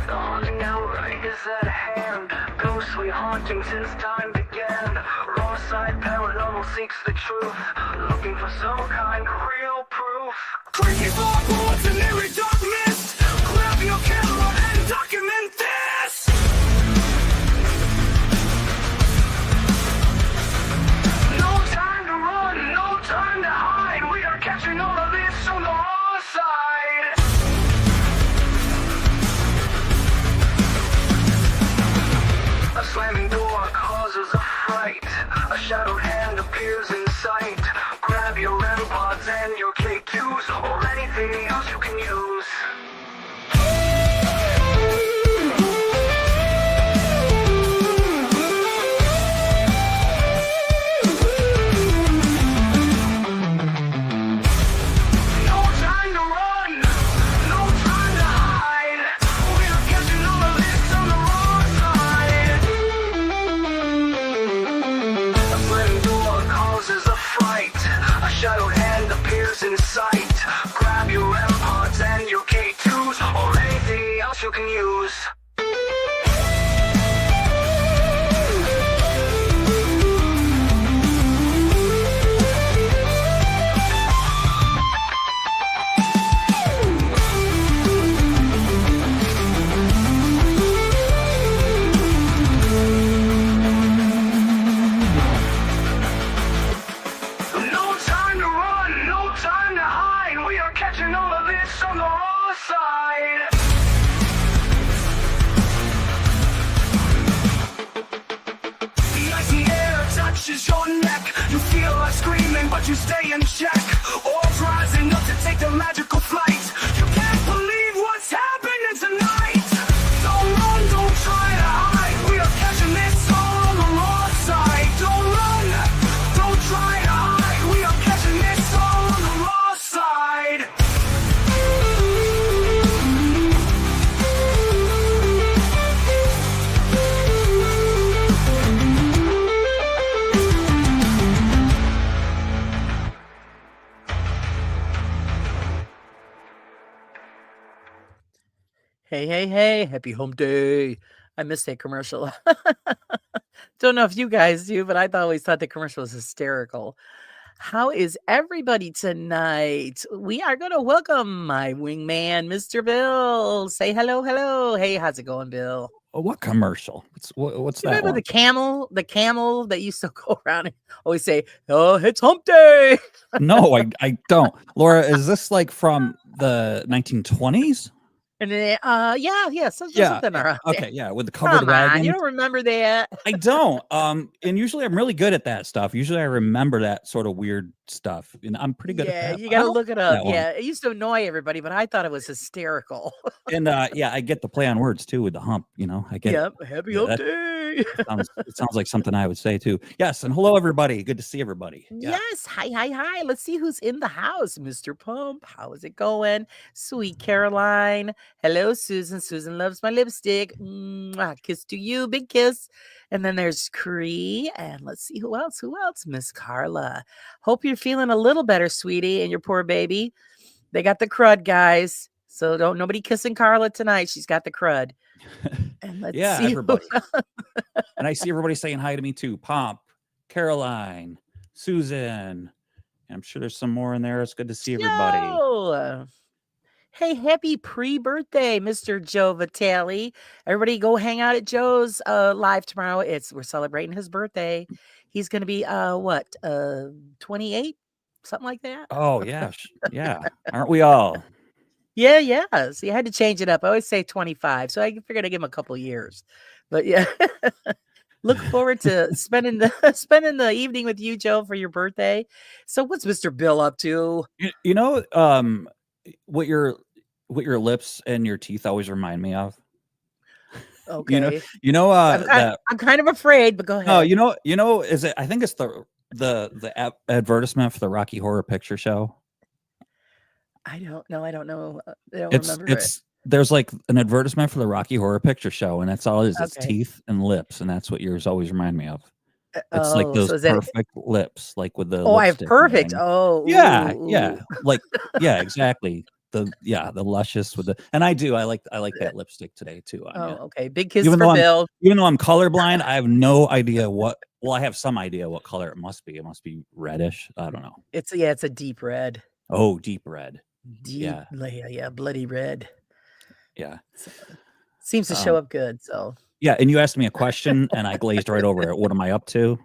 The haunting hour is at hand. Ghostly haunting since time began. Wrong side paranormal seeks the truth, looking for some kind of real proof. Creaky floorboards and eerie dark mist. Grab your camera and document this. No time to run, no time to hide. We are catching all of this on the raw side. A slamming door causes a fright. A shadowed hand appears in sight. Grab your REM pods and your K2s, or anything else you can use. No time to run, no time to hide. We are catching all of this on the wrong side. A slamming door causes a fright. A shadowed hand appears in sight. Grab your REM pods and your K2s, or anything else you can use. No time to run, no time to hide. We are catching all of this on the raw side. The icy air touches your neck. You feel like screaming, but you stay in check. Orbs rising up to take the magical flight. You can't believe what's happening tonight. Don't run, don't try to hide. We are catching this all on the raw side. Don't run, don't try to hide. We are catching this all on the raw side. Hey, hey, hey, happy home day. I missed that commercial. Don't know if you guys do, but I always thought the commercial was hysterical. How is everybody tonight? We are going to welcome my wingman, Mr. Bill. Say hello, hello. Hey, how's it going, Bill? Oh, what commercial? What's You that remember one? the camel that used to go around and always say, "Oh, it's hump day." No, I don't. Laura, is this like from the 1920s? And then, yeah, something Yeah. around there. Okay, yeah, with the covered Come on, you wagon. don't remember that? I don't. And usually I'm really good at that stuff. Usually I remember that sort of weird stuff, and I'm pretty good at Yeah, that. you I gotta don't look it know up. that one. Yeah, it used to annoy everybody, but I thought it was hysterical. And yeah, I get the play on words too with the hump. You know, I get it. Yep, happy Yeah, hump that day. sounds like something I would say too. Yes, and hello everybody. Good to see everybody. Yeah. Yes, hi. Let's see who's in the house. Mr. Pump, how is it going? Sweet Caroline. Hello, Susan. Susan loves my lipstick. Mwah, kiss to you, big kiss. And then there's Cree. And let's see who else. Miss Carla. Hope you're feeling a little better, sweetie, and your poor baby. They got the crud, guys. So don't nobody kissing Carla tonight. She's got the crud. And let's Yeah, see who everybody. And I see everybody saying hi to me too. Pomp, Caroline, Susan. And I'm sure there's some more in there. It's good to see everybody. Joe. Hey, happy pre-birthday, Mr. Joe Vitale. Everybody go hang out at Joe's live tomorrow. We're celebrating his birthday. He's gonna be 28? Something like that. Oh, yeah. Yeah. Aren't we all? Yeah. So you had to change it up. I always say 25. So I figured I'd give him a couple years. But yeah. Look forward to spending the evening with you, Joe, for your birthday. So what's Mr. Bill up to? You know, what your lips and your teeth always remind me of. Okay. That I'm kind of afraid, but go ahead. no, is it? I think it's the advertisement for the Rocky Horror Picture Show. I don't know. I don't remember it. There's like an advertisement for the Rocky Horror Picture Show, and that's all it is. It's Okay. teeth and lips, and that's what yours always remind me of. It's Oh, like those so is that? perfect lips, like with the Oh, I have lipstick and perfect. everything. Oh, Yeah, ooh, yeah, ooh. like yeah, exactly. the luscious with the, and I like that lipstick today too. Oh, Anya. okay. Big kiss Even for though Bill. I'm colorblind, I have no idea what. Well, I have some idea what color it must be. It must be reddish. I don't know. It's a deep red. Oh, deep red. Deep, yeah, bloody red. Yeah. So, seems to show up good. So yeah, and you asked me a question, and I glazed right over it. What am I up to?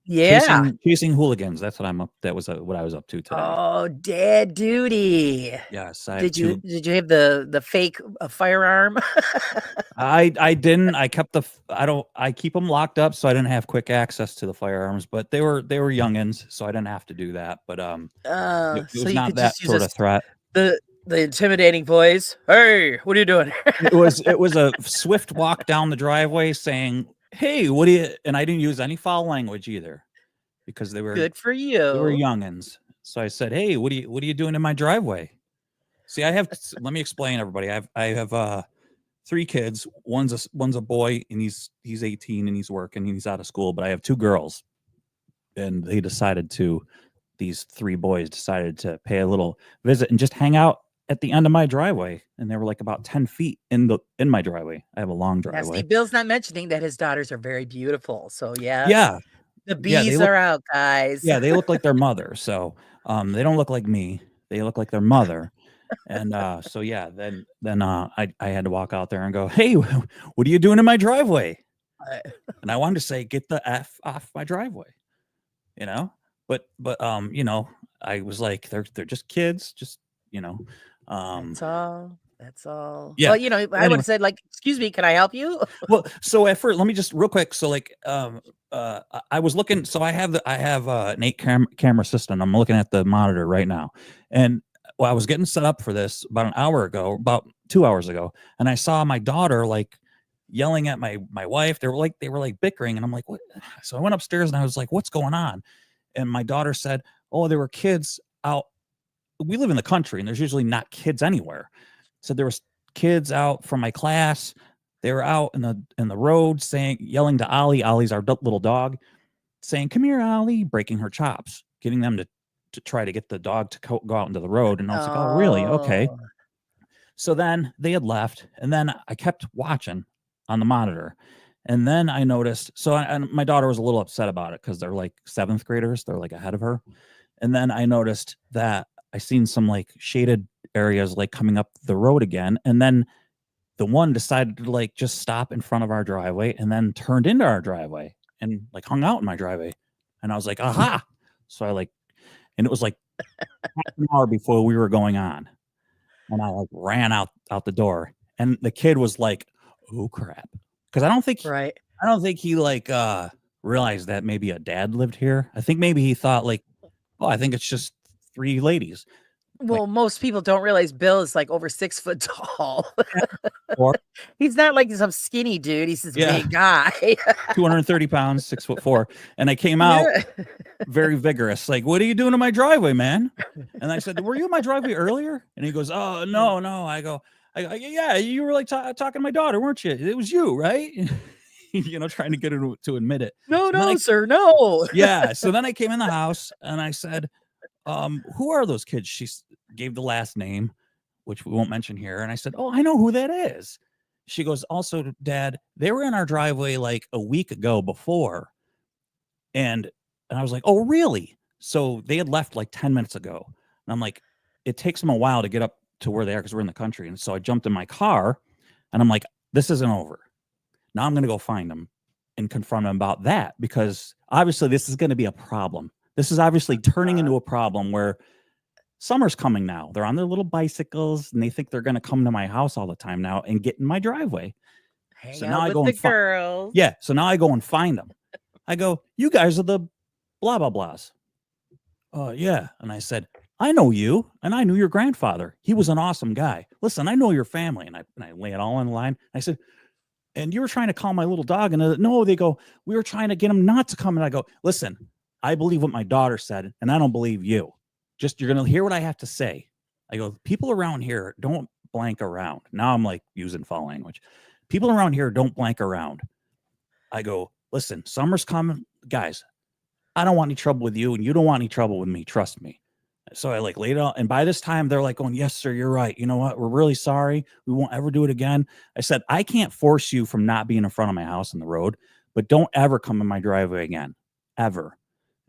yeah. Chasing hooligans. That's what I'm up. That was what I was up to today. Oh, dad duty. Yes. Did you have the fake firearm? I didn't. I kept I keep them locked up, so I didn't have quick access to the firearms. But they were youngins, so I didn't have to do that. But it so was you not could that just use sort of threat. the intimidating voice. Hey, what are you doing? It was a swift walk down the driveway saying, "Hey, what do you?" And I didn't use any foul language either, because they were good for They you. were youngins. So I said, "Hey, what are you doing in my driveway?" See, let me explain, everybody. I have 3 kids. One's a boy, and he's 18 and he's working and he's out of school. But I have 2 girls, and these 3 boys decided to pay a little visit and just hang out at the end of my driveway. And they were like about 10 feet in my driveway. I have a long Now, driveway. see, Bill's not mentioning that his daughters are very beautiful. So yeah, Yeah, the yeah, bees are out, guys. yeah, they look like their mother. So they don't look like me. They look like their mother. And so yeah, then I had to walk out there and go, "Hey, what are you doing in my driveway?" And I wanted to say, "Get the F off my driveway," you know. But you know, I was like, they're just kids, just That's all. That's all. Yeah. Well, I would Anyway. have said, like, "Excuse me, can I help you?" Well, so at first, let me just real quick. So like, I was looking. So I have an 8 camera system. I'm looking at the monitor right now, and I was getting set up for this about an hour ago, about 2 hours ago, and I saw my daughter like yelling at my wife. They were like bickering, and I'm like, "What?" So I went upstairs and I was like, "What's going on?" And my daughter said, "Oh, there were kids out. We live in the country, and there's usually not kids anywhere." So there was kids out from my class. They were out in the road yelling to Ollie. Ollie's our little dog, saying, "Come here, Ollie," breaking her chops, getting them to try to get the dog to go out into the road. And I was like, "Oh, really? Okay." Oh. So then they had left, and then I kept watching on the monitor. And then I noticed, and my daughter was a little upset about it because they're like 7th graders. They're like ahead of her. And then I noticed that I seen some like shaded areas like coming up the road again. And then the one decided to like just stop in front of our driveway and then turned into our driveway and like hung out in my driveway. And I was like, "Aha." So and it was like half an hour before we were going on. And I like ran out the door. And the kid was like, "Oh crap." Because I don't think he like realized that maybe a dad lived here. I think maybe he thought like, "Oh, I think it's just 3 ladies." Well, most people don't realize Bill is like over 6 foot tall. Or He's not like some skinny dude. He's this big guy. 230 pounds, 6'4". And I came out very vigorous. Like, "What are you doing in my driveway, man?" And I said, "Were you in my driveway earlier?" And he goes, "Oh, no. I go, "Yeah, you were like talking to my daughter, weren't you? It was you, right?" Trying to get her to admit it. No, sir, no. Yeah. So then I came in the house and I said, "Who are those kids?" She gave the last name, which we won't mention here. And I said, "Oh, I know who that is." She goes, "Also, Dad, they were in our driveway like a week ago before." And I was like, "Oh, really?" So they had left like 10 minutes ago. And I'm like, it takes them a while to get up to where they are because we're in the country. And so I jumped in my car and I'm like, this isn't over. Now I'm going to go find them and confront them about that, because obviously this is going to be a problem. This is obviously turning into a problem where summer's coming now. They're on their little bicycles and they think they're going to come to my house all the time now and get in my driveway. Hang So out now I with go the and girls. Yeah. So now I go and find them. I go, "You guys are the blah, blah, blahs." "Oh, yeah." And I said, "I know you, and I knew your grandfather. He was an awesome guy. Listen, I know your family." And I lay it all in line. I said, "And you were trying to call my little dog." And no, they go, "We were trying to get him not to come." And I go, "Listen, I believe what my daughter said, and I don't believe you. Just, you're going to hear what I have to say." I go, "People around here don't blank around." Now I'm like using foul language. "People around here don't blank around." I go, "Listen, summer's coming. Guys, I don't want any trouble with you, and you don't want any trouble with me. Trust me." so I like laid out, and by this time they're like going, yes, sir, you're right. You know what? We're really sorry. We won't ever do it again. I said, I can't force you from not being in front of my house on the road, but don't ever come in my driveway again, ever.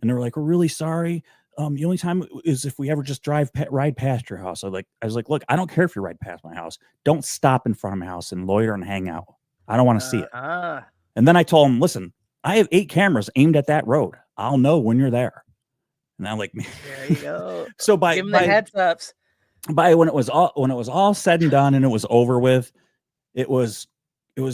And they're like, we're really sorry. The only time is if we ever just ride past your house. I was like, look, I don't care if you ride past my house. Don't stop in front of my house and loiter and hang out. I don't want to see it. And then I told them, listen, I have 8 cameras aimed at that road. I'll know when you're there. And I'm like, there you go. So Give them the heads ups. By when it was all said and done and it was over with, it was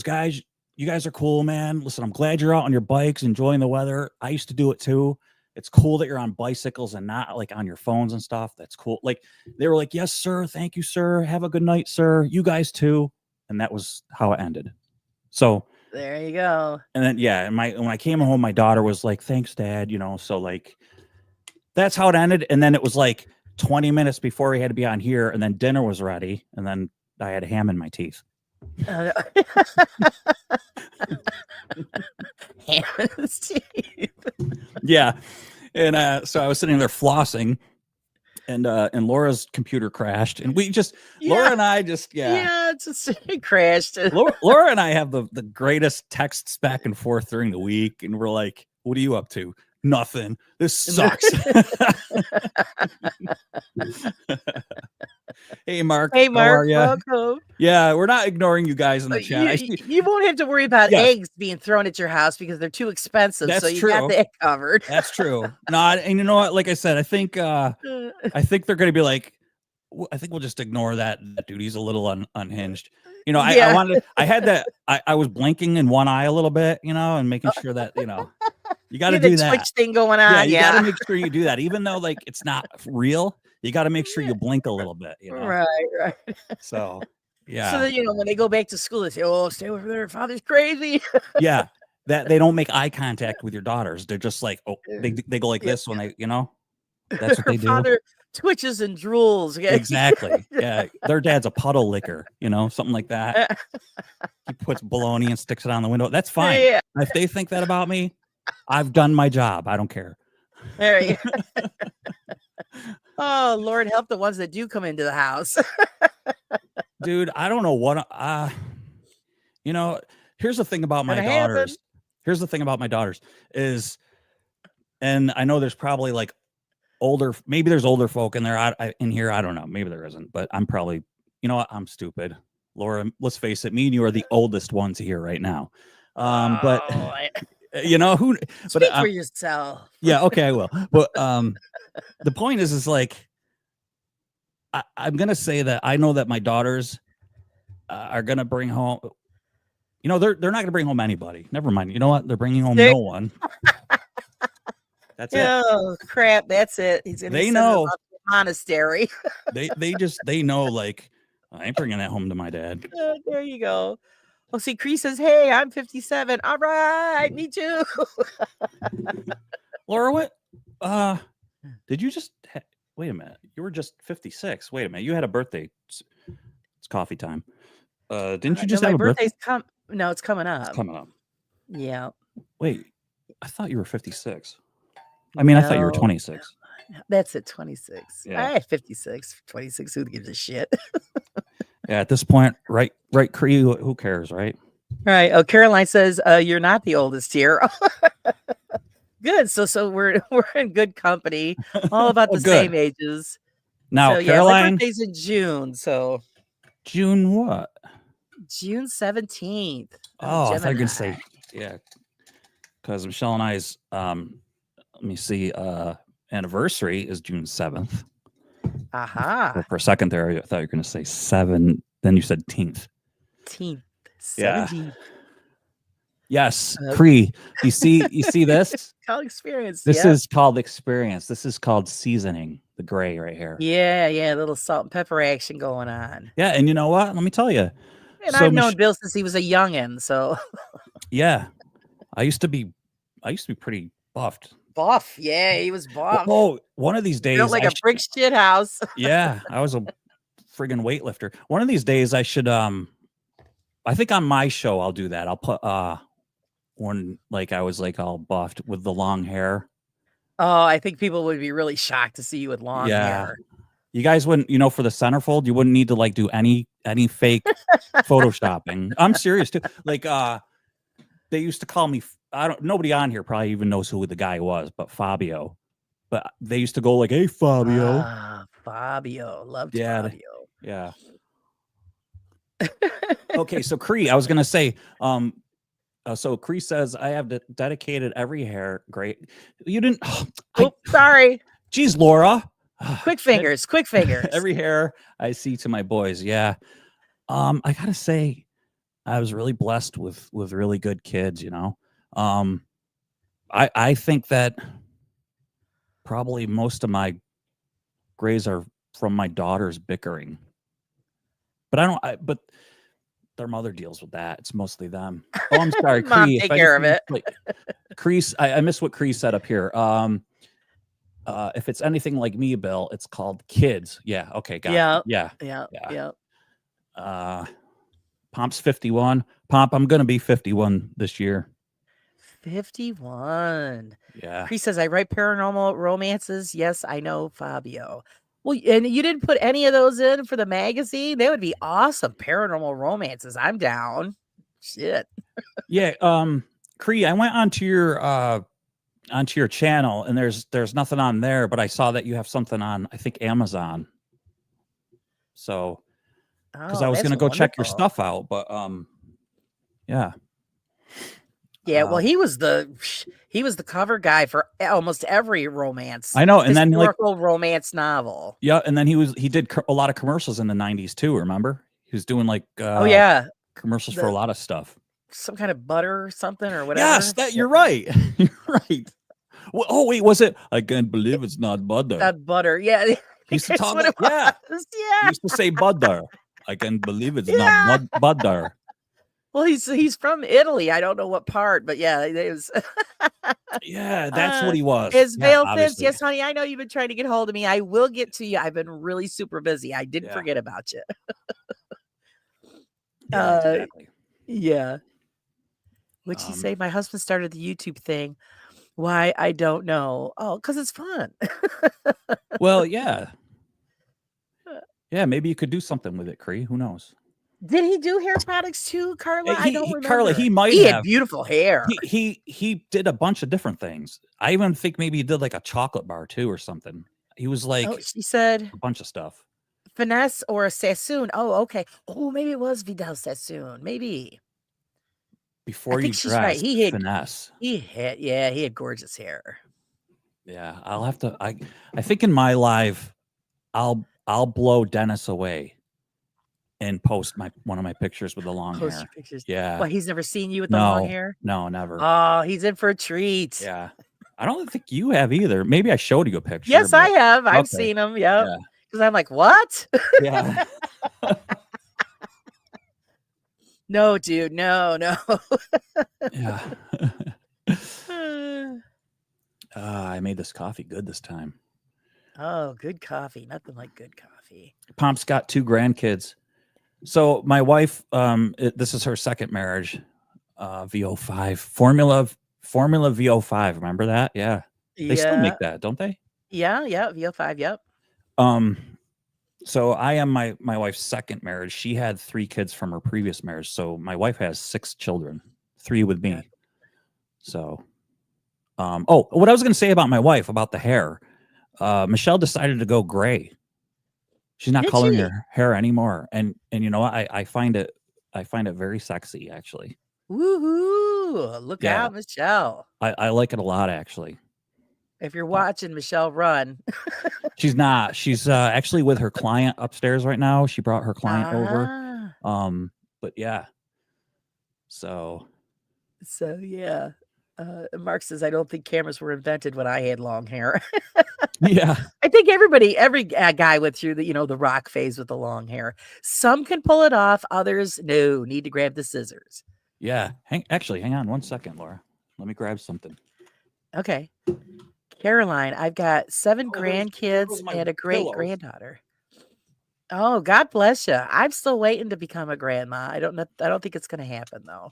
guys, you guys are cool, man. Listen, I'm glad you're out on your bikes enjoying the weather. I used to do it too. It's cool that you're on bicycles and not like on your phones and stuff. That's cool. Like they were like, yes, sir. Thank you, sir. Have a good night, sir. You guys too. And that was how it ended. So there you go. And then, yeah. And when I came home, my daughter was like, thanks, Dad. You know, so like, that's how it ended. And then it was like 20 minutes before we had to be on here. And then dinner was ready. And then I had ham in my teeth. Ham in his teeth. Yeah. And so I was sitting there flossing, and Laura's computer crashed, and Laura and I just it crashed. Laura and I have the greatest texts back and forth during the week, and we're like, what are you up to? Nothing. This sucks. Hey, Mark. Hey, Mark. How are ya? Welcome. Yeah, we're not ignoring you guys in the chat. You won't have to worry about eggs being thrown at your house because they're too expensive. That's so you true. got that covered. That's true. No, and you know what? Like I said, I think they're going to be like, I think we'll just ignore that dude. He's a little unhinged. You know, I had that. I was blinking in one eye a little bit, you know, and making sure that, you know, you got to do that. Twitch thing going on. Yeah, you got to make sure you do that, even though like it's not real. You got to make sure you blink a little bit, you know. Right. So, yeah. So that, you know, when they go back to school, they say, "Oh, stay over there. Father's crazy." Yeah, that they don't make eye contact with your daughters. They're just like, oh, they go like this when they, you know. That's what they do. Father twitches and drools. Yeah. Exactly. Yeah, their dad's a puddle licker, you know, something like that. He puts bologna and sticks it on the window. That's fine. Yeah. If they think that about me, I've done my job. I don't care. There you go. Oh, Lord, help the ones that do come into the house. Dude, I don't know what. You know, here's the thing about my daughters. Here's the thing about my daughters is, and I know there's probably like maybe there's older folk in there in here. I don't know. Maybe there isn't, but I'm probably, you know what? I'm stupid. Laura, let's face it. Me and you are the oldest ones here right now. But you know who, speak for yourself. Yeah. Okay. I will. But, the point is like, I'm going to say that I know that my daughters are going to bring home, you know, they're not going to bring home anybody. Never mind. You know what? They're bringing home no one. That's it. Oh crap! That's it. They know monastery. they know like I ain't bringing that home to my dad. There you go. Oh, see, Cree says, "Hey, I'm 57. All right, me too." Laura, what? Did you just wait a minute? You were just 56. Wait a minute. You had a birthday. It's coffee time. Didn't you just have a birthday? No, it's coming up. It's coming up. Yeah. Wait, I thought you were 56. I mean, I thought you were 26. That's at 26. Yeah. I had 56. 26. Who gives a shit? Yeah, at this point, right, Cree, who cares, right? Right. Oh, Caroline says you're not the oldest here. Good. So we're in good company. All about the same ages. Now, so, Caroline, my birthday's in June. So June what? June 17th. Oh, I thought you were gonna say because Michelle and I's let me see, anniversary is June 7th. Aha. For a second there, I thought you were gonna say 7. Then you said 10th. 17th. Yeah. Yes, Cree. You see this? Called experience. This is called experience. This is called seasoning. The gray right here. Yeah, a little salt and pepper action going on. Yeah, and you know what? Let me tell you. And I've known Bill since he was a youngin', so. Yeah, I used to be pretty buffed. Buff, yeah, he was buff. Oh, one of these days, built like a brick shit house. Yeah, I was a friggin' weightlifter. One of these days, I should. I think on my show, I'll do that. I'll put when like I was like all buffed with the long hair. Oh, I think people would be really shocked to see you with long Yeah. hair. You guys wouldn't, for the centerfold, you wouldn't need to like do any fake photoshopping. I'm serious too. Like they used to call me nobody on here probably even knows who the guy was, but Fabio. But they used to go like, "Hey Fabio." Ah, Fabio. Loved Yeah. Fabio. Yeah. Okay, so Cree, I was gonna say, so Cree says I have dedicated every hair. Great. You didn't Oh, sorry. geez, Laura. Quick fingers. Quick fingers. Every hair I see to my boys. Yeah. I gotta say, I was really blessed with really good kids, I think that probably most of my grays are from my daughters bickering. But but their mother deals with that. It's mostly them. Oh, I'm sorry, Mom, Cree. take care of it. Cree, I missed what Cree said up here. If it's anything like me, Bill, it's called kids. Yeah. Okay. Got it. Yeah. Yeah. Yeah. Pomp's 51. Pomp, I'm gonna be 51 this year. 51. Yeah. Cree says, I write paranormal romances. Yes, I know, Fabio. Well, and you didn't put any of those in for the magazine? They would be awesome. Paranormal romances. I'm down. Shit. Yeah. Cree, I went onto your channel and there's nothing on there, but I saw that you have something on, I think, Amazon. So because I was gonna go check your stuff out, but yeah. Yeah, well, he was the cover guy for almost every romance. I know, and then historical romance novel. Yeah, and then he did a lot of commercials in the 90s too. Remember, he was doing like oh yeah, commercials for a lot of stuff. Some kind of butter or something or whatever. Yes, you're right. You're right. Well, oh wait, was it? I can't believe it's not butter. Not butter. Yeah, he used to talk. Yeah, he used to say butter. I can't believe it's not butter. Well, he's from Italy. I don't know what part, but yeah, it was. Yeah, that's what he was. Is Vale Fitz? Yes, honey. I know you've been trying to get hold of me. I will get to you. I've been really super busy. I didn't forget about you. Exactly. Yeah. What'd she say? My husband started the YouTube thing. Why? I don't know. Oh, because it's fun. Well, yeah. Yeah, maybe you could do something with it, Cree. Who knows? Did he do hair products too, Carla? I don't remember. Carla, he might have. He had beautiful hair. He did a bunch of different things. I even think maybe he did like a chocolate bar too or something. He was like, she said a bunch of stuff. Finesse or a Sassoon. Oh, okay. Oh, maybe it was Vidal Sassoon. Maybe. Before you dress, right. He had Finesse. He had gorgeous hair. Yeah, I'll have to. I think in my live, I'll blow Dennis away and post one of my pictures with the long hair. Your pictures. Yeah. Well, he's never seen you with the long hair? No, never. Oh, he's in for a treat. Yeah. I don't think you have either. Maybe I showed you a picture. Yes, I have. I've seen him. Yep. Yeah. Because I'm like, what? Yeah. No, dude. No. Yeah. I made this coffee good this time. Oh, good coffee. Nothing like good coffee. Pomp's got 2 grandkids. So my wife, this is her second marriage, VO5 Formula VO5. Remember that? Yeah. They still make that, don't they? Yeah. VO5. Yep. So I am my wife's second marriage. She had 3 kids from her previous marriage. So my wife has 6 children, 3 with me. So, what I was going to say about my wife, about the hair, Michelle decided to go gray. She's not coloring her hair anymore. And you know what? I find it very sexy, actually. Woohoo! Look out, Michelle. I like it a lot, actually. If you're watching Michelle run. She's not. She's actually with her client upstairs right now. She brought her client over. But yeah. So yeah. Mark says, I don't think cameras were invented when I had long hair. Yeah. I think every guy went through the rock phase with the long hair. Some can pull it off. Others, no, need to grab the scissors. Yeah. Hang on 1 second, Laura. Let me grab something. Okay. Caroline, I've got 7 grandkids and a great granddaughter. Oh, God bless you. I'm still waiting to become a grandma. I don't think it's going to happen though.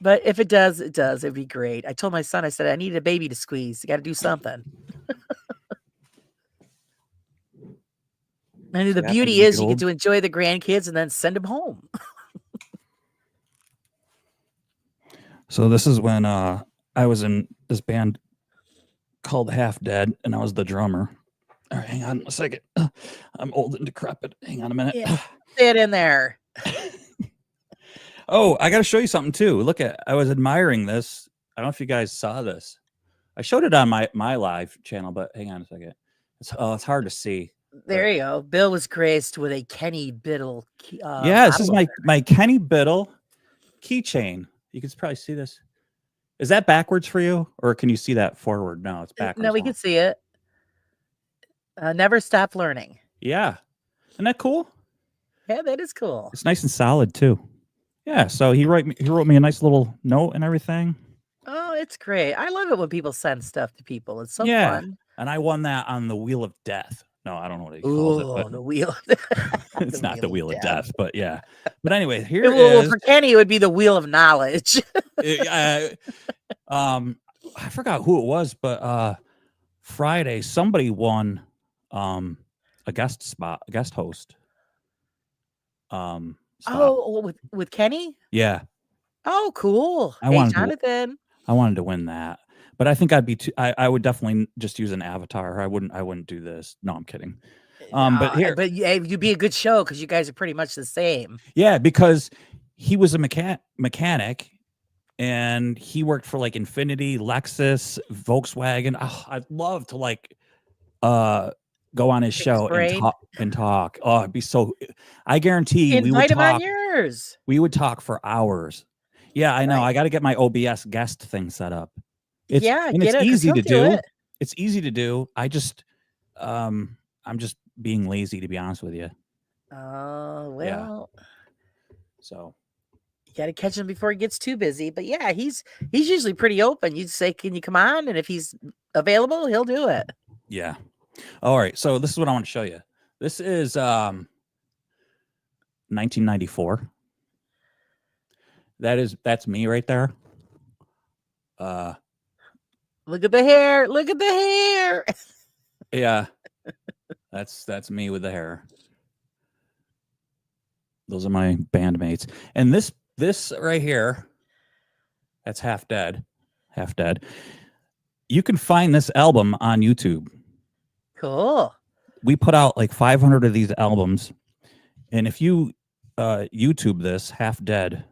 But if it does, it does. It'd be great. I told my son, I said, I need a baby to squeeze. You got to do something. And the Yeah, beauty you is get you get old. to enjoy the grandkids and then send them home. So this is when I was in this band called Half Dead, and I was the drummer. All right, hang on a second. I'm old and decrepit. Hang on a minute. Yeah. Sit in there. Oh, I got to show you something too. Look at, I was admiring this. I don't know if you guys saw this. I showed it on my live channel, but hang on a second. It's hard to see. There you go. Bill was graced with a Kenny Biddle. Yeah, this is bottle my Kenny Biddle keychain. You can probably see this. Is that backwards for you, or can you see that forward? No, it's opener. backwards. No, we now. can see it. Never stop learning. Yeah, isn't that cool? Yeah, that is cool. It's nice and solid too. Yeah, so he wrote me a nice little note and everything. Oh, it's great. I love it when people send stuff to people. It's so Yeah, fun. and I won that on the Wheel of Death. No, I don't know what he calls it, Ooh, but the wheel. it's not the Wheel of Death. But yeah. But anyway, here Well, is. for Kenny, it would be the wheel of knowledge. I forgot who it was, but Friday somebody won a guest host. Spot. Oh, with Kenny? Yeah, Oh, cool. I Hey, wanted to- Jonathan. I wanted to win that, but I think I'd be too. I would definitely just use an avatar. I wouldn't do this. No, I'm kidding. But here, But you'd be a good show because you guys are pretty much the same. yeah, because he was a mechanic, and he worked for like Infiniti, Lexus, Volkswagen. Oh, I'd love to like go on his show and talk. Oh, it'd be so. I guarantee Invite him on yours. we would talk for hours. Yeah, I know. Right. I got to get my OBS guest thing set up. Get it's it. 'Cause easy he'll to do. it. It's easy to do. I just I'm just being lazy, to be honest with you. Oh, well, So you got to catch him before he gets too busy. But yeah, he's usually pretty open. You say, can you come on? And if he's available, he'll do it. yeah. All right. So this is what I want to show you. This is 1994. That's me right there. Look at the hair. Look at the hair. Yeah. That's me with the hair. Those are my bandmates. And this right here, that's Half Dead. Half Dead. You can find this album on YouTube. Cool. We put out like 500 of these albums, and if you YouTube this Half Dead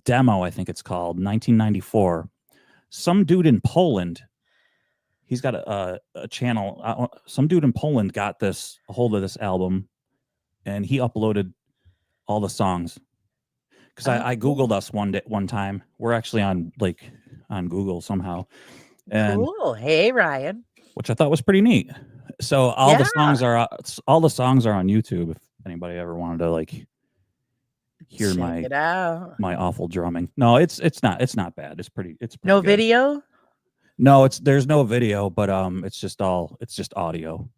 demo, I think it's called, 1994. Some dude in Poland, he's got a channel. Some dude in Poland got a hold of this album, and he uploaded all the songs. Because I googled us one time. We're actually on Google somehow, and Cool. Hey, Ryan. which I thought was pretty neat. So all the songs are on YouTube. If anybody ever wanted to hear Check it out. my awful drumming. No, it's not bad. It's pretty No good. video? No, there's no video, but it's just audio.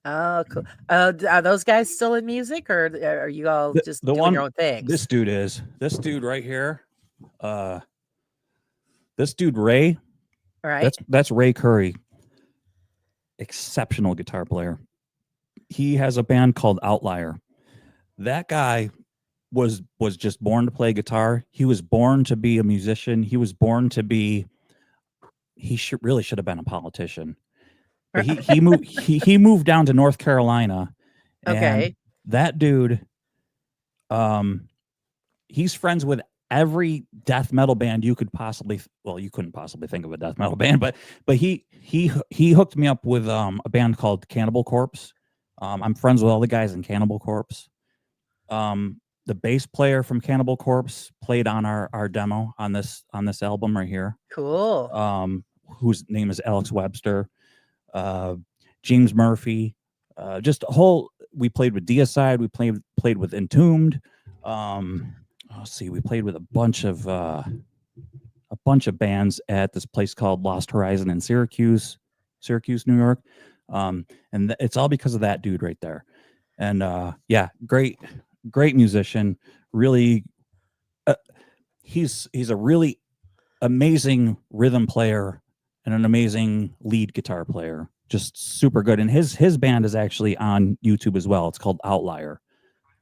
Oh, cool. Are those guys still in music, or are you all just doing your own things? This dude right here. This dude Ray. All right. That's Ray Curry. Exceptional guitar player. He has a band called Outlier. That guy was just born to play guitar. He was born to be a musician. He was born to be. He really should have been a politician. But he moved down to North Carolina. And Okay. that dude, he's friends with every death metal band you could possibly. Well, you couldn't possibly think of a death metal band, but he hooked me up with a band called Cannibal Corpse. I'm friends with all the guys in Cannibal Corpse. The bass player from Cannibal Corpse played on our demo on this album right here. Cool. Whose name is Alex Webster. James Murphy. Just a whole. We played with Deicide. We played with Entombed. Let's see. We played with a bunch of bands at this place called Lost Horizon in Syracuse, New York. And it's all because of that dude right there. And yeah, great musician. Really, he's a really amazing rhythm player and an amazing lead guitar player. Just super good. And his band is actually on YouTube as well. It's called Outlier.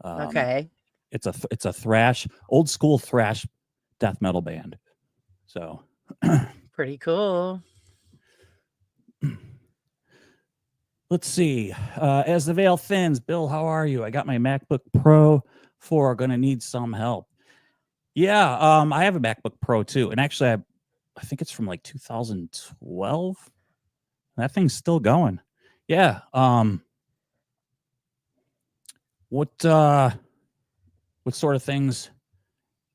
Okay. It's a thrash, old school thrash death metal band. So Pretty cool. let's see. As the veil thins, Bill, how are you? I got my MacBook Pro 4. Gonna need some help. Yeah, I have a MacBook Pro too, and actually, I think it's from like 2012. That thing's still going. Yeah. What sort of things?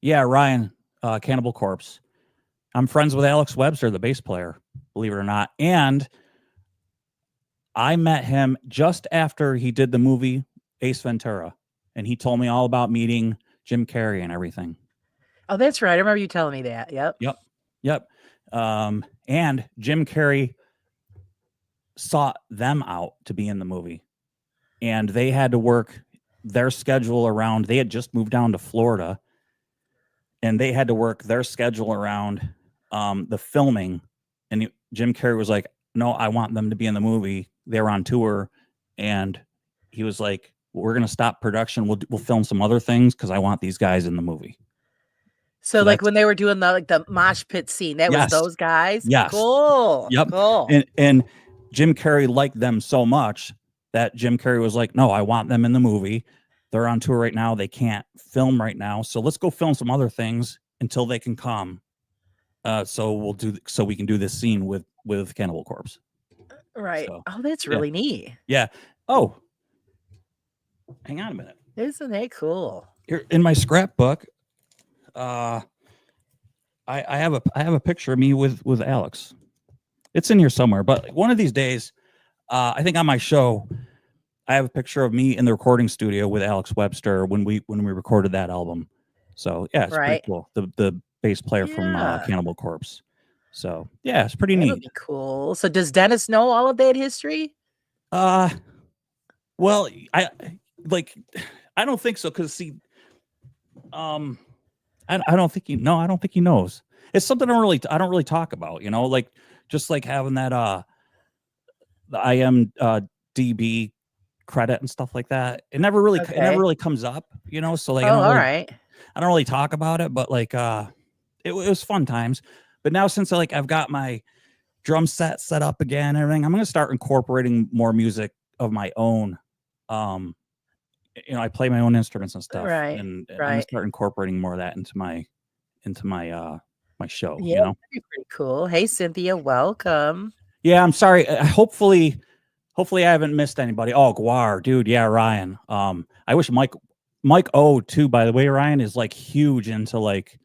Yeah, Ryan, Cannibal Corpse. I'm friends with Alex Webster, the bass player, believe it or not. And I met him just after he did the movie Ace Ventura. And he told me all about meeting Jim Carrey and everything. Oh, that's right. I remember you telling me that. Yep. Yep. And Jim Carrey sought them out to be in the movie. And they had to work their schedule around, they had just moved down to Florida. And they had to work their schedule around the filming. And Jim Carrey was like, no, I want them to be in the movie. They're on tour. And he was like, we're going to stop production. We'll film some other things because I want these guys in the movie. So like when they were doing the mosh pit scene, that was those guys? Yes. Cool. Yep. Cool. And Jim Carrey liked them so much that Jim Carrey was like, no, I want them in the movie. They're on tour right now. They can't film right now. So let's go film some other things until they can come. So we can do this scene with Cannibal Corpse. Right. So, oh, that's really neat. Yeah. Oh, hang on a minute. Isn't that cool? Here in my scrapbook, I have a picture of me with Alex. It's in here somewhere, but one of these days, I think on my show, I have a picture of me in the recording studio with Alex Webster when we recorded that album. So yeah, it's pretty cool. The bass player from Cannibal Corpse. So yeah, it's pretty neat. Be cool. So does Dennis know all of that history? Well, I don't think so. Cause see, I don't think I don't think he knows. It's something I don't really talk about, like just like having that, the IMDb credit and stuff like that. It never really comes up, so like, all right. I don't really talk about it, but like, it was fun times. But now since I've got my drum set up again and everything, I'm going to start incorporating more music of my own. I play my own instruments and stuff, and I'm going to start incorporating more of that into my my show. Yeah, pretty cool. Hey, Cynthia, welcome. Yeah, I'm sorry. Hopefully I haven't missed anybody. Oh, Guar, dude. Yeah, Ryan. I wish Mike O too. By the way, Ryan is like huge into like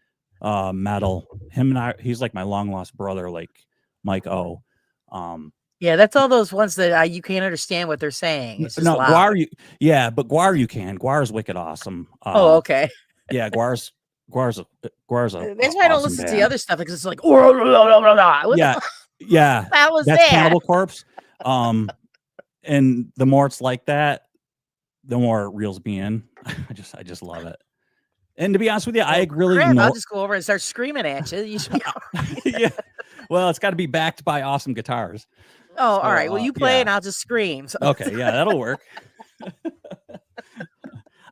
metal. Him and he's like my long lost brother, like Mike O. Yeah, that's all those ones that you can't understand what they're saying. It's just loud. Guar, but Guar you can. Guar's wicked awesome. Oh, okay. Yeah, Guar's a. That's why I don't listen to the other stuff because it's like, yeah. That's Cannibal Corpse. And the more it's like that, the more it reels me in. I just love it. And to be honest with you, I really I'll just go over and start screaming at you. You should be all right. Yeah. Well, it's got to be backed by awesome guitars. Oh, all right. Well, you play and I'll just scream. So. Okay, yeah, that'll work.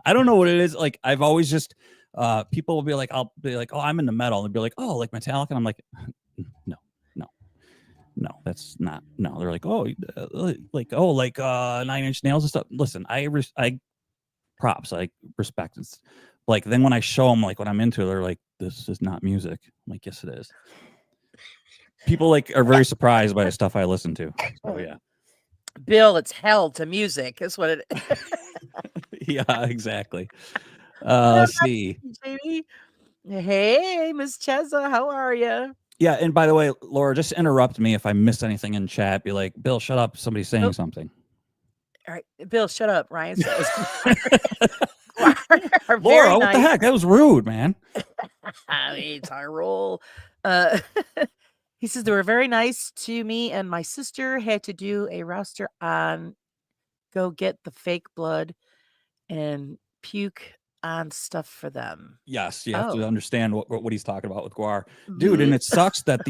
I don't know what it is. Like I've always just people will be like, I'll be like, oh, I'm into metal, and they'll be like, oh, like Metallica, and I'm like, no, that's not. No, they're like, oh, like 9 Inch Nails and stuff. Listen, I props, I respect it. Like then when I show them like what I'm into, they're like, this is not music. I'm like, yes, it is. People like are very surprised by the stuff I listen to. So yeah. Bill, it's hell to music. That's what it is. Yeah, exactly. Let's see. Hey, Miss Cheza, how are you? Yeah, and by the way, Laura, just interrupt me if I miss anything in chat. Be like, Bill, shut up. Somebody's saying something. All right, Bill, shut up. Ryan says. Laura, what the heck? That was rude, man. I mean, it's our role. He says they were very nice to me, and my sister had to do a roster on go get the fake blood and puke on stuff for them. Yes, you have to Oh. understand what he's talking about with Guar, dude. Mhm. And it sucks that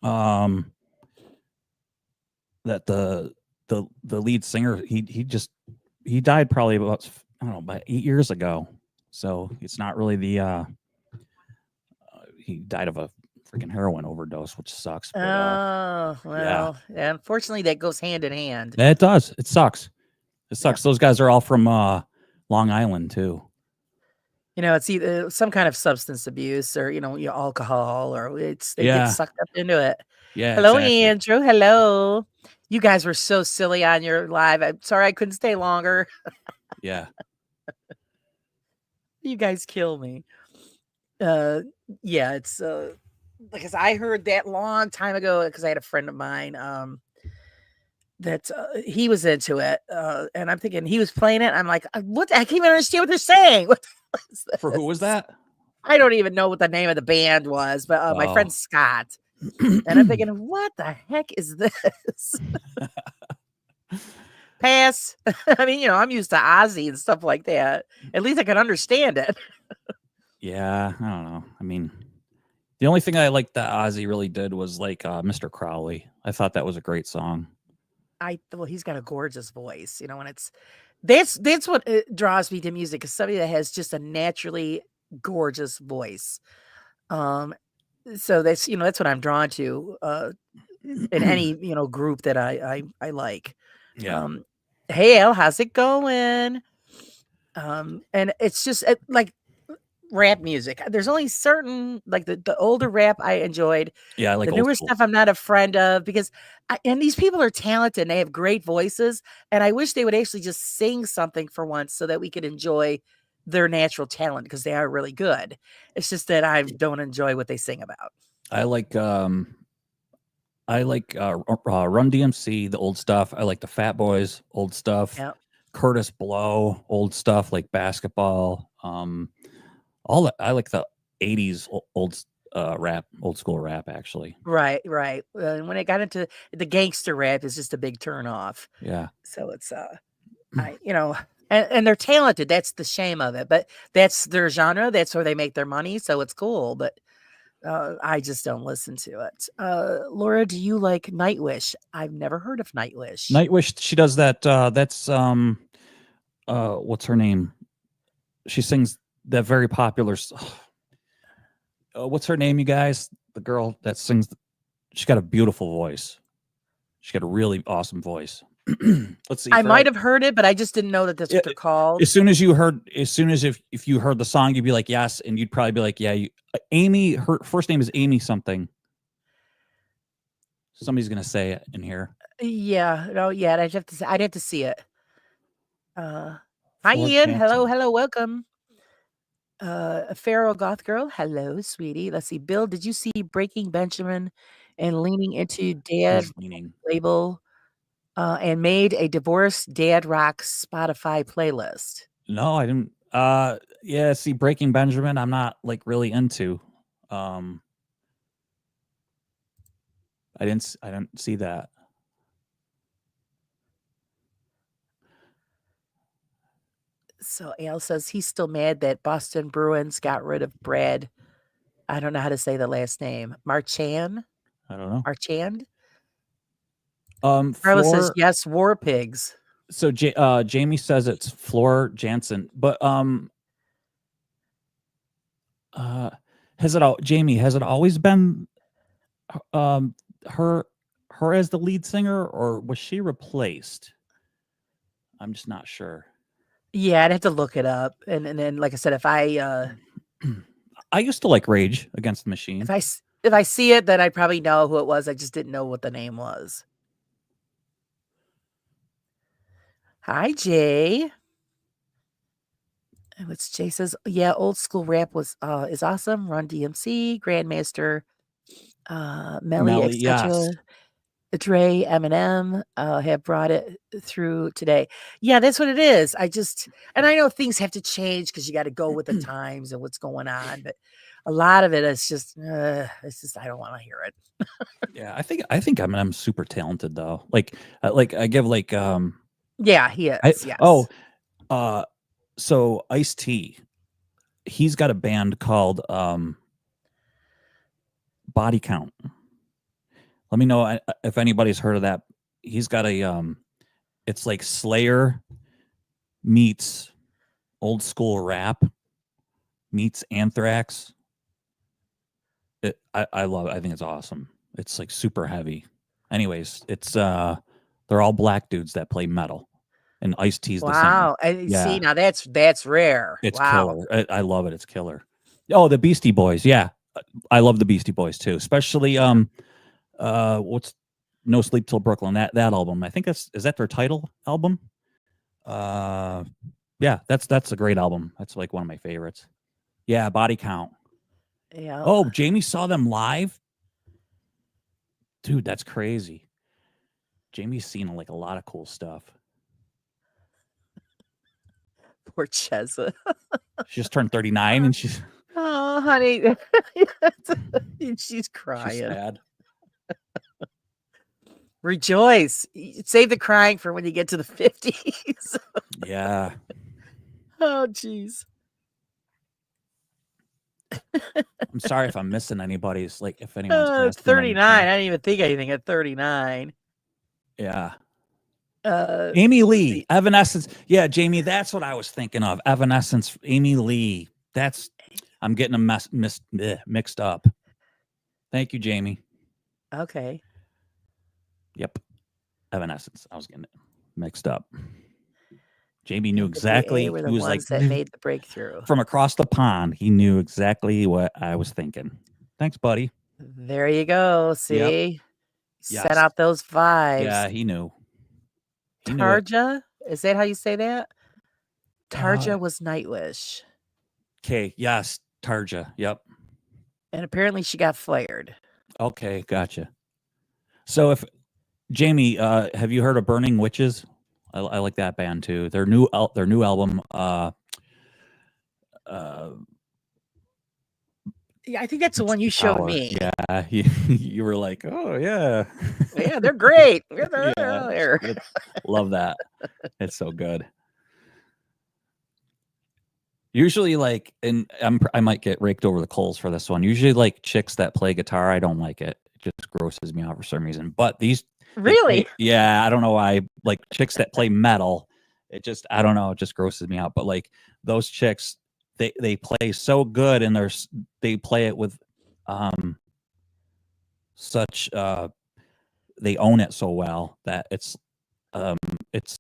um that the lead singer he died probably about, I don't know, about 8 years ago. So it's not really he died of a freaking heroin overdose, which sucks. But Oh, yeah, well, yeah, unfortunately, that goes hand in hand. it does. It sucks. It Yeah. sucks. Those guys are all from Long Island too. You know, it's either some kind of substance abuse or, alcohol, or they get Yeah, sucked up into it. yeah, Hello, exactly. Andrew. Hello. You guys were so silly on your live. I'm sorry I couldn't stay longer. Yeah, You guys kill me. Uh, yeah, it's because I heard that long time ago because I had a friend of mine that he was into it, and I'm thinking he was playing it. I'm like, what? I can't even understand what they're saying. What the hell is for who was this?" that? I don't even know what the name of the band was, but my friend Oh. Scott, and I'm thinking, what the heck is this? Pass. I mean, I'm used to Ozzy and stuff like that. At least I can understand it. Yeah, I don't know. I mean, the only thing I liked that Ozzy really did was like Mr. Crowley. I thought that was a great song. Well, he's got a gorgeous voice, and that's what draws me to music, is somebody that has just a naturally gorgeous voice. Um, so that's what I'm drawn to in any group that I like. Yeah. Hey Al, how's it going? And it's just like rap music. There's only certain, like the older rap I enjoyed. Yeah, I like The old newer school. stuff I'm not a friend of because and these people are talented and they have great voices, and I wish they would actually just sing something for once so that we could enjoy their natural talent, because they are really good. It's just that I don't enjoy what they sing about. I like Run DMC, the old stuff. I like the Fat Boys, old stuff. Yeah. Curtis Blow, old stuff like Basketball. All that. I like the 80s old rap, old school rap actually. Right. And when it got into the gangster rap, is just a big turn off. Yeah. So it's and they're talented. That's the shame of it. But that's their genre. That's where they make their money. So it's cool. But I just don't listen to it. Laura, do you like Nightwish? I've never heard of Nightwish. Nightwish, she does that. That's what's her name? She sings that very popular. What's her name, you guys? The girl that sings. She's got a beautiful voice. She's got a really awesome voice. Let's see. I might have heard it, but I just didn't know that that's what they're called. As soon as if you heard the song, you'd be like, yes, and you'd probably be like, yeah. Amy, her first name is Amy something. Somebody's gonna say it in here. Yeah, no, yeah. I'd have to see it. Hi, Ford Ian. Jansen. Hello, welcome. A Pharaoh Goth Girl. Hello, sweetie. Let's see. Bill, did you see Breaking Benjamin and Leaning Into Dad Who's leaning? label and made a divorced dad rock Spotify playlist? No, I didn't. Yeah, see, Breaking Benjamin, I'm not like really into. I didn't see that. So Al says he's still mad that Boston Bruins got rid of Brad. I don't know how to say the last name. Marchand? I don't know. Marchand? Carla says Floor, yes, War Pigs. so Jamie says it's Floor Jansen, but Jamie, has it always been her as the lead singer, or was she replaced? I'm just not sure. Yeah, I'd have to look it up. And then, like I said, if I used to like Rage Against the Machine. if I see it, then I probably know who it was. I just didn't know what the name was. Hi, Jay. And what's Jay says? Yeah, old school rap is awesome. Run DMC, Grandmaster, Melly, etc. Yes. Dre, Eminem have brought it through today. Yeah, that's what it is. And I know things have to change because you got to go with the times and what's going on, but a lot of it is just, I don't want to hear it. Yeah, I think Eminem's super talented though. Like I give like Yeah, he is. Yes. So Ice-T, he's got a band called Body Count. Let me know if anybody's heard of that. He's got a it's like Slayer meets old school rap meets Anthrax. I love it. I think it's awesome. It's like super heavy. Anyways, it's they're all black dudes that play metal, and Ice-T's the singer. Wow. And Yeah. see, now that's rare. It's Wow. killer. I love it. It's killer. Oh, the Beastie Boys. Yeah, I love the Beastie Boys too, especially what's No Sleep Till Brooklyn, that album. I think is that their title album. Yeah, that's a great album. That's like one of my favorites. Yeah, Body Count. Yeah. Oh, Jamie saw them live. Dude, that's crazy. Jamie's seen like a lot of cool stuff. Poor Cheza. She just turned 39 and she's Oh, honey. She's she's crying. sad. Rejoice. Save the crying for when you get to the 50s. Yeah. Oh, jeez. I'm sorry if I'm missing anybody's, like if anyone's passed them 39. anything. I didn't even think anything at 39. Yeah. Uh, Amy Lee, Evanescence. Yeah, Jamie, that's what I was thinking of. Evanescence, Amy Lee. I'm getting them mixed up. Thank you, Jamie. okay. Yep. Evanescence. I was getting it mixed up. Jamie knew And the exactly. AA were the He was ones like that made the breakthrough. from across the pond. He knew exactly what I was thinking. Thanks, buddy. There you go. See? Yes. Set out those vibes. Yeah, he knew. He knew it. Tarja? Is that how you say that? Tarja was Nightwish. Okay. Yes. Tarja. Yep. And apparently she got flared. Okay. Gotcha. So if Jamie, have you heard of Burning Witches? I like that band too. Their new album. Yeah, I think that's the one you showed Power. me. Yeah. You were like, oh yeah. Yeah, they're great. They're Yeah, there. love that. It's so good. Usually, like, and I might get raked over the coals for this one. Usually, like chicks that play guitar, I don't like it. It just grosses me out for some reason. But these, Really? yeah, I don't know why. Like chicks that play metal, I don't know, it just grosses me out. But like those chicks, they play so good, and they play it with such they own it so well that it's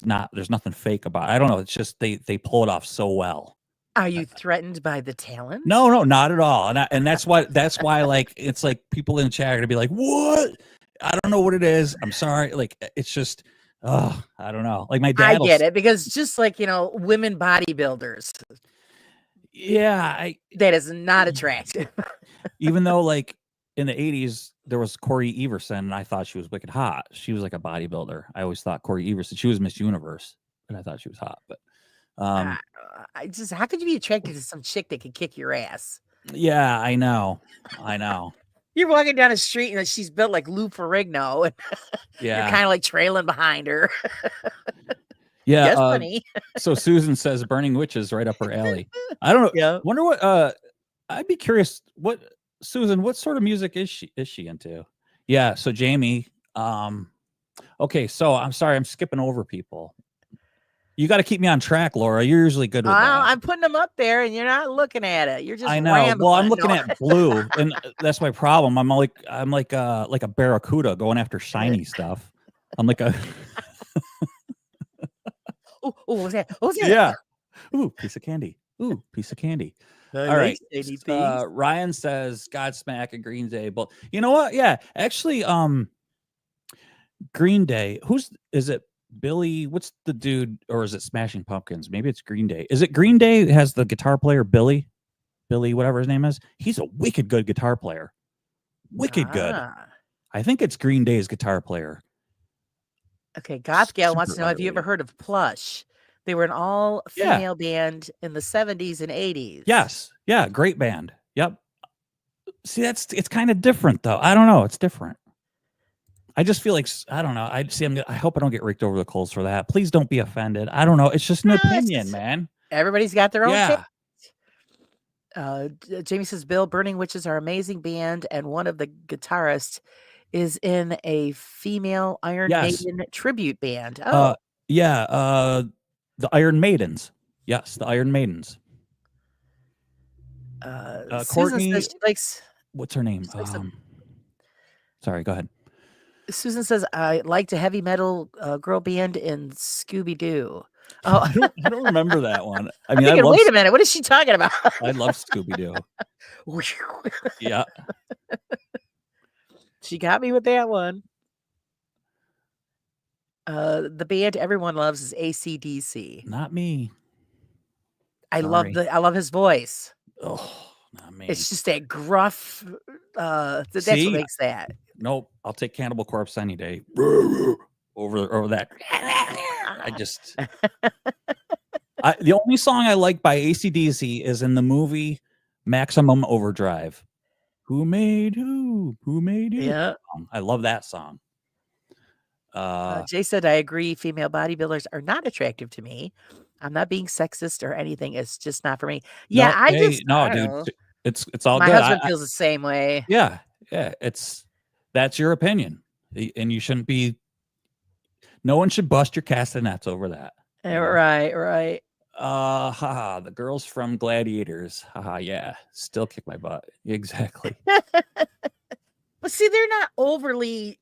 not, there's nothing fake about it. I don't know, it's just they pull it off so well. Are you threatened by the talent? No, not at all. And that's why like it's like people in the chat are gonna be like, what? I don't know what it is. I'm sorry. Like it's just I don't know. Like my dad. I get it, because just like, women bodybuilders, Yeah, that is not attractive. even though like in the 80s there was Corey Everson, and I thought she was wicked hot. She was like a bodybuilder. I always thought Corey Everson, she was Miss Universe, and I thought she was hot. But How could you be attracted to some chick that could kick your ass? yeah, I know. You're walking down the street and she's built like Lou Ferrigno, and you're Yeah. kind of like trailing behind her. Yeah. Yes, honey. So Susan says Burning Witches right up her alley. I don't know. Yeah. Wonder what I'd be curious Susan, what sort of music is she into? Yeah, so Jamie, okay, so I'm sorry, I'm skipping over people. You got to keep me on track, Laura. You're usually good with that. I'm putting them up there and you're not looking at it. You're just I know. rambling. Well, I'm looking No. at blue, and that's my problem. I'm like a barracuda going after shiny stuff. I'm like a Oh, what was that? What was that? yeah. Ooh, piece of candy. Ooh, piece of candy. All right. Ryan says Godsmack and Green Day, but you know what? Yeah, actually, Green Day. Is it? Billy? What's the dude? Or is it Smashing Pumpkins? Maybe it's Green Day. Is it Green Day? Has the guitar player Billy, whatever his name is? He's a wicked good guitar player. Wicked good. I think it's Green Day's guitar player. Okay, Goth Gal wants to Super know, have you ever underrated. heard of Plush? They were an all-female band in the 70s and 80s. Yes. Yeah. Great band. Yep. See, it's kind of different though. I don't know. It's different. I just feel like, I don't know. I hope I don't get raked over the coals for that. Please don't be offended. I don't know. It's just an No, it's opinion, just- man. Everybody's got their own taste. Yeah. Jamie says, Bill, Burning Witches are amazing band, and one of the guitarists is in a female Iron Yes. Maiden tribute band. Oh, Uh, yeah. The Iron Maidens. Yes, the Iron Maidens. Susan Courtney, says she likes. what's her name? She likes a- Sorry, go ahead. Susan says I liked a heavy metal girl band in Scooby Doo. Oh, I don't remember that one. I I'm mean, thinking, wait a minute, what is she talking about? I love Scooby Doo. Yeah. She got me with that one. The band everyone loves is AC/DC. Not me. I Sorry. love his voice. Oh, not me. It's just that gruff. That's what See? makes that. Nope. I'll take Cannibal Corpse any day. Over that. I just. The only song I like by AC/DC is in the movie Maximum Overdrive. Who made who? Who made you? Yeah. I love that song. Jay said, I agree. Female bodybuilders are not attractive to me. I'm not being sexist or anything. It's just not for me. Yeah, I don't dude. know. It's all My good. husband feels the same way. Yeah. That's your opinion, and you shouldn't be. No one should bust your castanets over that. Right. Haha, the girls from Gladiators. Haha, yeah. Still kick my butt. Exactly. But see, they're not overly,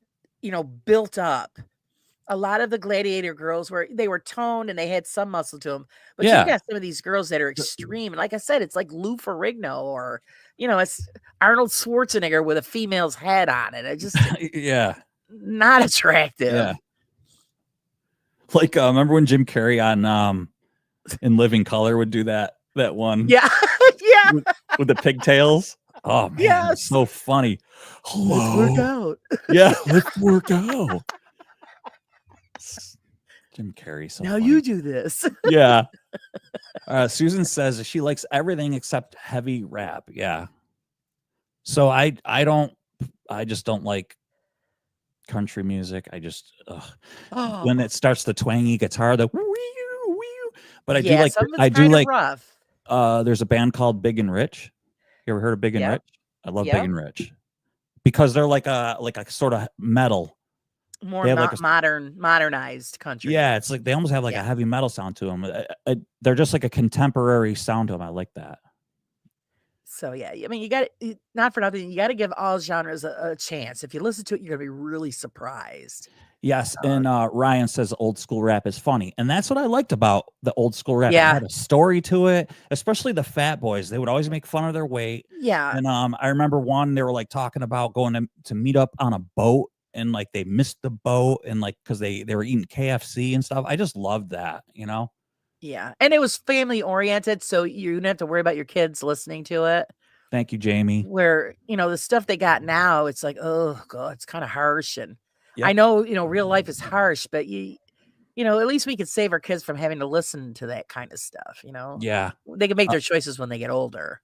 built up. A lot of the Gladiator girls were toned and they had some muscle to them. But Yeah. you've got some of these girls that are extreme. And like I said, it's like Lou Ferrigno or, it's Arnold Schwarzenegger with a female's head on it. It just Yeah. not attractive. Yeah. Like remember when Jim Carrey on in Living Color would do that one? Yeah. Yeah. With the pigtails. Oh man, Yes. it's so funny. Let's work out. Yeah, let's work out. Jim Carrey. So Now funny. you do this. Yeah. Susan says she likes everything except heavy rap. Yeah. So I just don't like country music. I just when it starts the twangy guitar, the wee. But I do like rough. There's a band called Big and Rich. You ever heard of Big and Yep. Rich? I love Yep. Big and Rich because they're like a sort of metal. More They have like modernized country. Yeah, it's like they almost have like a heavy metal sound to them. They're just like a contemporary sound to them. I like that. So yeah, I mean, you got not for nothing. You got to give all genres a chance. If you listen to it, you're gonna be really surprised. Yes, and Ryan says old school rap is funny, and that's what I liked about the old school rap. Yeah. It had a story to it, especially the Fat Boys. They would always make fun of their weight. Yeah, And I remember one they were like talking about going to meet up on a boat, and like they missed the boat, and like because they were eating KFC and stuff. I just loved that, yeah, and it was family oriented, so you didn't have to worry about your kids listening to it. Thank you, Jamie. Where the stuff they got now, it's like, oh god, it's kind of harsh, and Yep. I know real life is harsh, but at least we could save our kids from having to listen to that kind of stuff. Yeah. They can make their choices when they get older.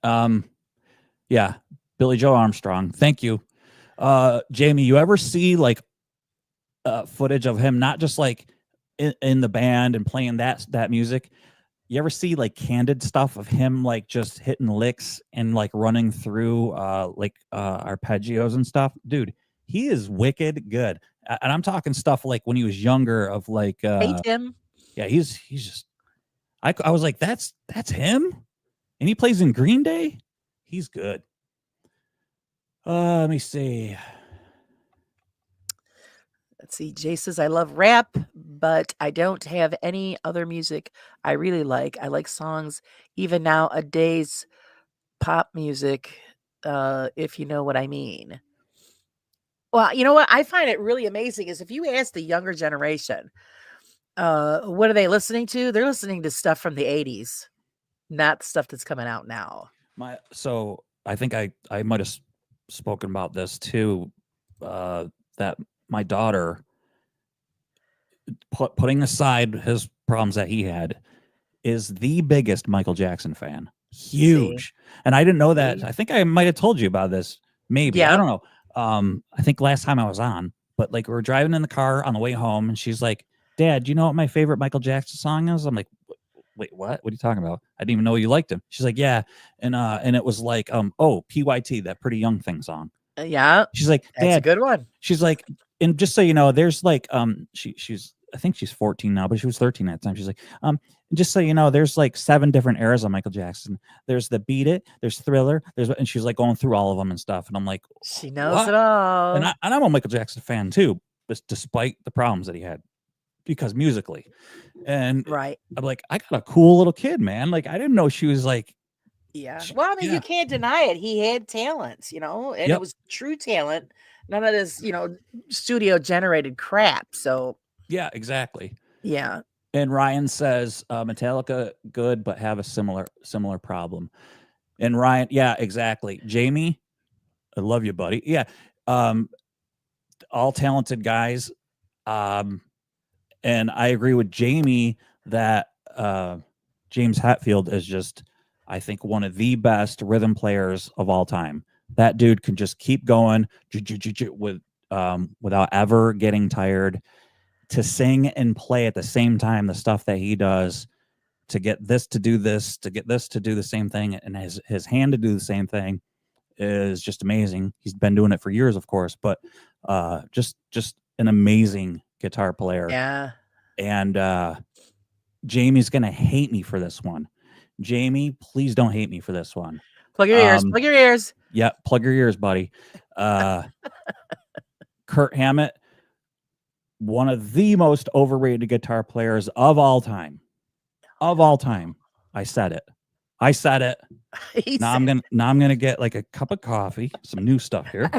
Yeah. Billy Joe Armstrong. Thank you. Jamie, you ever see like footage of him, not just like in the band and playing that music? You ever see like candid stuff of him like just hitting licks and like running through arpeggios and stuff? Dude, he is wicked good. And I'm talking stuff like when he was younger of like Hey Tim. yeah, he's just I was like, that's him? And he plays in Green Day? He's good. Let me see. Let's see. Jay says, I love rap, but I don't have any other music I really like. I like songs, even nowadays, pop music, if you know what I mean. Well, you know what? I find it really amazing is if you ask the younger generation, what are they listening to? They're listening to stuff from the 80s, not stuff that's coming out now. So I think I might have spoken about this too, that my daughter, putting aside his problems that he had, is the biggest Michael Jackson fan. Huge. And I didn't know that. See? I think I might have told you about this. Maybe. Yeah. I don't know. I think last time I was on, but like we were driving in the car on the way home and she's like, Dad, do you know what my favorite Michael Jackson song is? I'm like, wait, what are you talking about? I didn't even know you liked him. She's like, yeah. And it was like, oh, PYT, that Pretty Young Thing song. Yeah, She's like, that's a Dad, good one. she's like, and just so you know, there's like, she's, I think she's 14 now, but she was 13 at the time. She's like, just so you know, there's like 7 different eras of Michael Jackson. There's the Beat It, there's Thriller, and she's like going through all of them and stuff. And I'm like, She knows what? it all. And I'm a Michael Jackson fan too, despite the problems that he had, because musically. And right. I'm like, I got a cool little kid, man. Like, I didn't know she was like, Yeah. Well, I mean, yeah. you can't deny it. He had talent, you know, and Yep. it was true talent. None of this, you know, studio generated crap. So Yeah, exactly. yeah. And Ryan says Metallica good, but have a similar problem. And Ryan, yeah, exactly. Jamie, I love you, buddy. Yeah, all talented guys. And I agree with Jamie that James Hetfield is just, I think, one of the best rhythm players of all time. That dude can just keep going with without ever getting tired. To sing and play at the same time, the stuff that he does, to get this to do this, to get this to do the same thing, and his hand to do the same thing, is just amazing. He's been doing it for years, of course, but just an amazing guitar player. Yeah. And Jamie's gonna hate me for this one. Jamie, please don't hate me for this one. Plug your ears. Plug your ears. Yeah, plug your ears, buddy. Kurt Hammett, one of the most overrated guitar players of all time. Of all time. I said it. Now I'm gonna get like a cup of coffee, some new stuff here,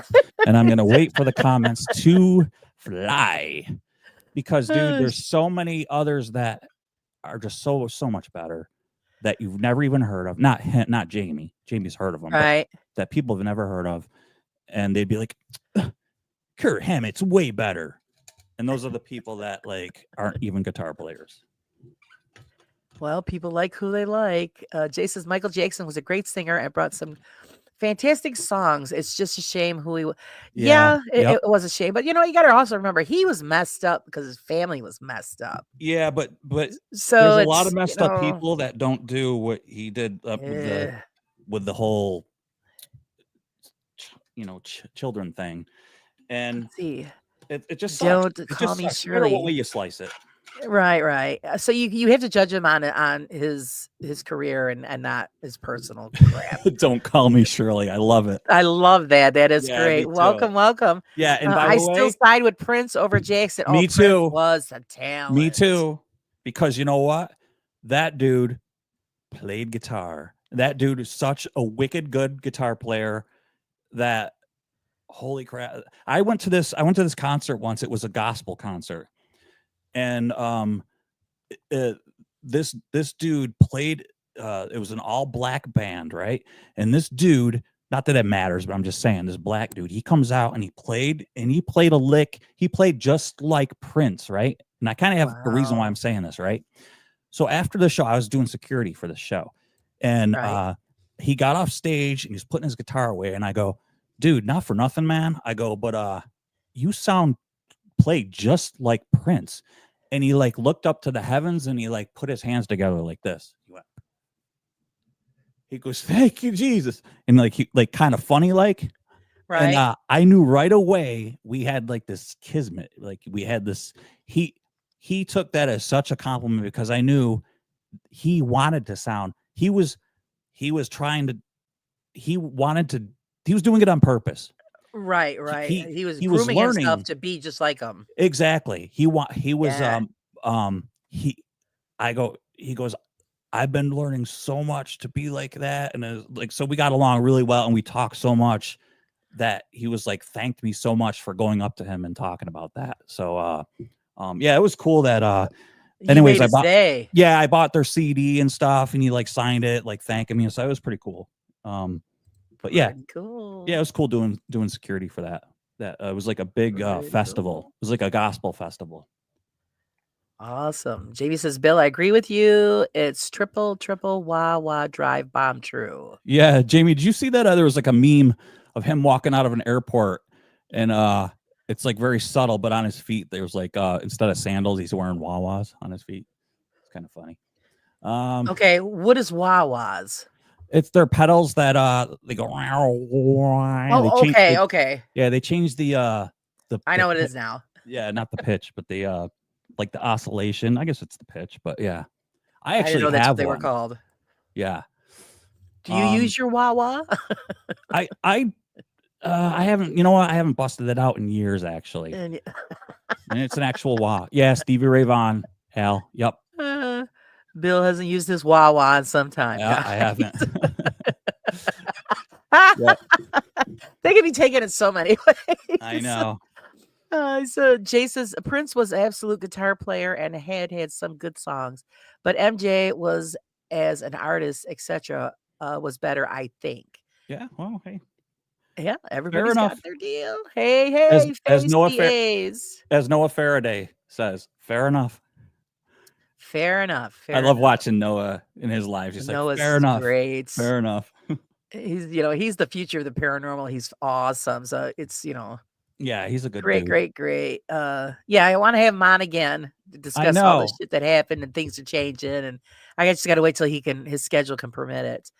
and I'm gonna wait for the comments to fly. Because dude, there's so many others that are just so much better that you've never even heard of. Not Jamie. Jamie's heard of them, right? But that people have never heard of, and they'd be like, Kurt Hammett's way better. And those are the people that like aren't even guitar players. Well, people like who they like. Jay says Michael Jackson was a great singer and brought some fantastic songs. It's just a shame who he was. Yeah, it was a shame. But you know, you got to also remember he was messed up because his family was messed up. Yeah, but so there's a lot of messed up people that don't do what he did with the whole, children thing. And see, it just don't sucks. call me Shirley. What way you slice it. Right. So you have to judge him on his career and not his personal crap. Don't call me Shirley. I love it. I love that. That is great. Welcome. Yeah, and by I the way, still side with Prince over Jackson. Me too. Prince was a talent. Me too. Because you know what? That dude played guitar. That dude is such a wicked good guitar player that, holy crap. I went to this concert once. It was a gospel concert. And this dude played, it was an all black band, right? And this dude, not that it matters, but I'm just saying, this black dude, he comes out and he played a lick. He played just like Prince, right? And I kind of have a reason why I'm saying this, right? So after the show, I was doing security for the show, and he got off stage and he was putting his guitar away, and I go, dude, not for nothing, man. I go, but you play just like Prince. And he like looked up to the heavens and he like put his hands together like this. He goes, thank you, Jesus. And like he like kind of funny like. Right. And I knew right away we had like this kismet. Like we had this, he took that as such a compliment because I knew he wanted to sound, he was doing it on purpose. Right. He was learning himself to be just like him. Exactly. He goes, I've been learning so much to be like that. And like, so we got along really well and we talked so much that he was like, thanked me so much for going up to him and talking about that. So, yeah, it was cool that, anyways, I bought their CD and stuff and he like signed it, like thanking me. So it was pretty cool. But yeah, cool. Yeah, it was cool doing security for that. It was like a big festival. Cool. It was like a gospel festival. Awesome. JB says, Bill, I agree with you. It's triple wah wah drive bomb true. Yeah, Jamie, did you see that? There was like a meme of him walking out of an airport, and it's like very subtle, but on his feet there was like instead of sandals, he's wearing wah-wahs on his feet. It's kind of funny. Okay, what is wah-wahs? It's their pedals that they go. They Oh, change. okay, okay. Yeah, they changed I know what it pi- is now. yeah, not the pitch, but the like the oscillation. I guess it's the pitch, but yeah, I I didn't actually know that's what have they were one. called. Yeah. Do you use your wah-wah? I haven't. You know what? I haven't busted it out in years, actually. And And it's an actual wah. Yeah, Stevie Ray Vaughan. Al. Yep. Bill hasn't used his wah-wah in some time, Yeah, I guys. haven't. Yep. They can be taken in so many ways. I know. So Jay says Prince was an absolute guitar player and had some good songs, but MJ was as an artist, etc., was better, I think. Yeah. Well, hey. Yeah, everybody's got enough. their deal. Hey, hey, As Noah Faye. Noah Faraday says, fair enough. Fair enough. I love watching Noah in his lives. He's Noah's like, fair enough. great. Fair enough. He's the future of the paranormal. He's awesome. So it's Yeah, he's a good great, dude. great. Yeah, I want to have him on again to discuss all the shit that happened and things are changing. And I just got to wait till his schedule can permit it.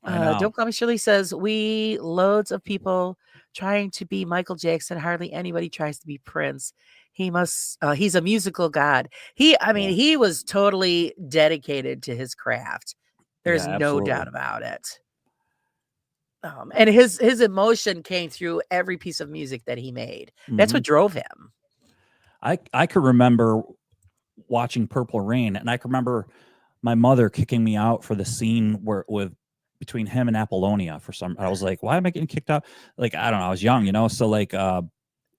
Don't Call Me Shirley says we loads of people trying to be Michael Jackson. Hardly anybody tries to be Prince. He's a musical god. He was totally dedicated to his craft. There's no doubt about it. And his emotion came through every piece of music that he made. That's what drove him. I could remember watching Purple Rain, and I can remember my mother kicking me out for the scene between him and Apollonia for some. I was like, why am I getting kicked out? Like, I don't know. I was young, so like,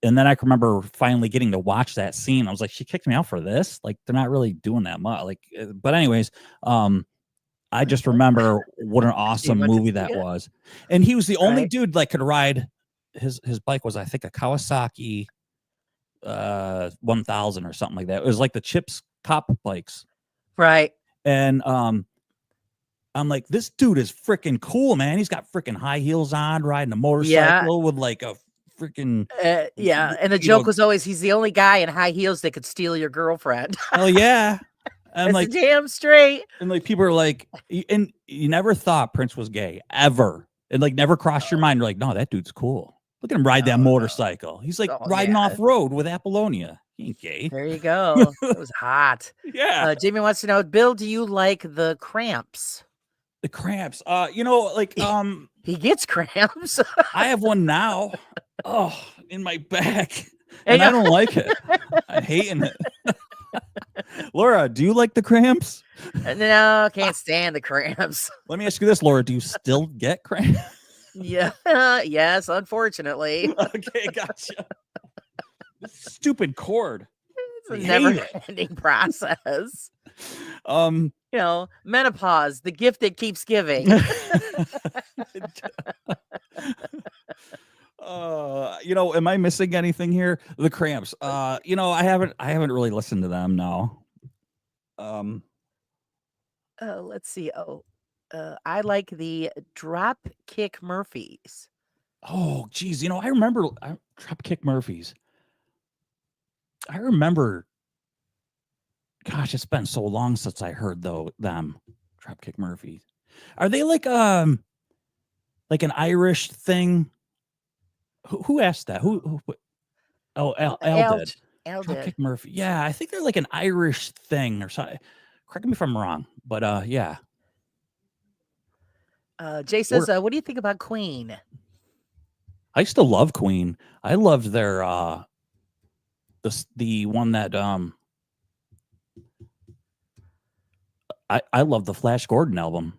and then I can remember finally getting to watch that scene. I was like, she kicked me out for this? Like, they're not really doing that much. Like, but anyways, I just remember what an awesome movie that was. And he was the only dude that could ride his bike was, I think, a Kawasaki 1000 or something like that. It was like the Chips Cop bikes. Right. And I'm like, this dude is freaking cool, man. He's got freaking high heels on, riding a motorcycle with like a freaking and the joke was always he's the only guy in high heels that could steal your girlfriend. Oh yeah. And like damn straight. And like people are like, and you never thought Prince was gay ever. It like never crossed your mind. You're like, no, that dude's cool. Look at him ride that motorcycle. He's like riding off road with Apollonia. He ain't gay. There you go. It was hot. Yeah. Jamie wants to know, Bill, do you like the Cramps? The Cramps. Like he gets cramps. I have one now. Oh, in my back. And I don't like it. I'm hating it. Laura, do you like the Cramps? No, can't stand the Cramps. Let me ask you this, Laura. Do you still get cramps? Yeah. Yes, unfortunately. Okay, gotcha. Stupid cord. It's a never-ending process. Menopause, the gift that keeps giving. Am I missing anything here? The Cramps. I haven't really listened to them now. Let's see. I like the Dropkick Murphys. Oh, geez. I remember Dropkick Murphys. I remember. Gosh, it's been so long since I heard them. Dropkick Murphys. Are they like an Irish thing? Who asked that? Who? Oh, Al did. Dropkick Murphy. Yeah, I think they're like an Irish thing or something. Correct me if I'm wrong, but yeah. Jay says, "What do you think about Queen?" I still love Queen. I loved their the one that I love the Flash Gordon album.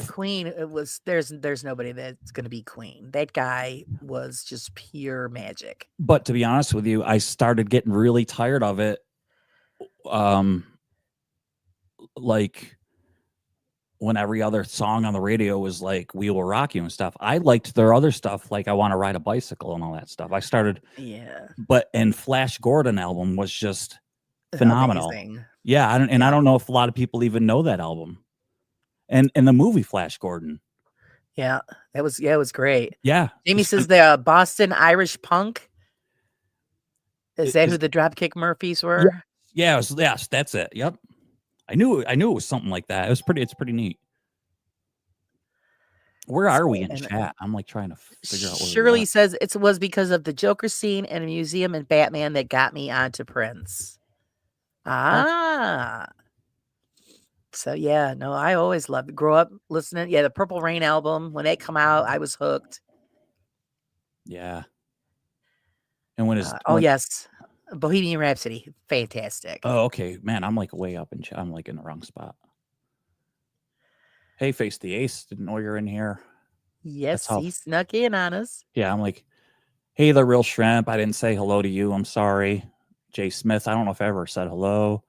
Queen, it was there's nobody that's gonna be Queen. That guy was just pure magic. But to be honest with you, I started getting really tired of it. Like when every other song on the radio was like "We Will Rock You" and stuff. I liked their other stuff, like "I Want to Ride a Bicycle" and all that stuff. I started, and Flash Gordon album was just phenomenal. Amazing. Yeah, I don't know if a lot of people even know that album. And the movie Flash Gordon. Yeah, it was great. Yeah. Jamie says the Boston Irish Punk. Is that who the Dropkick Murphys were? Yes, that's it. Yep. I knew it was something like that. It's pretty neat. Where are we in And chat? I'm like trying to figure out where Shirley we're at. says it was because of the Joker scene in a museum and Batman that got me onto Prince. Ah. So yeah, no, I always loved it. Grow up listening. Yeah, the Purple Rain album, when they come out, I was hooked. Yeah. And when is Oh yes. Bohemian Rhapsody. Fantastic. Oh, okay. Man, I'm like way up in chat. I'm like in the wrong spot. Hey, Face the Ace. Didn't know you're in here. Yes, he snuck in on us. Yeah, I'm like, hey, the real shrimp. I didn't say hello to you. I'm sorry. Jay Smith. I don't know if I ever said hello.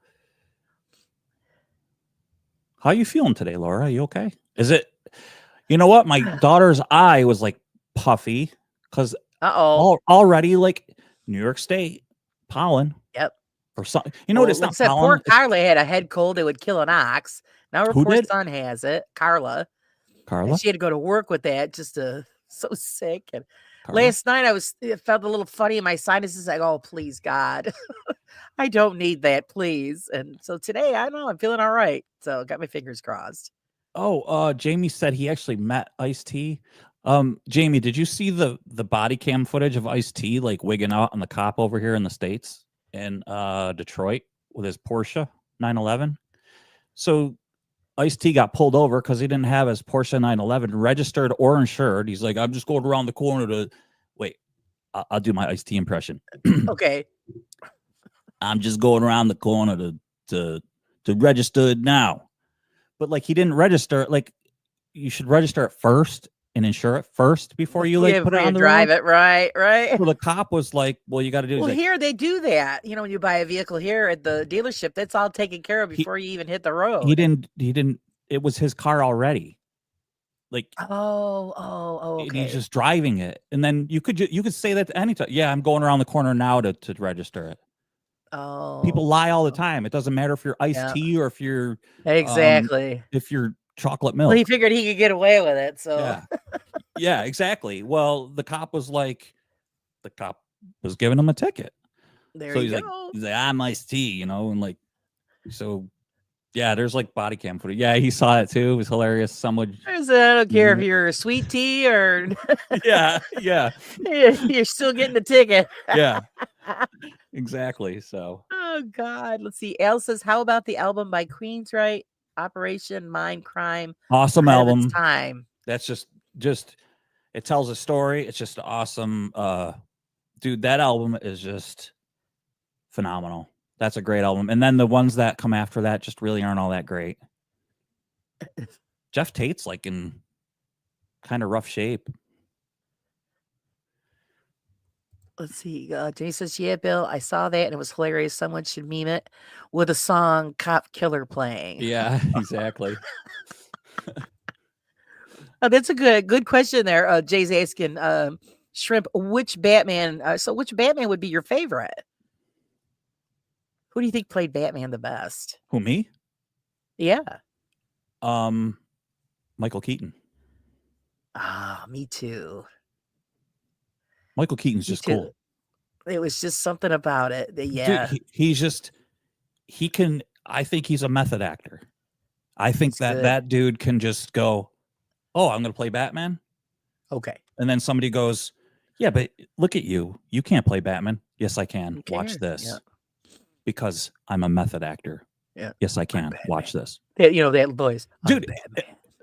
How you feeling today, Laura? You okay? Is it, you know what? My daughter's eye was like puffy because already like New York State pollen. Yep. Or something. You know what? It's not pollen. Poor Carla had a head cold that would kill an ox. Now her poor son has it. Carla. And she had to go to work with that, just so sick. And last night it felt a little funny in my sinuses. Like, oh, please, God, I don't need that, please. And so today, I don't know, I'm feeling all right. So got my fingers crossed. Oh, Jamie said he actually met Ice-T. Jamie, did you see the body cam footage of Ice-T like wigging out on the cop over here in the States in Detroit with his Porsche 911? So Ice-T got pulled over because he didn't have his Porsche 911 registered or insured. He's like, I'm just going around the corner to wait. I'll do my Ice-T impression. Okay. I'm just going around the corner to register it now. But like he didn't register. Like you should register it first and insure it first before you like put it on the drive road. it. Right. So the cop was like, well, you got to do. Well, here they do that. You know, when you buy a vehicle here at the dealership, that's all taken care of before you even hit the road. He didn't. It was his car already. Like, okay. He's just driving it, and then you could say that to any time. Yeah, I'm going around the corner now to register it. Oh, people lie all the time. It doesn't matter if you're iced tea or if you're exactly if you're chocolate milk. Well, he figured he could get away with it. So yeah, exactly. Well, the cop was giving him a ticket. There you go. He's like, I'm iced tea, you know, and like, so yeah, there's like body cam footage. Yeah, he saw it too. It was hilarious. Someone I don't care if you're sweet tea or yeah. You're still getting the ticket. Yeah. Exactly. So oh God. Let's see. Al says, how about the album by Queensryche, Operation Mind Crime? Awesome album. Time. That's just it tells a story. It's just awesome. Dude, that album is just phenomenal. That's a great album. And then the ones that come after that just really aren't all that great. Jeff Tate's like in kind of rough shape. Let's see. Jay says, yeah, Bill, I saw that and it was hilarious. Someone should meme it with a song Cop Killer playing. Yeah, exactly. That's a good question there. Jay's asking, Shrimp, which Batman would be your favorite? Who do you think played Batman the best? Who, me? Yeah. Michael Keaton. Me too. Michael Keaton's just cool. It was just something about it. Yeah. Dude, I think he's a method actor. I think that dude can just go, oh, I'm going to play Batman. Okay. And then somebody goes, yeah, but look at you. You can't play Batman. Yes, I can. Watch this. Yeah. Because I'm a method actor. Yeah. Yes, I can. Watch this. That voice. Dude,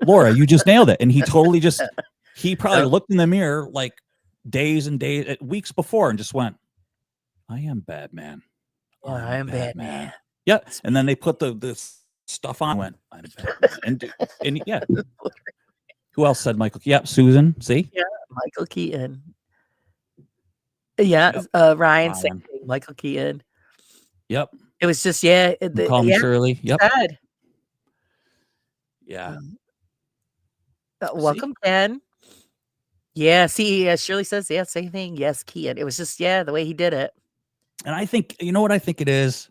Laura, you just nailed it. And he totally he probably looked in the mirror like days and days, weeks before and just went, I am Batman. I am Batman. Yeah. And then they put the stuff on and went, I'm Batman. and yeah. Who else said Michael? Yeah, Susan. See? Yeah, Michael Keaton. Yeah, yep. Ryan said Michael Keaton. Yep. It was just Call me Shirley. Yep. Sad. Yeah. Welcome, Ken. Yeah. See, Shirley says, yeah, same thing. Yes, Keaton. It was just the way he did it. And I think you know what I think it is,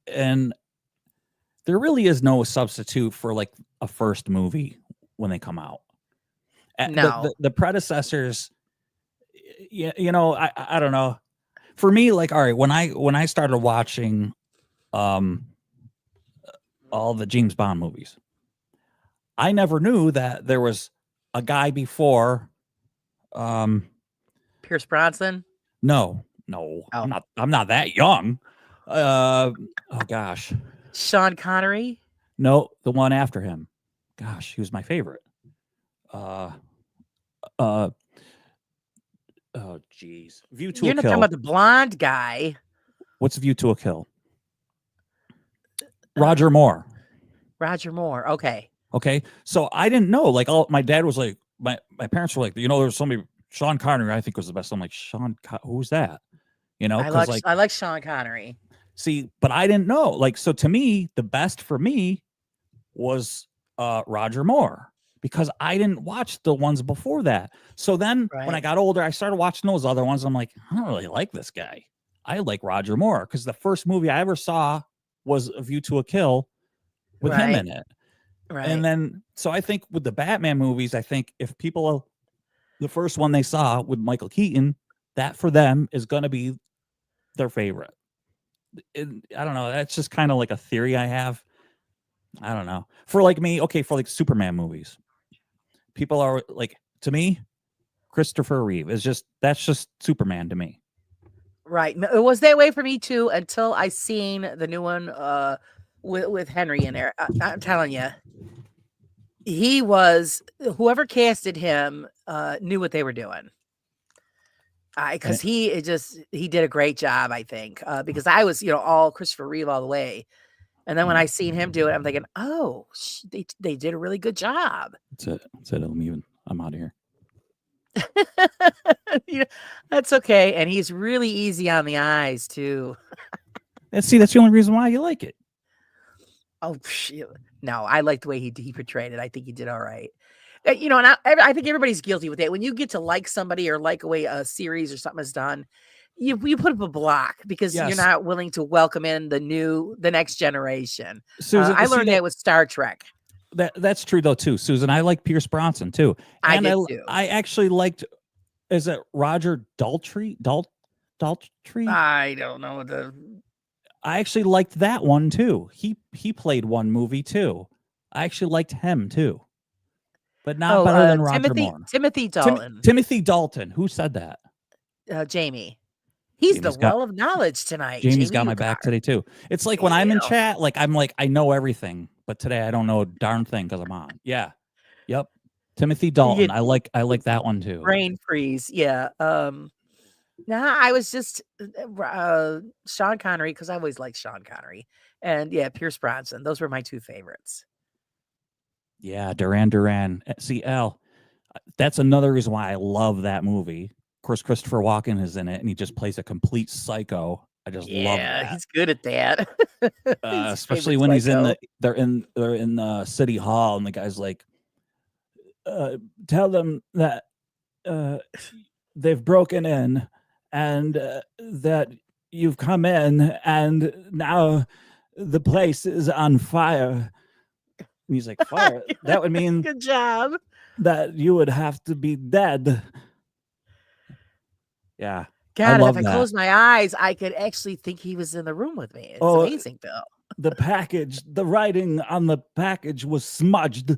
and there really is no substitute for like a first movie when they come out. No, the predecessors. You know, I don't know. For me, like, all right, when I started watching all the James Bond movies. I never knew that there was a guy before. Pierce Bronson. No, Oh. I'm not that young. Oh gosh. Sean Connery. No, the one after him. Gosh, he was my favorite. Oh geez. View to You're a not Kill. talking about the blonde guy. What's View to a Kill? Roger Moore. Roger Moore. Okay. Okay. So I didn't know. Like, my dad was like, my parents were like, there's somebody, Sean Connery, I think was the best. I'm like, who's that? Because I like Sean Connery. see, but I didn't know. Like, so to me, the best for me was Roger Moore, because I didn't watch the ones before that. So then when I Right. got older, I started watching those other ones. I'm like, I don't really like this guy. I like Roger Moore, because the first movie I ever saw was A View to a Kill with him Right. in it. Right. And then, so I think with the Batman movies, I think if people, the first one they saw with Michael Keaton, that for them is going to be their favorite. I don't know. That's just kind of like a theory I have. I don't know. For like me, okay, for like Superman movies, people are like, to me, Christopher Reeve is that's just Superman to me. Right. It was that way for me too until I seen the new one with Henry in there. I'm telling you, he was, whoever casted him knew what they were doing. Because he did a great job, I think. Because I was, all Christopher Reeve all the way. And then when I seen him do it, I'm thinking, oh, they did a really good job. That's it. I'm out of here. That's okay. And he's really easy on the eyes too. See, that's the only reason why you like it. Oh, no, I like the way he portrayed it. I think he did all right. And I think everybody's guilty with it. When you get to like somebody or like a way a series or something is done, you put up a block because you're not willing to welcome in the next generation. Susan, I learned that with Star Trek. That's true though too, Susan. I like Pierce Bronson too. I did too. I actually liked. Is it Roger Daltrey? Daltrey? I don't know I actually liked that one too. He played one movie too. I actually liked him too, but not better than Roger Moore. Timothy Dalton. Timothy Dalton. Who said that? Jamie. He's the well of knowledge tonight. Jamie's got my back today too. It's like when I'm in chat, like I'm like I know everything, but today I don't know a darn thing because I'm on. Yeah. Yep. Timothy Dalton. I like that one too. Brain freeze. Yeah. I was just Sean Connery, because I always liked Sean Connery, and Pierce Bronson. Those were my two favorites. Yeah, Duran. See, Al, that's another reason why I love that movie. Of course, Christopher Walken is in it, and he just plays a complete psycho. I just love that. He's good at that. Especially when he's they're in City Hall, and the guy's like, tell them that they've broken in and that you've come in and now the place is on fire. And he's like, fire? That would mean good job. That you would have to be dead. Yeah. God, if I closed my eyes, I could actually think he was in the room with me. It's amazing, though. The writing on the package was smudged.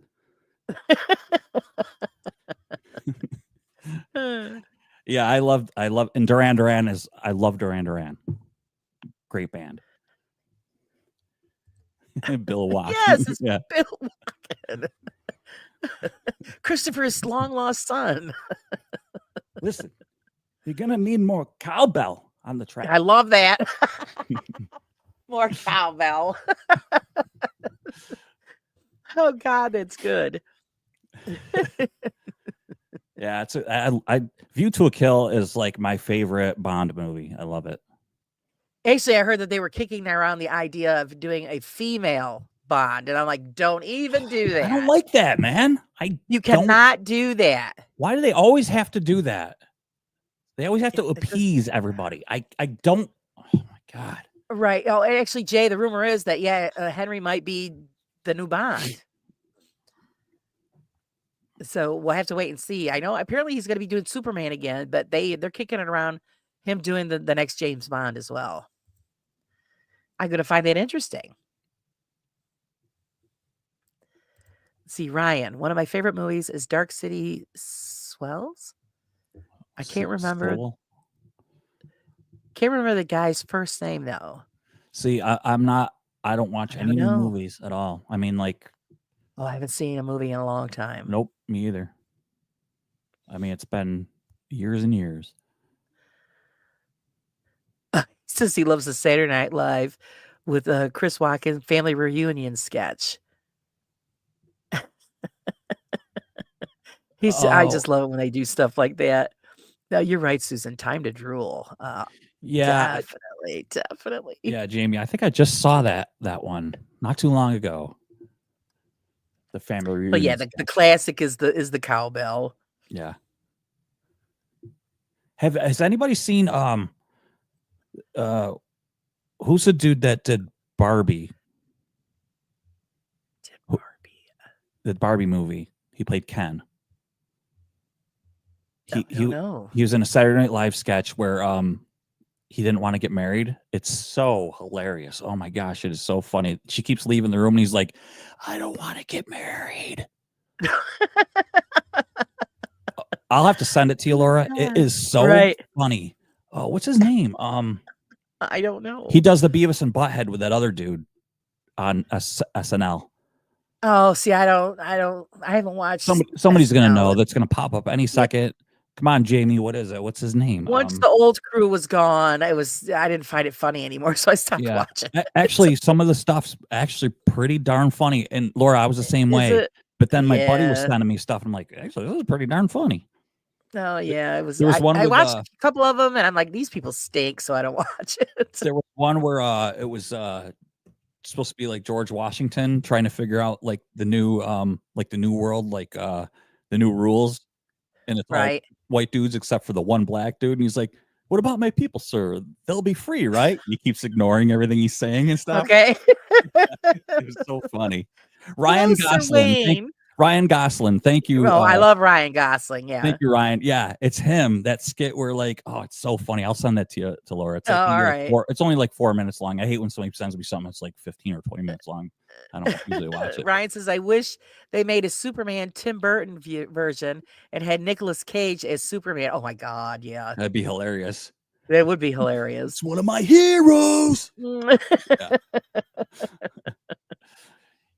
Yeah, I love, and Duran Duran I love Duran Duran. Great band. Bill Walken. Yes, it's Bill Walken. Christopher's long lost son. Listen, you're gonna need more cowbell on the track. I love that. More cowbell. Oh God, it's good. Yeah, I View to a Kill is like my favorite Bond movie. I love it. Actually, I heard that they were kicking around the idea of doing a female Bond, and I'm like, don't even do that. I don't like that, man. You cannot do that. Why do they always have to do that? They always have to appease everybody. I don't. Oh my God. Right. Oh, and actually, Jay, the rumor is that Henry might be the new Bond. So we'll have to wait and see. I know apparently he's going to be doing Superman again, but they're kicking it around him doing the next James Bond as well. I'm going to find that interesting. See, Ryan, one of my favorite movies is Dark City Swells. I can't remember. Soul. Can't remember the guy's first name though. See, I'm not. I don't watch I any don't new know. movies at all. I mean, like, Oh, I haven't seen a movie in a long time. nope, me either. I mean, it's been years and years. Since he loves the Saturday Night Live with Chris Watkins family reunion sketch. I just Oh, love it when they do stuff like that. No, you're right, Susan. Time to drool. yeah, Definitely. yeah, Jamie. I think I just saw that one not too long ago. The family reunion. But yeah, the sketch. classic is the cowbell. Yeah. Has anybody seen who's the dude that did Barbie? The Barbie movie. He played Ken. I don't know. He was in a Saturday Night Live sketch where he didn't want to get married. It's so hilarious. Oh my gosh, it is so funny. She keeps leaving the room and he's like, I don't want to get married. I'll have to send it to you, Laura. It is so Right. funny. Oh, what's his name? I don't know. He does the Beavis and Butthead with that other dude on SNL. Oh, see, I haven't watched. Somebody's gonna SNL. know. That's gonna pop up any second. Come on, Jamie. What is it? What's his name? Once the old crew was gone, I didn't find it funny anymore, so I stopped Yeah. watching. Actually, some of the stuff's actually pretty darn funny. And Laura, I was the same Is way. it? But then my buddy was Yeah. sending me stuff, and I'm like, actually, this is pretty darn funny. Oh yeah, it was. There was one I with, watched a couple of them, and I'm like, these people stink, so I don't watch it. There was one where it was supposed to be like George Washington trying to figure out like the new world, like the new rules, and it's all Right. white dudes except for the one black dude, and he's like, "What about my people, sir? They'll be free, right?" He keeps ignoring everything he's saying and stuff. Okay. It was so funny. Ryan Hello, Sir Gosling. Wayne. Ryan Gosling, thank you. Oh, I love Ryan Gosling. Yeah. Thank you, Ryan. Yeah, it's him. That skit where like, oh, it's so funny. I'll send that to you, to Laura. It's like, Oh, maybe, all like, right. it's only like 4 minutes long. I hate when somebody sends me something that's like 15 or 20 minutes long. I don't usually watch it. Ryan says, I wish they made a Superman Tim Burton version and had Nicolas Cage as Superman. Oh my God, yeah. That'd be hilarious. That would be hilarious. It's one of my heroes.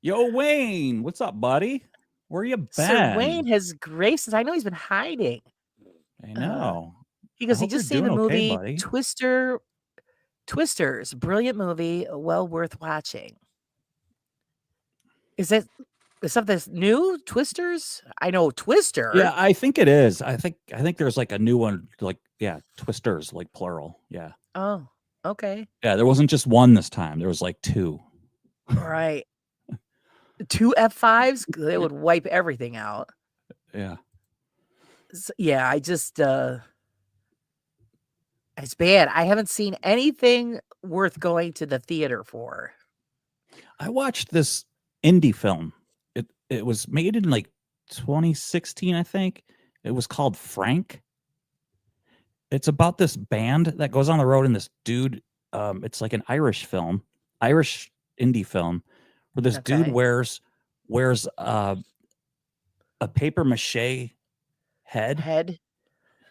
Yo, Wayne, what's up, buddy? Where you been? Sir Wayne has graced us. I know he's been hiding. I know. He goes, he hope you're just seen the doing okay, movie buddy. Twisters. Brilliant movie. Well worth watching. Is something new? Twisters? I know Twister. Yeah, I think it is. I think there's like a new one, like, yeah, Twisters, like plural. Yeah. Oh, okay. Yeah, there wasn't just one this time. There was like two. Right. 2 F5s, they would wipe everything out. Yeah. Yeah, I just it's bad. I haven't seen anything worth going to the theater for. I watched this indie film. It was made in like 2016, I think. It was called Frank. It's about this band that goes on the road and this dude. It's like an Irish indie film, where this dude wears a paper mache head.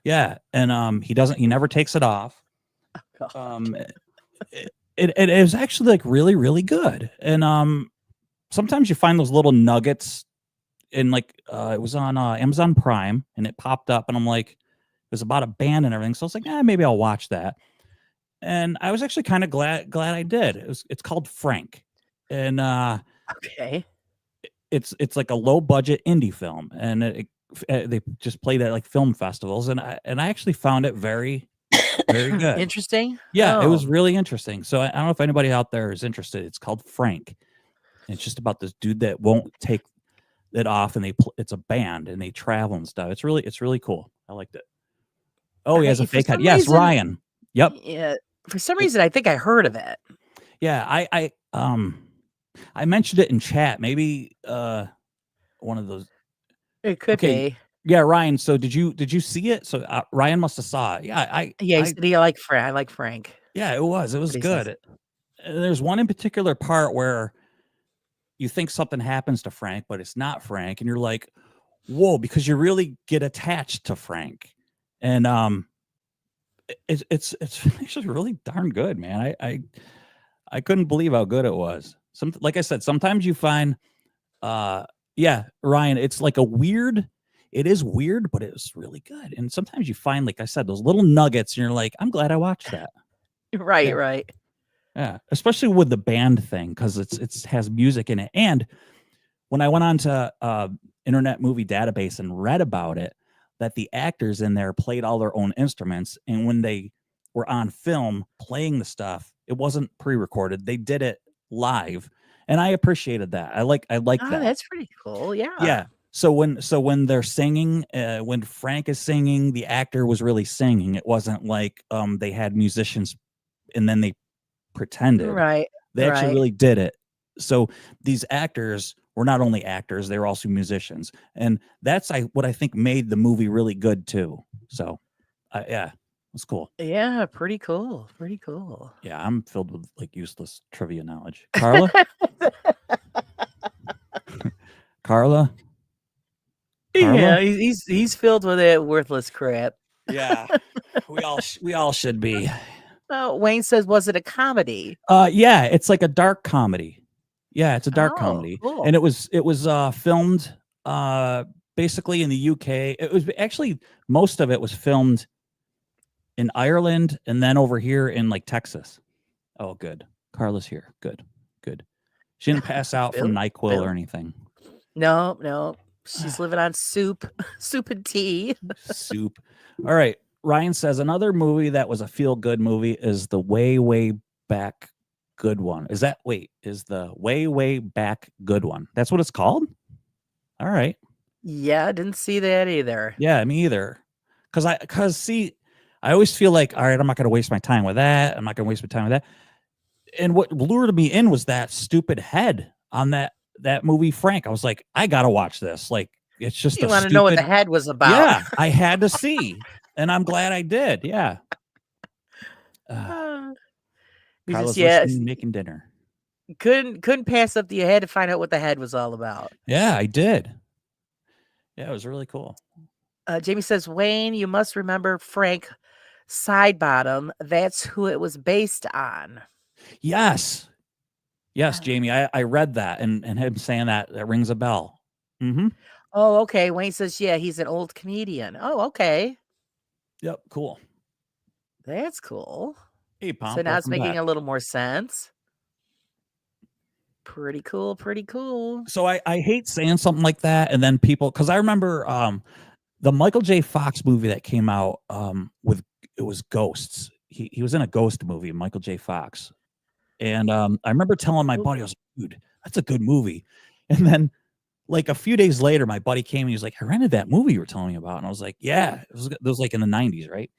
Yeah, and he never takes it off. It was actually like really, really good. And sometimes you find those little nuggets in like it was on Amazon Prime, and it popped up, and I'm like, it was about a band and everything. So I was like, maybe I'll watch that. And I was actually kind of glad I did. It's called Frank. And okay. It's like a low budget indie film, and they just played at like film festivals, and I actually found it very, very good. Interesting. Yeah, it was really interesting. So I don't know if anybody out there is interested. It's called Frank. And it's just about this dude that won't take it off, and it's a band, and they travel and stuff. It's really cool. I liked it. Oh, he has a fake head. Yes, Ryan. Yep. Yeah. For some reason, I think I heard of it. Yeah, I mentioned it in chat. Maybe one of those. It could be. Yeah, Ryan. So did you see it? So Ryan must have saw it. Yeah, he said I like Frank. Yeah, it was good. There's one in particular part where you think something happens to Frank, but it's not Frank, and you're like, whoa, because you really get attached to Frank. And it's actually really darn good, man. I couldn't believe how good it was. Like I said, sometimes you find yeah, Ryan, it's like it is weird, but it was really good. And sometimes you find, like I said, those little nuggets, and you're like, I'm glad I watched that. Right, Yeah. right. Yeah, especially with the band thing, because it has music in it. And when I went on to Internet Movie Database and read about it, that the actors in there played all their own instruments, and when they were on film playing the stuff, it wasn't pre-recorded. They did it live, and I appreciated that. I like Oh, that. that's pretty cool. Yeah. Yeah. So when they're singing, when Frank is singing, the actor was really singing. It wasn't like they had musicians and then they pretended. Right. They actually right. really did it. So these actors were not only actors, they were also musicians. And that's what I think made the movie really good too. So yeah, it was cool. Yeah, pretty cool. Pretty cool. Yeah, I'm filled with like useless trivia knowledge. Carla? Carla? Yeah, he's filled with that worthless crap. Yeah. we all should be. Wayne says, was it a comedy? Yeah, it's like a dark comedy. Yeah, it's a dark Oh, comedy. cool. And it was filmed basically in the UK. It was actually, most of it was filmed in Ireland and then over here in like Texas. Oh, good. Carla's here. Good. She didn't pass out from NyQuil or anything. No. She's living on soup and tea. Soup. All right. Ryan says another movie that was a feel-good movie is the Way Back Good One. Is the Way Back Good One? That's what it's called? All right. Yeah, I didn't see that either. Yeah, me either. Because see, I always feel like, all right, I'm not going to waste my time with that. I'm not going to waste my time with that. And what lured me in was that stupid head on that movie, Frank. I was like, I got to watch this. Like, it's just you want to know what the head was about. Yeah, I had to see. And I'm glad I did. Yeah. Carlos making dinner. Couldn't pass up the head to find out what the head was all about. Yeah, I did. Yeah, it was really cool. Jamie says, Wayne, you must remember Frank Sidebottom. That's who it was based on. Yes, Jamie. I read that and him saying that rings a bell. Mm-hmm. Oh, okay. Wayne says, yeah, he's an old comedian. Oh, okay. Yep, cool. That's cool. Hey, Pomp, so now it's making back. a little more sense. Pretty cool. So I hate saying something like that, and then people, because I remember the Michael J. Fox movie that came out it was Ghosts. He was in a ghost movie, Michael J. Fox. And I remember telling my buddy, I was like, dude, that's a good movie. And then like a few days later, my buddy came and he was like, I rented that movie you were telling me about. And I was like, yeah, it was like in the 90s, right?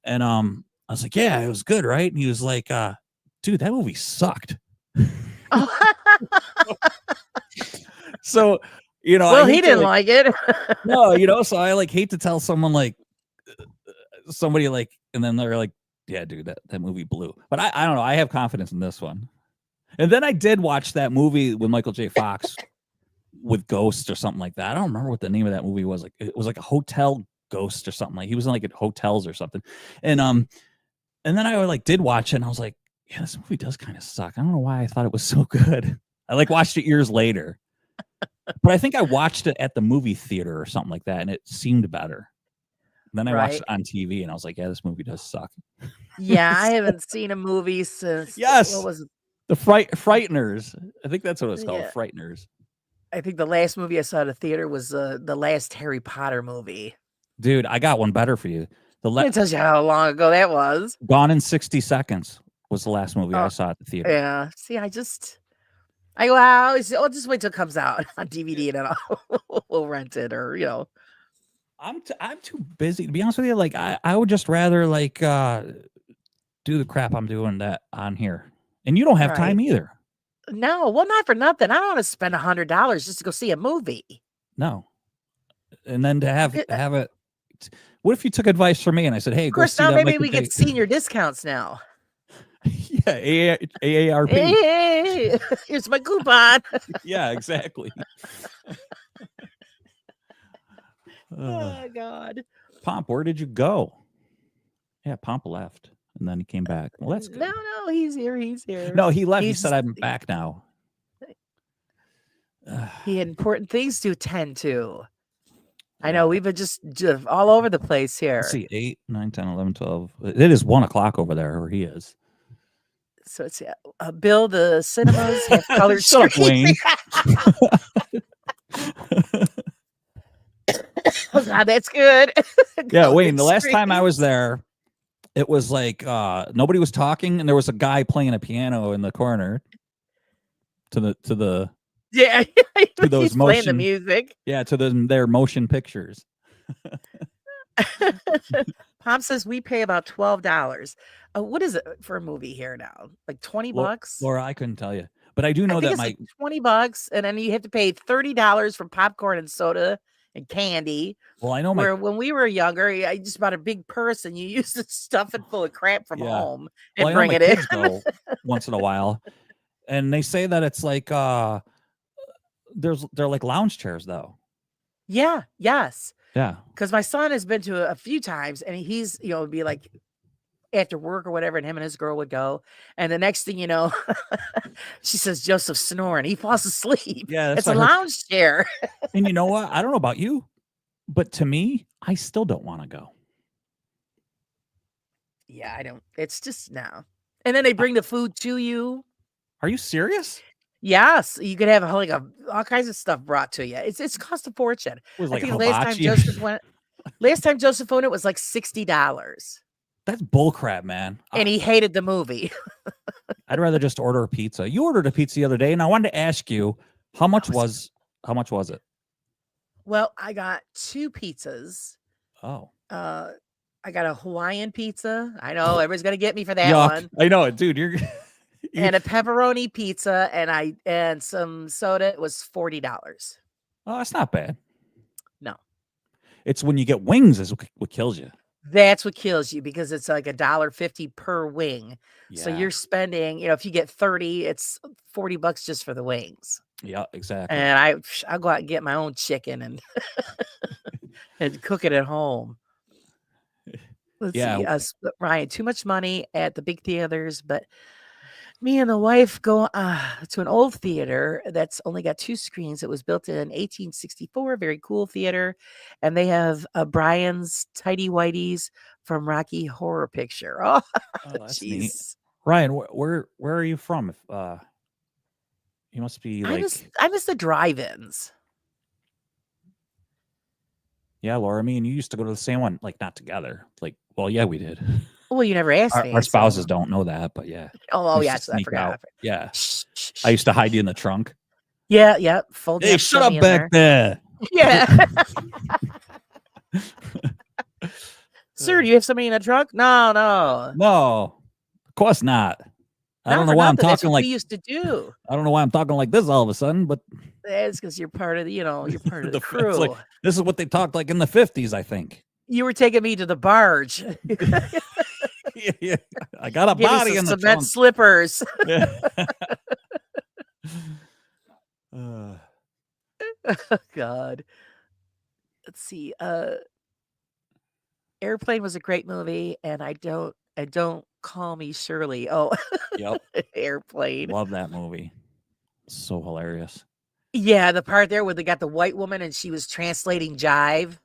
And I was like, yeah, it was good, right? And he was like, dude, that movie sucked. So, well, he didn't like it. No, so I like hate to tell someone like somebody like, and then they're like, yeah, dude, that movie blew. But I don't know. I have confidence in this one. And then I did watch that movie with Michael J. Fox with Ghosts or something like that. I don't remember what the name of that movie was. Like it was like a hotel ghost or something. Like he was in like at hotels or something. And then I like did watch it and I was like, yeah, this movie does kind of suck. I don't know why I thought it was so good. I like watched it years later. But I think I watched it at the movie theater or something like that, and it seemed better. And then I watched it on TV, and I was like, "Yeah, this movie does suck." Yeah, I haven't seen a movie since. Yes, what was it? The Frighteners. I think that's what it's called, Frighteners. I think the last movie I saw at the theater was the last Harry Potter movie. Dude, I got one better for you. It tells you how long ago that was. Gone in 60 Seconds was the last movie I saw at the theater. Yeah. See, I go out. I'll just wait till it comes out on DVD and then we'll rent it, or I'm too busy to be honest with you. Like I would just rather like do the crap I'm doing that on here, and you don't have time either. No, well, not for nothing. I don't want to spend $100 just to go see a movie. No, and then to have it. What if you took advice from me and I said, "Hey, of course, now maybe we get senior discounts now." Yeah, Yeah, AARP. Hey, here's my coupon. Yeah, exactly. Oh God. Pomp, where did you go? Yeah, Pomp left, and then he came back. Well, that's good. No, he's here. He's here. No, he left. He He's said, "I'm back now." he had important things to attend to. I Yeah. know we've been just all over the place here. Let's see, 8, 9, 10, 11, 12. It is 1 o'clock over there where he is. So it's Bill, the cinemas have colored Shut up, screens. Wayne. Oh God, that's good. Yeah, Wayne, Colored the last time I screens. was there, it was like nobody was talking, and there was a guy playing a piano in the corner to the Yeah, to those he's playing the motion- music. yeah, to their motion pictures. Pop says we pay about $12. What is it for a movie here now? Like 20 bucks? Laura, I couldn't tell you, but I do I know think that it's my like 20 bucks, and then you have to pay $30 for popcorn and soda and candy. I know my Where when we were younger, I just bought a big purse and you used to stuff it full of crap from Yeah. home well, and I know bring my it in. kids go once in a while, and they say that it's like they're like lounge chairs though. Yeah, yes. Yeah. Because my son has been to a few times, and he's, it'd be like after work or whatever, and him and his girl would go. And the next thing you know, she says Joseph's snoring. He falls asleep. Yeah, that's It's a what I heard. lounge chair. And you know what? I don't know about you, but to me, I still don't want to go. Yeah, I don't. It's just no. And then they bring the food to you. Are you serious? Yes, you could have all kinds of stuff brought to you. It's cost a fortune. It was I like think last time hibachi. Joseph went, it was like $60, That's bullcrap, man. and he hated the movie. I'd rather just order a pizza. You ordered a pizza the other day, and I wanted to ask you how much was it? Well, I got 2 pizzas. Oh, I got a Hawaiian pizza. I know everybody's gonna get me for that yuck. one. I know it, dude. You're And a pepperoni pizza, and some soda. It was $40. oh, that's not bad. No. It's when you get wings is what kills you. That's what kills you, because it's like $1.50 per wing. So Yeah. you're spending, if you get 30, it's $40 just for the wings. Yeah, exactly. And I'll go out and get my own chicken and and cook it at home. Let's Yeah. see, Ryan, too much money at the big theaters, but me and the wife go to an old theater that's only got 2 screens. It was built in 1864, very cool theater, and they have Brian's Tidy Whities from Rocky Horror Picture. Oh, Oh, that's neat. jeez. Ryan, where are you from? If you must be I like miss the drive-ins. yeah, Laura. Me and you used to go to the same one, like not together. Like, well, yeah, we did. Well, you never asked me. Our so- spouses don't know that, but yeah. Oh, we used yes, to I sneak forgot. out. Yeah, Shh, shh, I used to shh. hide you in the trunk. Yeah, fold Hey, that shut up dummy in back there. Yeah. Sir, do you have somebody in the trunk? No. No, of course not. I don't Not know for why I'm nothing, that's talking what like we used to do. I don't know why I'm talking like this all of a sudden, but It's because you're part of the, you're part of the it's crew. like this is what they talked like in the 50s, I think. You were taking me to the barge. Yeah. I got a Give me body some in the cement trunk. slippers. Yeah. Oh, God. Let's see. Airplane was a great movie, and I don't call me Shirley. Oh, Yep. Airplane. Love that movie. So hilarious. Yeah, the part there where they got the white woman and she was translating jive.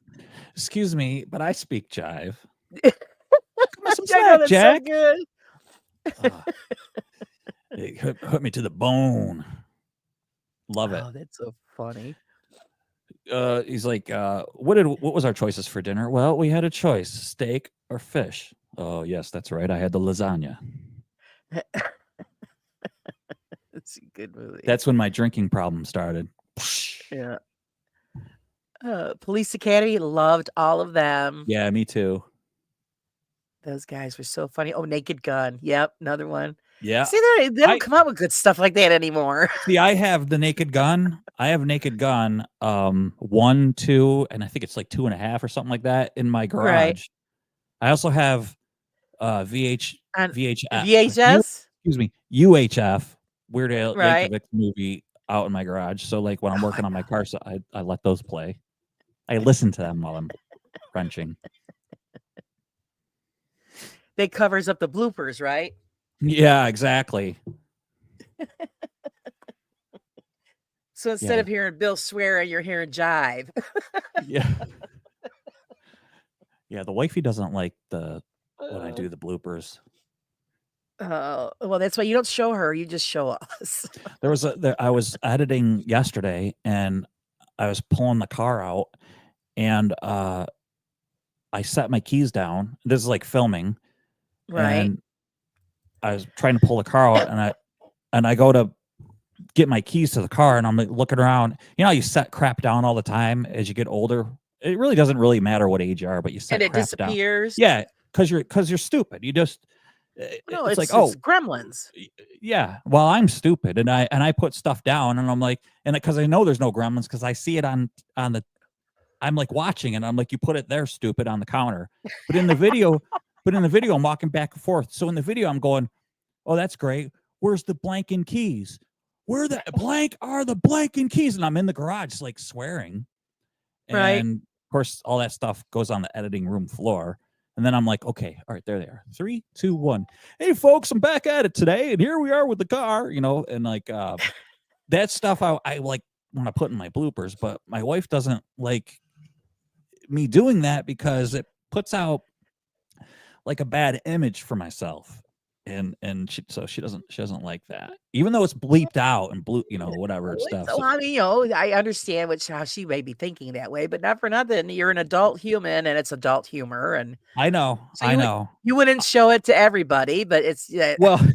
Excuse me, but I speak jive. Come on, some I know, slack, that's Jack. so good. It hurt me to the bone. Love it. Oh, that's so funny. He's like, what was our choices for dinner? Well, we had a choice, steak or fish. Oh, yes, that's right. I had the lasagna. It's a good movie. That's when my drinking problem started. Yeah. Police Academy, loved all of them. Yeah, me too. Those guys were so funny. Oh, Naked Gun. Yep, another one. Yeah. See, they don't come out with good stuff like that anymore. See, I have the Naked Gun. I have Naked Gun 1, 2, and I think it's like 2.5 or something like that in my garage. Right. I also have On VHS. VHS? excuse me, UHF, Weird Al Right. Yankovic movie out in my garage. So like when I'm working on my car, so I let those play. I listen to them while I'm wrenching. That covers up the bloopers, right? Yeah, exactly. So instead Yeah. of hearing Bill swearing, you're hearing jive. Yeah. Yeah, the wifey doesn't like when I do the bloopers. Well, that's why you don't show her, you just show us. I was editing yesterday and I was pulling the car out and I set my keys down. This is like filming. Right. And I was trying to pull the car out and I go to get my keys to the car and I'm like looking around. You know how you set crap down all the time as you get older? It really doesn't really matter what age you are, but you set And it crap down. disappears. Yeah, because you're stupid. You just No, it's like, it's oh, gremlins. yeah. Well, I'm stupid and I put stuff down and I'm like, and because I know there's no gremlins because I see it on the I'm like watching and I'm like, you put it there, stupid, on the counter. But in the video, I'm walking back and forth. So in the video, I'm going, oh, that's great. Where's the blanking keys? Where the blank are the blanking keys? And I'm in the garage like swearing. Right. And of course, all that stuff goes on the editing room floor. And then I'm like, okay, all right, there they are. 3, 2, 1. Hey, folks, I'm back at it today. And here we are with the car, you know, and like that stuff I like want to put in my bloopers. But my wife doesn't like me doing that because it puts out like a bad image for myself. And she doesn't like that, even though it's bleeped out and you know, whatever stuff. So, I mean, you know, I understand how she may be thinking that way, but not for nothing. You're an adult human, and it's adult humor, and I know, so I know. You wouldn't show it to everybody, but it's well,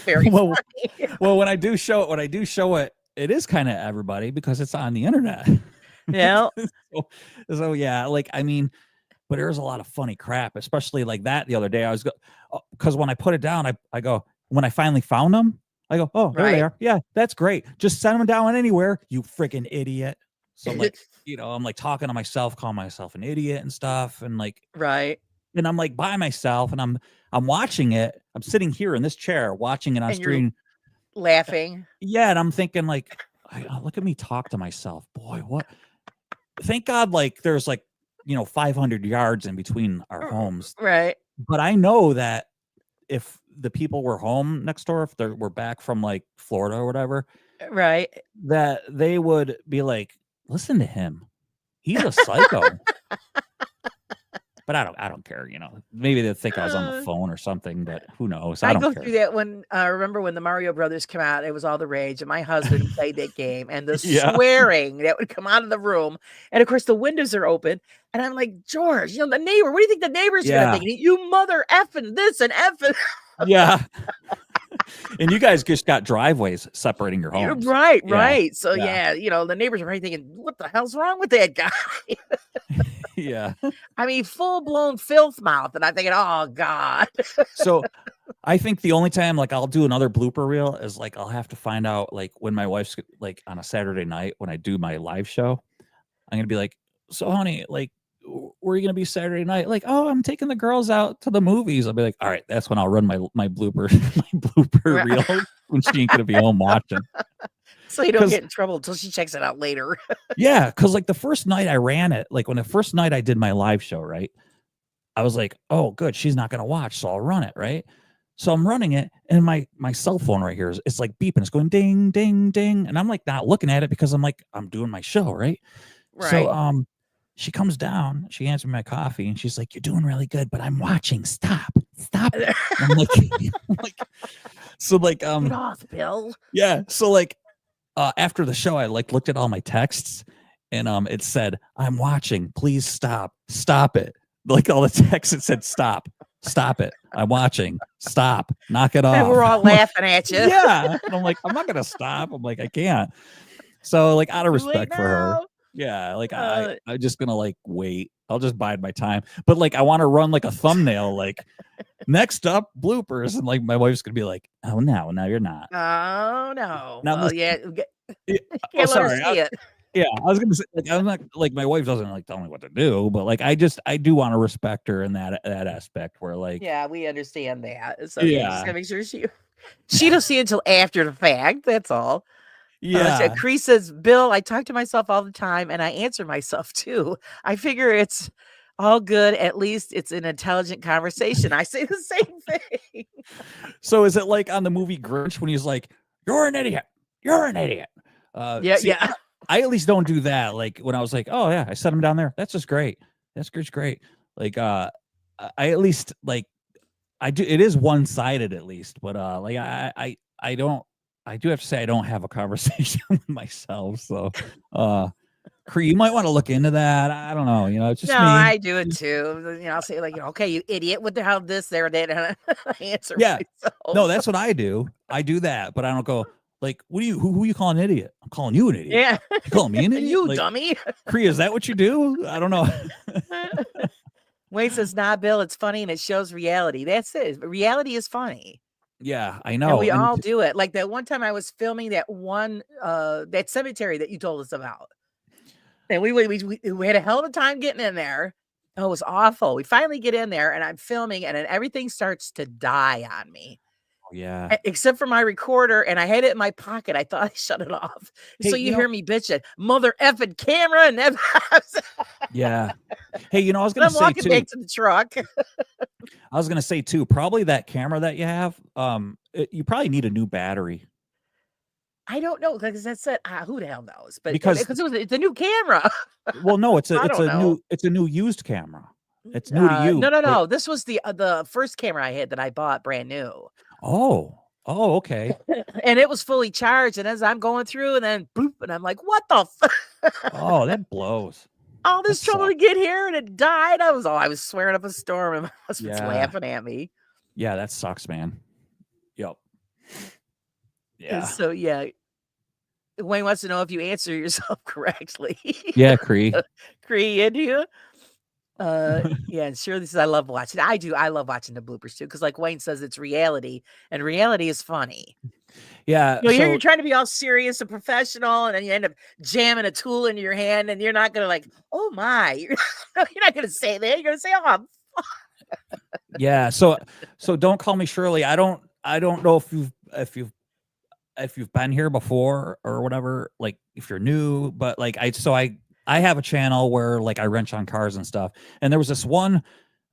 very well, funny. well, when I do show it, it is kind of everybody because it's on the internet. Yeah. so yeah, like I mean. But there's a lot of funny crap, especially like that the other day. I was because when I put it down, I go, when I finally found them, I go, oh, there they are. Yeah, that's great. Just send them down anywhere, you freaking idiot. So I'm like, you know, I'm like talking to myself, calling myself an idiot and stuff. And like, right. And I'm like by myself and I'm watching it. I'm sitting here in this chair watching it on screen. Laughing. Yeah. And I'm thinking like, look at me talk to myself. Boy, what? Thank God, like there's like, you know, 500 yards in between our homes. Right. But I know that if the people were home next door, if they were back from like Florida or whatever, right, that they would be like, listen to him. He's a psycho. But I don't care, you know. Maybe they think I was on the phone or something, but who knows? I don't go care. through that when remember when the Mario Brothers came out, it was all the rage, and my husband played that game, and the swearing that would come out of the room, and of course the windows are open, and I'm like, George, you know, the neighbor, what do you think the neighbor's gonna think? You mother effing this and effing. Yeah. And you guys just got driveways separating your homes. Right. So yeah, you know, the neighbors are probably thinking, what the hell's wrong with that guy? Yeah. I mean, full-blown filth mouth. And I'm thinking, oh God. So I think the only time like I'll do another blooper reel is like I'll have to find out like when my wife's like on a Saturday night when I do my live show, I'm gonna be like, so honey, like where are you gonna be Saturday night? Like, oh, I'm taking the girls out to the movies. I'll be like, all right, that's when I'll run my blooper reel when she ain't gonna be home watching. So you don't get in trouble until she checks it out later. Yeah, because like the first night I ran it, like when the first night I did my live show, right? I was like, oh, good, she's not gonna watch, so I'll run it, right? So I'm running it, and my cell phone right here it's like beeping, it's going ding, ding, ding, and I'm like not looking at it because I'm like I'm doing my show, right? So she comes down, she hands me my coffee, and she's like, "You're doing really good, but I'm watching. Stop it." I'm like, so like get off, Bill. Yeah, so like. After the show, I like looked at all my texts and it said, I'm watching, please stop it. Like all the texts, it said, stop it. I'm watching, stop, knock it off. And we're all laughing at you. Yeah. And I'm like, I'm not going to stop. I'm like, I can't. So like out of respect for her. Yeah. Like I'm just going to like wait. I'll just bide my time. But like, I want to run like a thumbnail, like next up bloopers. And like, my wife's going to be like, oh no, you're not. Oh no. Now, well, yeah. Oh, sorry. I was going to say, like, I'm not like, my wife doesn't like tell me what to do, but like, I do want to respect her in that aspect where like, yeah, we understand that. So yeah, just gotta make sure She don't see it until after the fact. That's all. Yeah. Cree says, Bill, I talk to myself all the time and I answer myself too. I figure it's all good. At least it's an intelligent conversation. I say the same thing. So is it like on the movie Grinch when he's like, "You're an idiot. You're an idiot." Yeah, See, yeah. I at least don't do that. Like when I was like, "Oh yeah, I set him down there. That's just great. That's just great." Like I at least like I do. It is one sided at least, but like I don't. I do have to say I don't have a conversation with myself. So, Cree, you might want to look into that. I don't know. You know, it's just No, me. I do it too. I'll say like, okay, you idiot. What the hell this, there, that? And I answer Yeah. myself. No, that's what I do. I do that, but I don't go like, "What do you? Who you calling an idiot? I'm calling you an idiot. Yeah. You calling me an idiot? You Like, dummy. Cree, is that what you do? I don't know." Wayne says, nah, Bill, it's funny and it shows reality. That's it. Reality is funny. Yeah, I And know. we all do it. Like that one time I was filming that one that cemetery that you told us about. And we had a hell of a time getting in there. Oh, it was awful. We finally get in there and I'm filming and then everything starts to die on me. Yeah. Except for my recorder, and I had it in my pocket. I thought I shut it off. Hey, So you you know- hear me bitching, mother effing camera, and then Yeah. Hey, you know, I was gonna I'm say walking too. back to the truck. I was gonna say too. Probably that camera that you have. You probably need a new battery. I don't know because that said, who the hell knows? But Because- it's a new camera. Well, no, it's I don't know. a new used camera. It's new to you. No. but- This was the first camera I had that I bought brand new, Oh, okay. and it was fully charged. And as I'm going through, and then boop, and I'm like, what the? Oh, that blows. All this That trouble to get here, and it died. I was swearing up a storm, and my husband's Yeah. laughing at me. Yeah, that sucks, man. Yep. And so yeah, Wayne wants to know if you answer yourself correctly. Yeah, Cree. Cree, India. Yeah, and Shirley says I love watching. I do. I love watching the bloopers too, because like Wayne says, it's reality, and reality is funny. Yeah. You know, so- you're trying to be all serious and professional, and then you end up jamming a tool into your hand, and you're not gonna like, oh my, you're not gonna say that. You're gonna say, oh, yeah. So don't call me Shirley. I don't know if you've been here before or whatever, like if you're new, but like I have a channel where like I wrench on cars and stuff. And there was this one,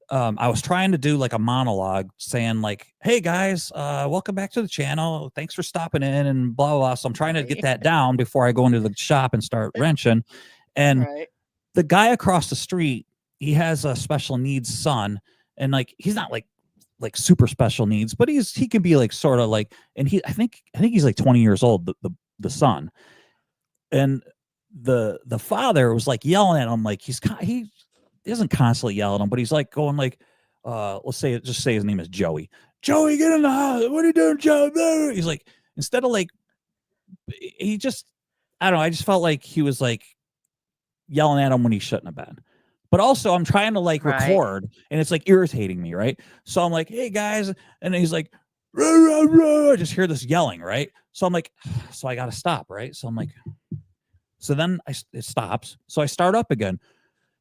I was trying to do like a monologue saying like, "Hey guys, welcome back to the channel. Thanks for stopping in," and blah, blah, blah. So I'm trying to get that down before I go into the shop and start wrenching. And right. the guy across the street, he has a special needs son, and like he's not like super special needs, but he can be like sort of like, and I think he's like 20 years old, the son. And the father was like yelling at him, like he doesn't constantly yell at him, but he's like going like, let's say his name is Joey, get in the house, what are you doing, Joey? He's like, instead of like, he just, I don't know, I just felt like he was like yelling at him when he shouldn't have been. But also I'm trying to like Right. record and it's like irritating me, right? So I'm like, "Hey guys," and then he's like, "Rah, rah, rah." I just hear this yelling, right? So I'm like, so I gotta stop, right? So I'm like, so then it stops. So I start up again.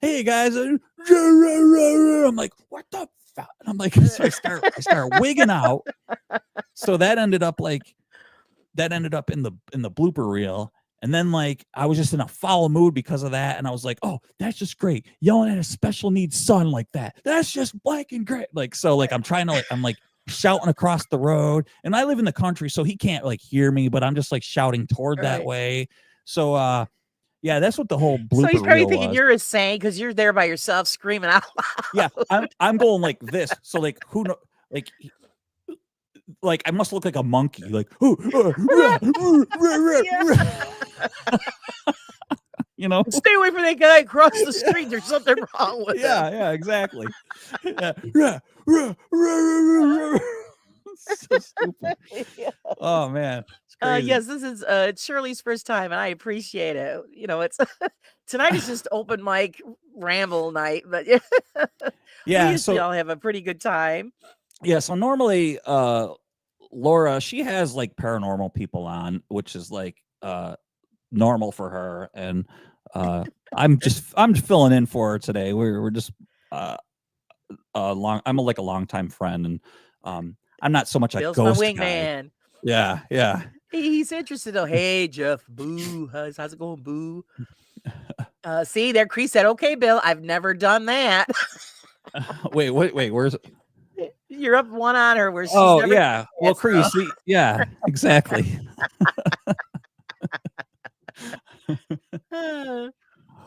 "Hey guys," rah, rah, rah, rah. I'm like, "What the fuck?" And I'm like, so I start wigging out. So that ended up in the blooper reel. And then like I was just in a foul mood because of that. And I was like, "Oh, that's just great. Yelling at a special needs son like that. That's just blank and great." Like, so like I'm trying to like, I'm like shouting across the road, and I live in the country, so he can't like hear me, but I'm just like shouting toward that Right. way. So yeah, that's what the whole blooper So he's probably reel thinking was. you're insane because you're there by yourself screaming out loud. Yeah, I'm going like this. So like who know like I must look like a monkey, like you know? Stay away from that guy across the street. There's something wrong with him. Yeah, exactly. Yeah. So stupid. Yeah. Oh man. It's crazy. Yes, this is Shirley's first time, and I appreciate it. You know, it's tonight is just open mic ramble night, but we Yeah, usually so all have a pretty good time. yeah, so normally Laura, she has like paranormal people on, which is like normal for her, and I'm filling in for her today. We're just I'm like a longtime friend, and I'm not so much a Bill's my ghost guy. wingman. Yeah, yeah. He's interested though. Hey Jeff, boo. How's it going, boo? See there, Cree said, okay, Bill, I've never done that. Wait, where's You're up one on her where she's Oh never yeah. Well, Cree, see, yeah, exactly.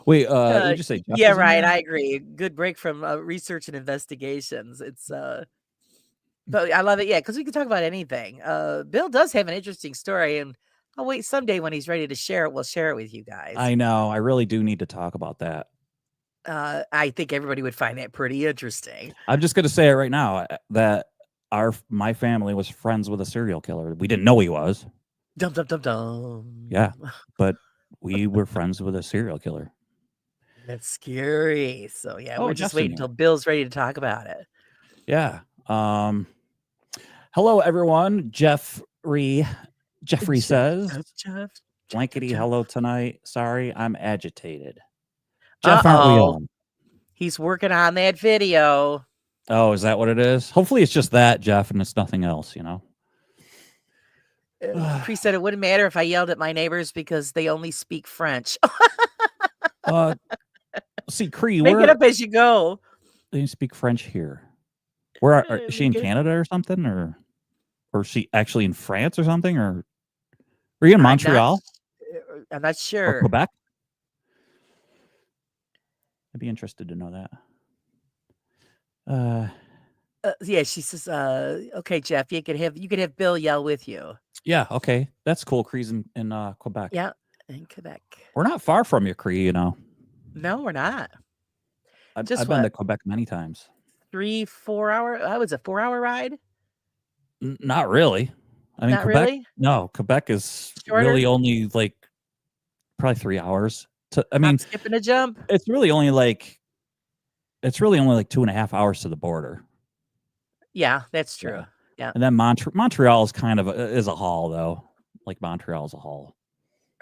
Wait, did you say Jeff yeah, was in right. there? I agree. Good break from research and investigations. It's but I love it. Yeah, because we can talk about anything. Bill does have an interesting story, and I'll wait someday when he's ready to share it. We'll share it with you guys. I know. I really do need to talk about that. I think everybody would find that pretty interesting. I'm just gonna say it right now that my family was friends with a serial killer. We didn't know he was. Dum dum dum dum. Yeah, but we were friends with a serial killer. That's scary. So yeah, Oh, we're just Jeff's in waiting here. until Bill's ready to talk about it. Yeah. Hello, everyone. Jeffrey says, Jeff. blankety Jeff. hello tonight. Sorry, I'm agitated. Jeff, aren't we all? He's working on that video. Oh, is that what it is? Hopefully it's just that, Jeff, and it's nothing else, you know? Cree said it wouldn't matter if I yelled at my neighbors because they only speak French. See, Cree, Make it up as you go. They speak French here. Where is she in Okay. Canada or something? Or is she actually in France or something? Or are you in Montreal I'm not or sure. Quebec? I'd be interested to know that. Yeah, she says, okay, Jeff, you could have Bill yell with you. Yeah, okay. That's cool. Cree's in Quebec. Yeah, in Quebec. We're not far from you, Cree, you know. No, we're not. I've Just been to what? Quebec many times. 3-4 hour? That was a 4-hour ride? Not really. I mean, Not Quebec. really? No, Quebec is Shorter? really only like probably 3 hours. I Hop, mean, skip, and a jump. it's really only like 2.5 hours to the border. Yeah, that's true. Yeah. And then Montreal is kind of is a haul though. Like Montreal is a haul.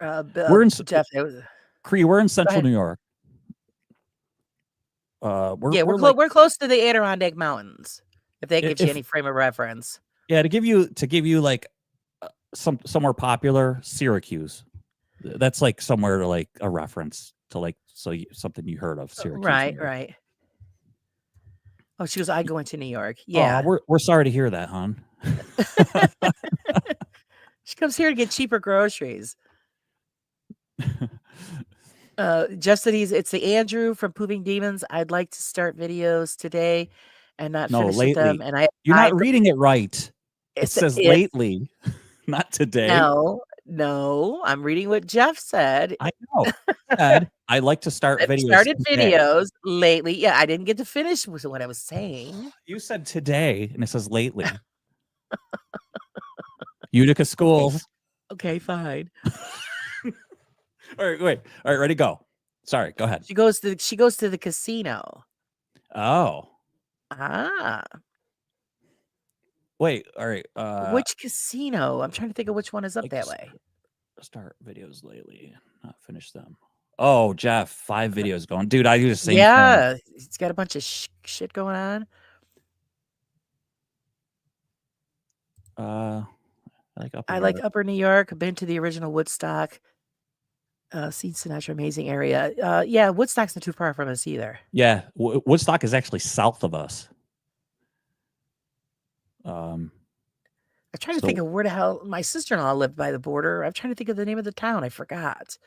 We're in Jeff. Cree. We're in Central ahead. New York. We're close to the Adirondack Mountains. If that gives you If- any frame of reference. Yeah, to give you like somewhere popular, Syracuse. That's like somewhere to like a reference to like something you heard of, Syracuse. Right, maybe. right. Oh, she goes, I go into New York. Yeah. We're sorry to hear that, hon. She comes here to get cheaper groceries. Jeff said it's the Andrew from Pooping Demons. I'd like to start videos today and not finish with them. And You're not reading it right. It says lately, not today. No, I'm reading what Jeff said. I know. Ed, I like to start videos. Started today. videos lately. Yeah, I didn't get to finish with what I was saying. You said today, and it says lately. Utica schools. Okay, fine. All right, wait. All right, ready, go. Sorry, go ahead. She goes to the casino. Oh. Ah. Wait, all right. Which casino? I'm trying to think of which one is up like that way. Start videos lately, not finish them. Oh, Jeff, 5 videos going. Dude, I do the same thing. Yeah, it's got a bunch of shit going on. I like Upper New York. Been to the original Woodstock. Seen Sinatra, amazing area. Yeah, Woodstock's not too far from us either. Yeah, Woodstock is actually south of us. I'm trying to think of where the hell my sister-in-law lived by the border. I'm trying to think of the name of the town. I forgot.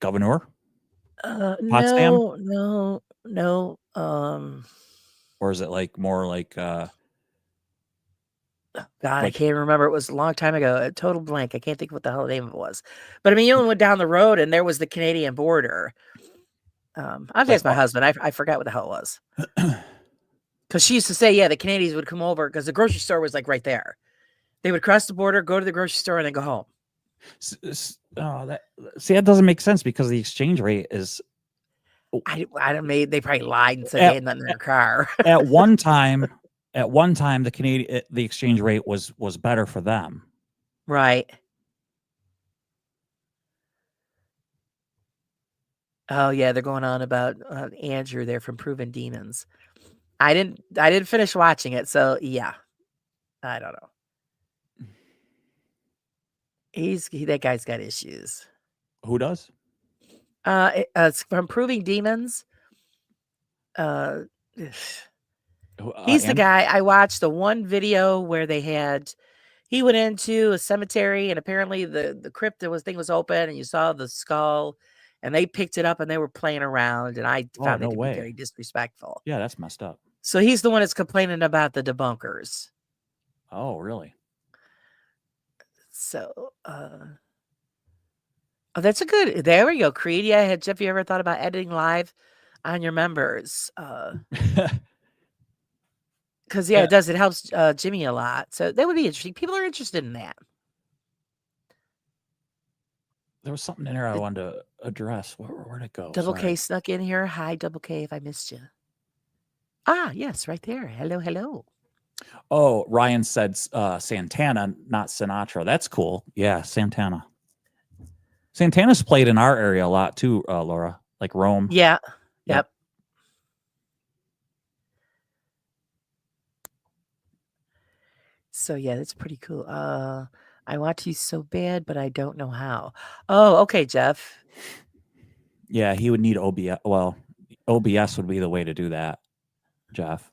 Governor? Potsdam? No. Or is it like more like God, I can't remember. It was a long time ago. A total blank. I can't think of what the hell the name of it was. But I mean, you only went down the road and there was the Canadian border. I've asked my husband. I forgot what the hell it was. Because she used to say, yeah, the Canadians would come over because the grocery store was like right there. They would cross the border, go to the grocery store, and then go home. That doesn't make sense because the exchange rate is. I don't know. They probably lied and said they had nothing in their car. At one time, the exchange rate was better for them. Right. Oh yeah, they're going on about Andrew there from Proven Demons. I didn't finish watching it, so yeah. I don't know. That guy's got issues. Who does? It's from Proving Demons. Uh, Who- he's the and guy. I watched the one video where he went into a cemetery and apparently the crypt thing was open and you saw the skull and they picked it up and they were playing around and I Oh, found it no to be way. very disrespectful. Yeah, that's messed up. So he's the one that's complaining about the debunkers. Oh, really? So, oh, that's a good. There we go, Creed. Yeah, have you ever thought about editing live on your members? Because Yeah. it does. It helps Jimmy a lot. So that would be interesting. People are interested in that. There was something in there I wanted to address. Where'd it go? Double Sorry. K snuck in here. Hi, Double K. If I missed you. Ah, yes, right there. Hello, hello. Oh, Ryan said Santana, not Sinatra. That's cool. Yeah, Santana. Santana's played in our area a lot too, Laura. Like Rome. Yeah. Yep. So yeah, that's pretty cool. I want you so bad, but I don't know how. Oh, okay, Jeff. Yeah, he would need OBS. Well, OBS would be the way to do that, Jeff.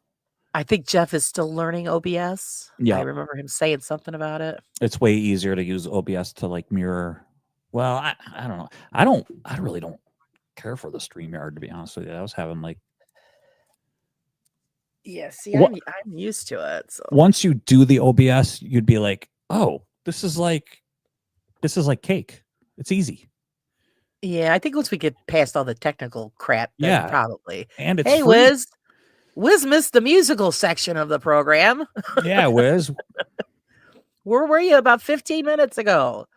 I think Jeff is still learning OBS. Yeah. I remember him saying something about it. It's way easier to use OBS to like mirror. Well, I don't know. I really don't care for the StreamYard, to be honest with you. I was having like. Yeah, see, What- I'm used to it. So Once you do the OBS, you'd be like, oh, this is like cake. It's easy. yeah, I think once we get past all the technical crap, then Yeah. probably. And it's Hey, free. Wiz. Wiz missed the musical section of the program. Yeah, Wiz. Where were you about 15 minutes ago?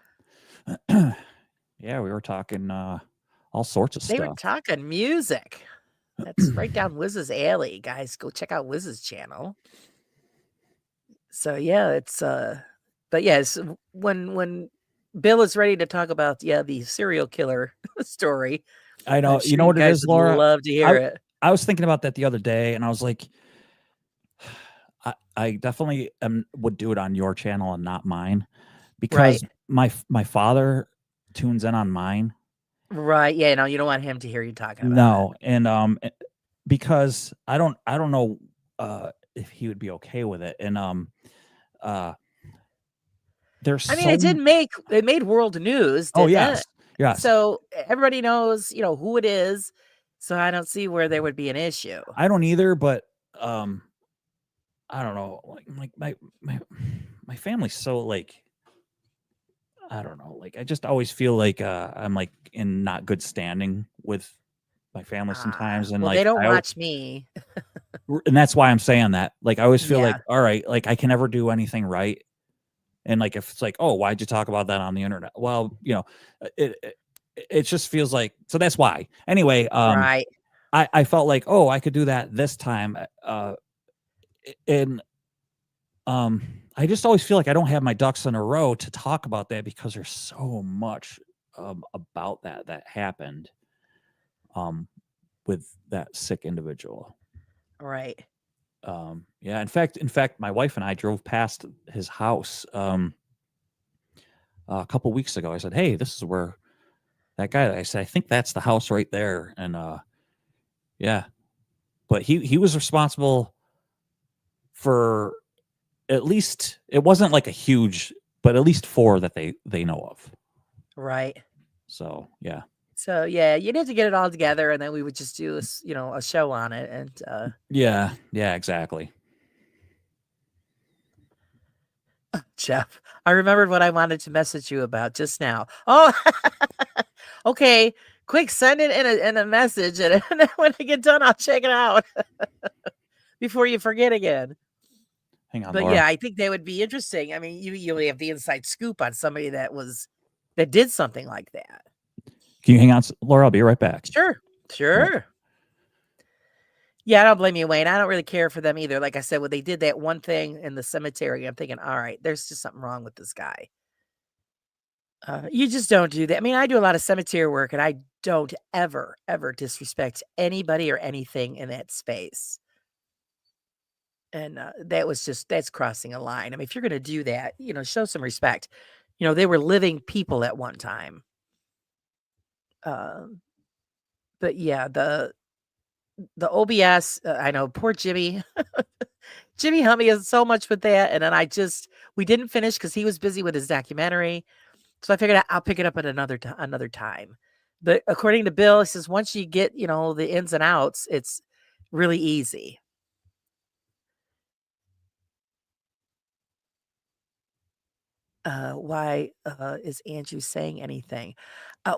Yeah, we were talking all sorts of They were stuff. talking music. That's right down Wiz's alley, guys. Go check out Wiz's channel. So yeah, it's but yes, when Bill is ready to talk about the serial killer story. I know. I'm You sure know what it guys is, would Laura? love to hear it. I was thinking about that the other day, and I was like, I definitely would do it on your channel and not mine, because my father tunes in on mine. Right. Yeah, no, you don't want him to hear you talking about No, and because I don't know if he would be okay with it, and there's. I mean, it made world news. Oh didn't it? yes, yes. So everybody knows, who it is. So I don't see where there would be an issue. I don't either, but I don't know. Like my family's so like, I don't know. Like I just always feel like I'm like in not good standing with my family sometimes, and well, like they don't watch me. and that's why I'm saying that. Like I always feel Yeah. like, all right, like I can never do anything right, and like if it's like, oh, why'd you talk about that on the internet? Well, it just feels like, so that's why. Anyway, Right. I felt like, oh, I could do that this time, and I just always feel like I don't have my ducks in a row to talk about that, because there's so much about that happened with that sick individual. Right. Yeah, in fact, my wife and I drove past his house a couple weeks ago. I said, hey, this is where that guy, I said, I think that's the house right there. And yeah, but he was responsible for at least, it wasn't like a huge, but at least 4 that they know of. Right. So yeah. So yeah, you'd have to get it all together, and then we would just do a show on it. And Yeah, exactly. Jeff, I remembered what I wanted to message you about just now. Oh, okay. Quick, send it in a message, and then when I get done, I'll check it out before you forget again. Hang on, But Laura. yeah, I think they would be interesting. I mean, you have the inside scoop on somebody that did something like that. Can you hang on, Laura? I'll be right back. Sure. Yeah, I don't blame you, Wayne. I don't really care for them either. Like I said, when they did that one thing in the cemetery, I'm thinking, all right, there's just something wrong with this guy. You just don't do that. I mean, I do a lot of cemetery work, and I don't ever disrespect anybody or anything in that space. And that's crossing a line. I mean, if you're going to do that, show some respect. They were living people at one time. Um, but yeah, the OBS, I know, poor Jimmy. Jimmy helped me so much with that, and then we didn't finish because he was busy with his documentary. So I figured I'll pick it up at another time. But according to Bill, he says once you get the ins and outs, it's really easy. Why is Andrew saying anything?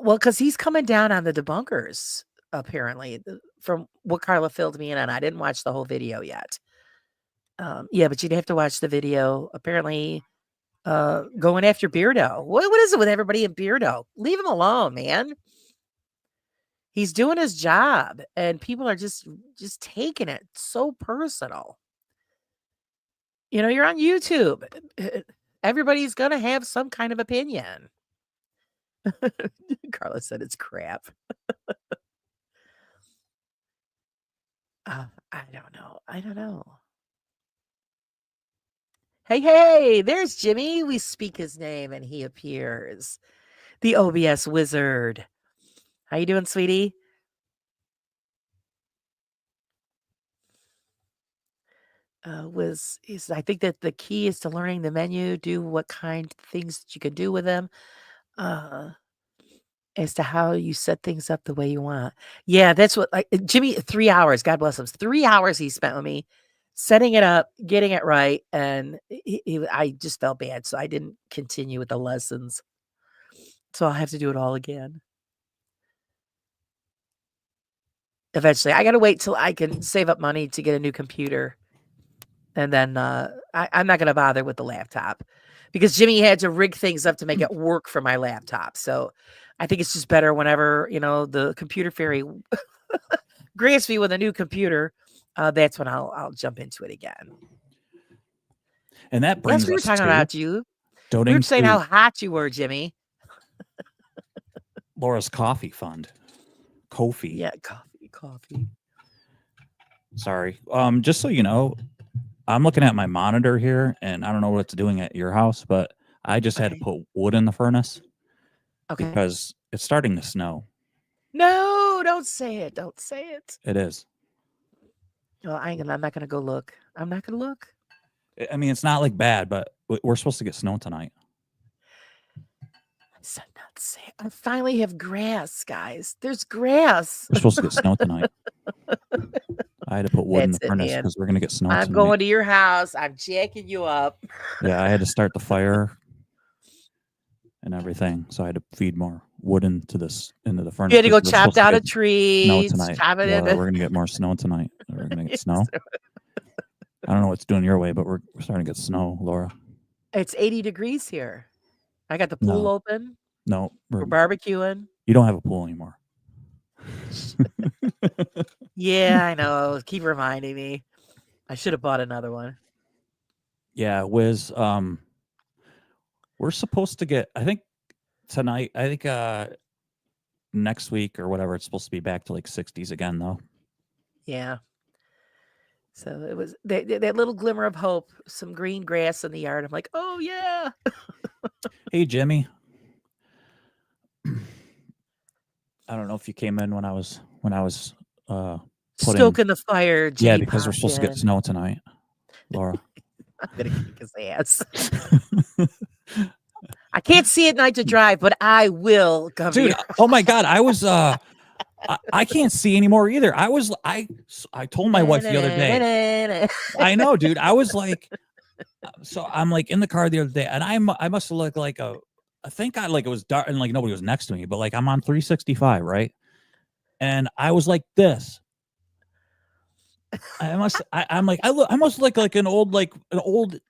Well, because he's coming down on the debunkers, apparently, from what Carla filled me in on. I didn't watch the whole video yet. Yeah, but you'd have to watch the video. Apparently, going after Beardo. What is it with everybody in Beardo? Leave him alone, man. He's doing his job, and people are just taking it so personal. You're on YouTube. Everybody's gonna have some kind of opinion. Carla said it's crap. I don't know. Hey, there's Jimmy. We speak his name and he appears. The OBS wizard. How you doing, sweetie? I think that the key is to learning the menu, do what kind of things that you can do with them, as to how you set things up the way you want. Yeah, that's what Jimmy, 3 hours, God bless him. 3 hours he spent with me setting it up, getting it right, and I just felt bad, so I didn't continue with the lessons. So I'll have to do it all again. Eventually. I got to wait till I can save up money to get a new computer. And then I'm not going to bother with the laptop because Jimmy had to rig things up to make it work for my laptop. So I think it's just better whenever, the computer fairy grants me with a new computer. That's when I'll jump into it again. And that brings us we were talking about you. We were saying how hot you were, Jimmy. Laura's coffee fund. Ko-fi. Yeah, coffee. Sorry. Just so you know, I'm looking at my monitor here, and I don't know what it's doing at your house, but I just had to put wood in the furnace. Okay. Because it's starting to snow. No, don't say it. Don't say it. It is. Well, I'm not going to go look. I'm not going to look. I mean, it's not like bad, but we're supposed to get snow tonight. I said not to say it. I finally have grass, guys. There's grass. We're supposed to get snow tonight. I had to put wood in the furnace because we're going to get snow tonight. I'm going to your house. I'm jacking you up. Yeah, I had to start the fire and everything. So I had to feed more wood into the furnace. You had to go chop down a tree. Snow tonight. Chop it We're going to get more snow tonight. We're going to get snow. I don't know what's doing your way, but we're starting to get snow, Laura. It's 80 degrees here. I got the pool open. No. We're barbecuing. You don't have a pool anymore. Yeah, I know. Keep reminding me. I should have bought another one. Yeah, Wiz. We're supposed to get, I think tonight, next week or whatever, it's supposed to be back to like 60s again, though. Yeah. So it was that little glimmer of hope, some green grass in the yard. I'm like, oh yeah. Hey, Jimmy. I don't know if you came in when I was stoking the fire. Jimmy, yeah, because we're supposed to get snow tonight, Laura. I'm gonna kick his ass. I can't see at night to drive, but I will come Dude, here. Oh my God. I was I can't see anymore either. I told my wife the other day. I know, dude. I was like, so I'm like in the car the other day, and I must have looked like thank God, like it was dark and like nobody was next to me, but like I'm on 365, right? And I was like this. I must look like an old you like old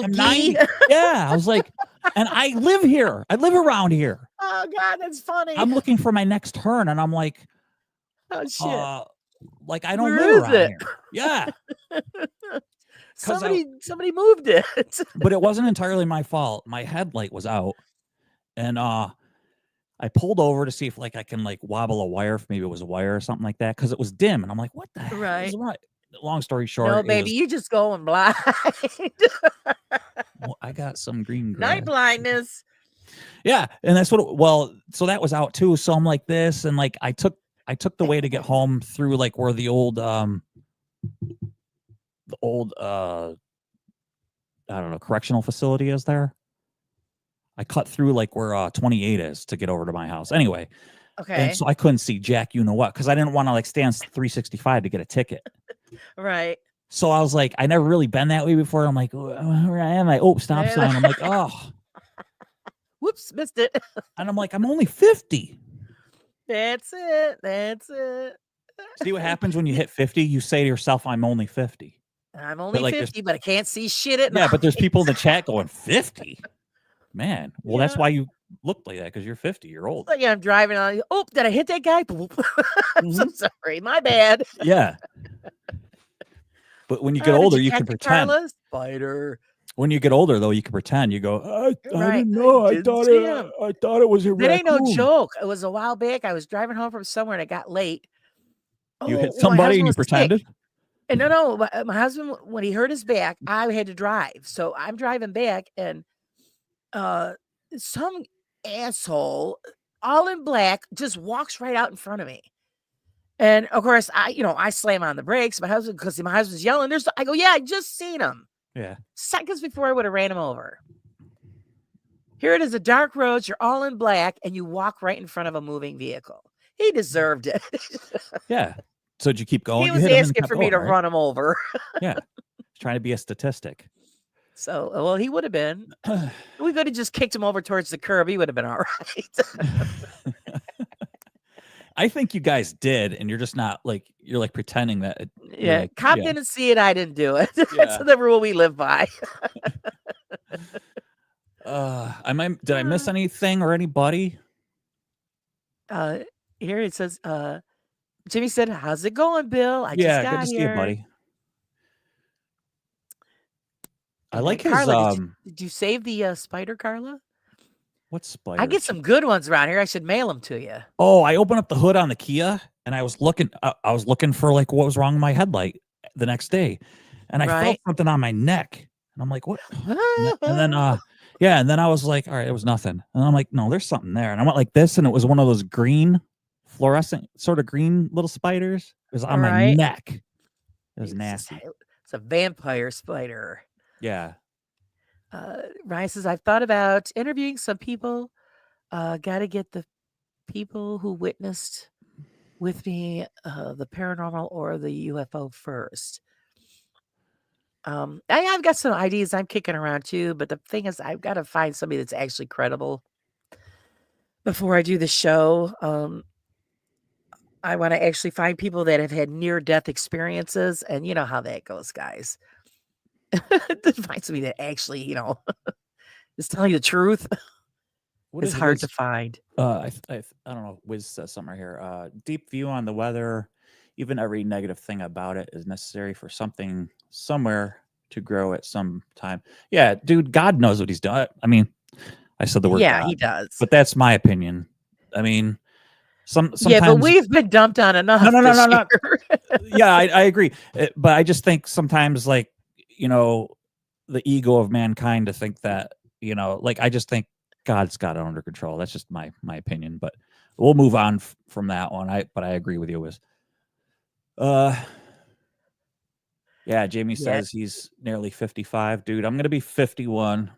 I'm gee. 90. Yeah, I was like, and I live here. I live around here. Oh God, that's funny. I'm looking for my next turn, and I'm like, oh shit. Like I don't Where live is around it? here. Yeah. Somebody moved it. But it wasn't entirely my fault. My headlight was out, and I pulled over to see if like I can like wobble a wire, if maybe it was a wire or something like that, because it was dim, and I'm like, what the heck is right? long story short, No, it baby, was, you just going blind. well, I got some green Night grass. blindness. Yeah, and that's what. Well, so that was out too. So I'm like this, and like I took the way to get home through like where the old I don't know, correctional facility is there. I cut through like where 28 is to get over to my house. Anyway, Okay. and so I couldn't see Jack, you know what, because I didn't want to like stand 365 to get a ticket. Right. So I was like, I never really been that way before. I'm like, where am I? Oh, stop Yeah. sign. I'm like, oh, Whoops, missed it. and I'm like, I'm only 50. That's it. That's it. See what happens when you hit 50? You say to yourself, I'm only 50. I'm only like, there's- 50, but I can't see shit at Yeah, night. but there's people in the chat going 50. Man, well, that's Yeah. why you look like that, because you're 50. You're old. Like I'm driving on. Oh, did I hit that guy? I'm so Mhm. sorry. My bad. Yeah. But when you get Oh, did older, you catch can it, pretend. Carla? Spider. When you get older, though, you can pretend. You go, I Right. didn't know. I Didn't thought see it. him. I thought it was a That ain't no raccoon." joke. It was a while back. I was driving home from somewhere and I got late. You hit my somebody husband and you was sick. pretended. And no, my husband, when he hurt his back, I had to drive. So I'm driving back, and some asshole, all in black, just walks right out in front of me. And of course, I slam on the brakes. My husband's yelling. I go, yeah, I just seen him. Yeah. Seconds before I would have ran him over. Here it is, a dark road. You're all in black, and you walk right in front of a moving vehicle. He deserved it. Yeah. So did you keep going? He You was hit him and asking kept for me to going, right? run him over. Yeah. Trying to be a statistic. So, well, he would have been. We could have just kicked him over towards the curb. He would have been all right. I think you guys did, and you're just not like, you're like pretending that. Yeah, like, cop yeah. didn't see it. I didn't do it. Yeah. That's the rule we live by. Did I miss anything or anybody? Here it says, Jimmy said, "How's it going, Bill? I Yeah, just got good to see you, here." buddy. I And like then, his Carla, did you save the spider, Carla? what spider? I get some good ones around here. I should mail them to you. Oh, I opened up the hood on the Kia and I was looking. I was looking for like what was wrong with my headlight the next day, and I felt Right. something on my neck, and I'm like, what? And then yeah, and then I was like, all right, it was nothing, and I'm like, no, there's something there, and I went like this, and it was one of those green, fluorescent sort of green little spiders. It was on my Right. neck. It was It's nasty. It's a vampire spider. Yeah. Ryan says, I've thought about interviewing some people. Got to get the people who witnessed with me the paranormal or the UFO first. I've got some ideas I'm kicking around too, but the thing is, I've got to find somebody that's actually credible before I do the show. I want to actually find people that have had near-death experiences, and you know how that goes, guys. To find somebody that actually, is telling you the truth. What It's is hard Wiz? to find. I don't know. Wiz says something right here. Deep view on the weather. Even every negative thing about it is necessary for something somewhere to grow at some time. Yeah, dude, God knows what he's doing. I mean, I said the word Yeah, God, he does. but that's my opinion. I mean, sometimes. Yeah, but we've been dumped on enough. No. this year. Yeah, I agree. But I just think sometimes, like, the ego of mankind to think that, like, I just think God's got it under control. That's just my opinion. But we'll move on from that one. But I agree with you, Wiz. Yeah, Jamie says he's nearly 55. Dude, I'm gonna be 51.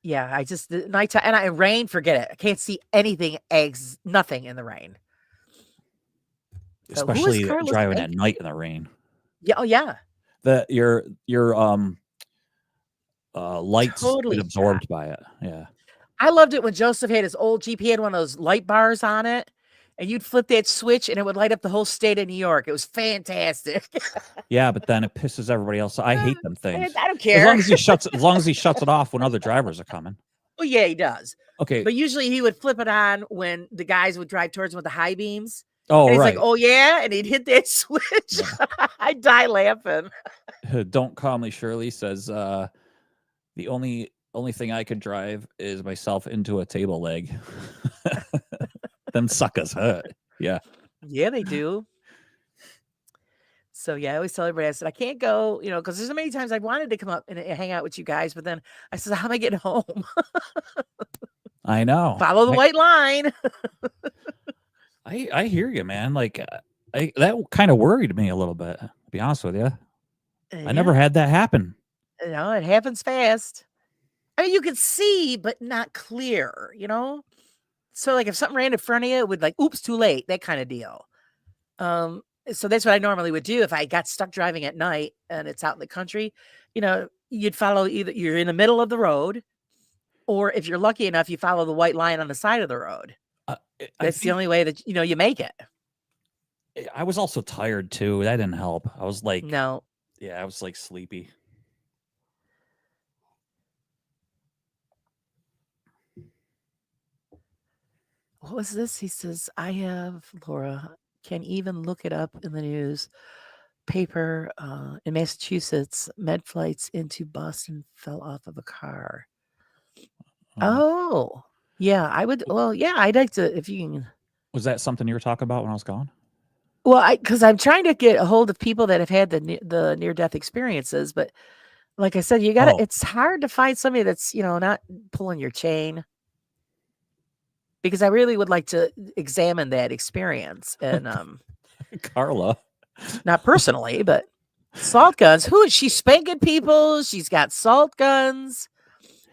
Yeah, I just the nighttime and rain. Forget it. I can't see anything. Nothing in the rain. So who is Especially Carlos driving at Bacon? night in the rain. Yeah. Oh yeah. Your lights Totally get absorbed by it. Yeah. I loved it when Joseph had his old Jeep. He had one of those light bars on it, and you'd flip that switch, and it would light up the whole state of New York. It was fantastic. Yeah, but then it pisses everybody else. I hate them things. I don't As care. long as he shuts it off when other drivers are coming. Well, yeah, he does. Okay. But usually he would flip it on when the guys would drive towards him with the high beams. Oh, And he's right. like, oh, yeah. And he'd hit that switch. Yeah. I'd die laughing. Don't Call Me Shirley says the only thing I could drive is myself into a table leg. Them suckers hurt. Yeah. Yeah, they do. So yeah, I always tell everybody, I said, I can't go, because there's so many times I wanted to come up and hang out with you guys, but then I said, how am I getting home? I know. Follow the white line. I hear you, man. Like that kind of worried me a little bit, to be honest with you. I never had that happen. It happens fast. I mean, you can see, but not clear, So like if something ran in front of you, it would like, oops, too late, that kind of deal. So that's what I normally would do if I got stuck driving at night and it's out in the country. You'd follow either you're in the middle of the road, or if you're lucky enough, you follow the white line on the side of the road. That's the only way that you make it. I was also tired too. That didn't help. I was like, No. Yeah, I was like sleepy. What was this? He says, I have, Laura, can even look it up in the news paper in Massachusetts, med flights into Boston fell off of a car. Oh, yeah, I would. Well, yeah, I'd like to, if you can. Was that something you were talking about when I was gone? Well, because I'm trying to get a hold of people that have had the near-death experiences, but like I said, it's hard to find somebody that's, not pulling your chain. Because I really would like to examine that experience. And Carla. Not personally, but salt guns. Who is she spanking people? She's got salt guns.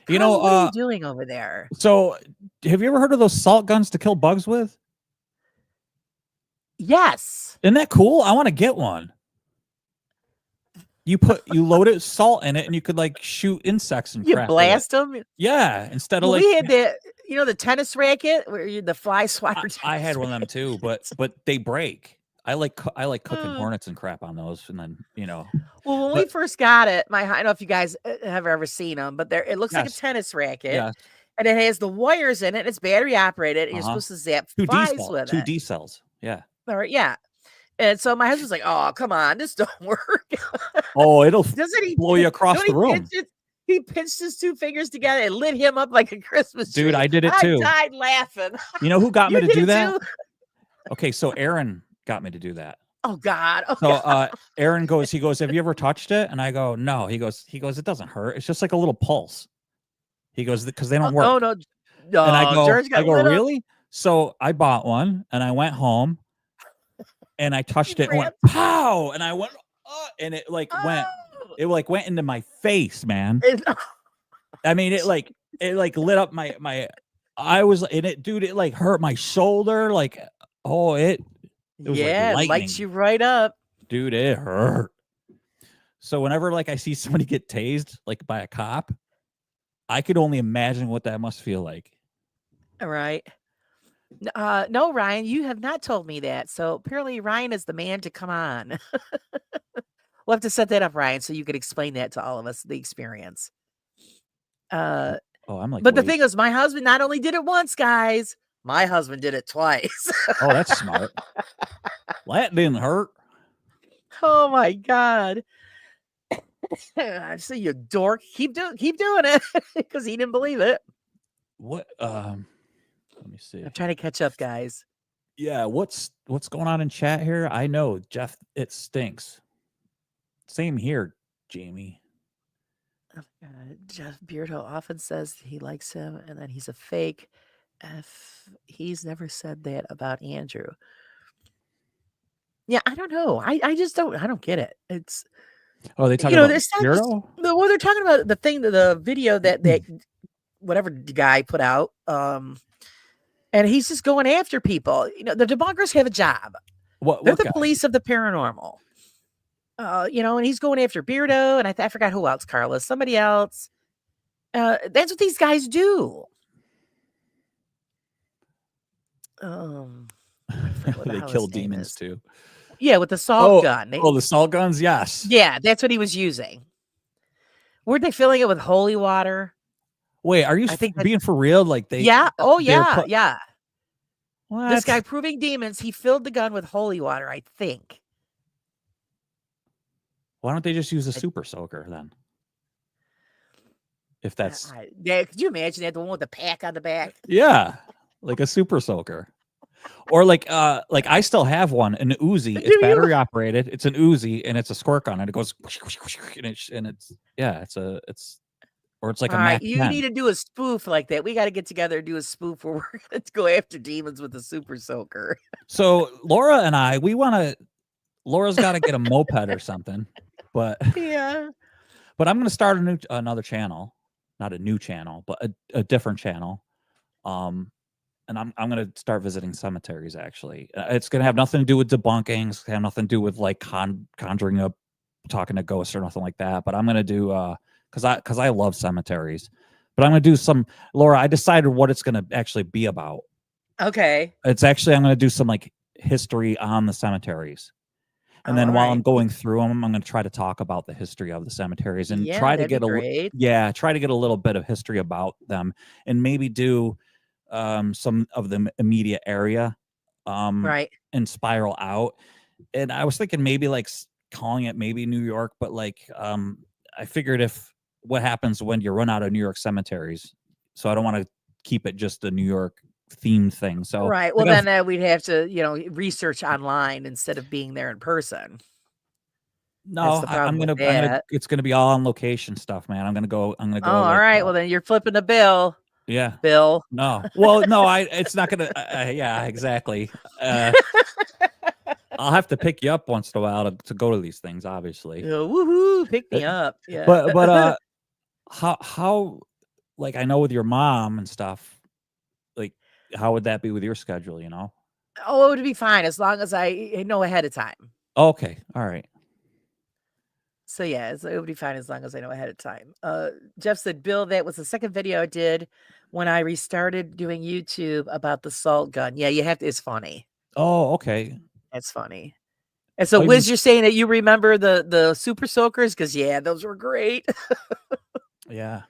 Carla, what are you doing over there? So have you ever heard of those salt guns to kill bugs with? Yes. Isn't that cool? I want to get one. You load it salt in it, and you could like shoot insects and you blast them. Yeah, instead of we had the the tennis racket where the fly swatter. I had one of them too, but they break. I like cooking hornets and crap on those, and then Well, when we first got it, I don't know if you guys have ever seen them, but it looks like a tennis racket, and it has the wires in it. And it's battery operated, and you're supposed to zap flies with it. 2 D cells. Yeah. All right. Yeah. And so my husband's like, "Oh, come on, this don't work." It'll blow you across the room. He pinched his 2 fingers together and lit him up like a Christmas tree. Dude, I did it too. I died laughing. You know who got me to do that? Okay, so Aaron got me to do that. Oh God. Aaron goes, have you ever touched it? And I go, no. He goes, it doesn't hurt. It's just like a little pulse. He goes, because they don't work. Oh no. And I go, really? So I bought one and I went home. And I touched it and went pow, and I went, and it went into my face, man. I mean, it lit up my. I was in it, dude. It hurt my shoulder, it was like lights you right up, dude. It hurt. So whenever I see somebody get tased by a cop, I could only imagine what that must feel like. All right. No, Ryan, you have not told me that. So apparently Ryan is the man to come on. We'll have to set that up, Ryan, so you could explain that to all of us, the experience. I'm but the thing is, my husband not only did it once, guys, my husband did it twice. Oh, that's smart. That didn't hurt. Oh my God. I see you dork. Keep doing it because he didn't believe it. What let me see. I'm trying to catch up, guys. Yeah, what's going on in chat here? I know, Jeff, it stinks. Same here, Jamie. Jeff Beardo often says he likes him and that he's a fake. He's never said that about Andrew. Yeah, I don't know. I just don't get it. It's they talking about Beardo? Well, they're talking about the video that whatever guy put out. And he's just going after people. The debunkers have a job. They're the police of the paranormal. And he's going after Beardo, and I forgot who else, Carla, somebody else. That's what these guys do. They kill demons too. Yeah, with the salt gun. The salt guns, yes. Yeah, that's what he was using. Weren't they filling it with holy water? Wait, are you being for real? Yeah. Oh, yeah. Yeah. What? This guy proving demons, he filled the gun with holy water, I think. Why don't they just use a super soaker then? If that's... Yeah, could you imagine that? The one with the pack on the back? Yeah, like a super soaker. Or like I still have one, an Uzi. It's Do you? battery operated. It's an Uzi, and it's a squirt gun, and it goes and it's yeah, it's or it's like All a right, Mac you 10. need to do a spoof like that. We got to get together and do a spoof where we're going to go after demons with a super soaker. So Laura and I, Laura's got to get a moped or something, but Yeah. I'm going to start another channel, not a new channel, but a different channel. And I'm going to start visiting cemeteries. Actually, it's going to have nothing to do with debunking. It's going to have nothing to do with like conjuring up, talking to ghosts or nothing like that. But I'm going to do because I love cemeteries. But I'm going to do some. Laura, I decided what it's going to actually be about. Okay. It's actually I'm going to do some like history on the cemeteries. And then while I'm going through them, I'm going to try to talk about the history of the cemeteries and Yeah, try to that'd get be try to get a little bit of history about them, and maybe do some of the immediate area right. and spiral out. And I was thinking maybe like calling it maybe New York, but like I figured if what happens when you run out of New York cemeteries, so I don't want to keep it just a New York themed thing. So Right. Well, then we'd have to, research online instead of being there in person. no, That's the problem with it's gonna be all on location stuff, man. I'm gonna go. Oh, like, all right. Well, then you're flipping the bill, yeah. Bill. No. Well, no, it's not gonna. Yeah, exactly. I'll have to pick you up once in a while to go to these things, obviously. Woohoo! Pick me up. Yeah. But how like I know with your mom and stuff, like how would that be with your schedule? Oh, it would be fine as long as I know ahead of time. Okay, all right. So yeah, so it would be fine as long as I know ahead of time. Jeff said, Bill, that was the second video I did when I restarted doing YouTube about the salt gun. Yeah, you have to. It's funny. Oh, okay. It's funny. And so, Oh, Wiz, you're saying that you remember the super soakers? Because yeah, those were great. Yeah.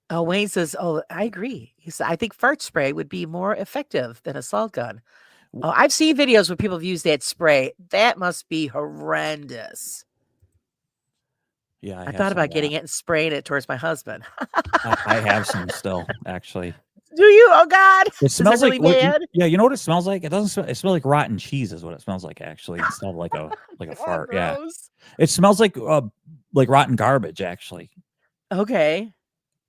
Oh, Wayne says, "Oh, I agree." He said, "I think fart spray would be more effective than a salt gun." Oh, I've seen videos where people have used that spray. That must be horrendous. Yeah, I thought about getting it and spraying it towards my husband. I have some still, actually. Do you? Oh God! It smells really like bad? yeah. You know what it smells like? It doesn't smell. It smells like rotten cheese, is what it smells like. Actually, instead of like a fart. Yeah, it smells like rotten garbage. Actually, okay.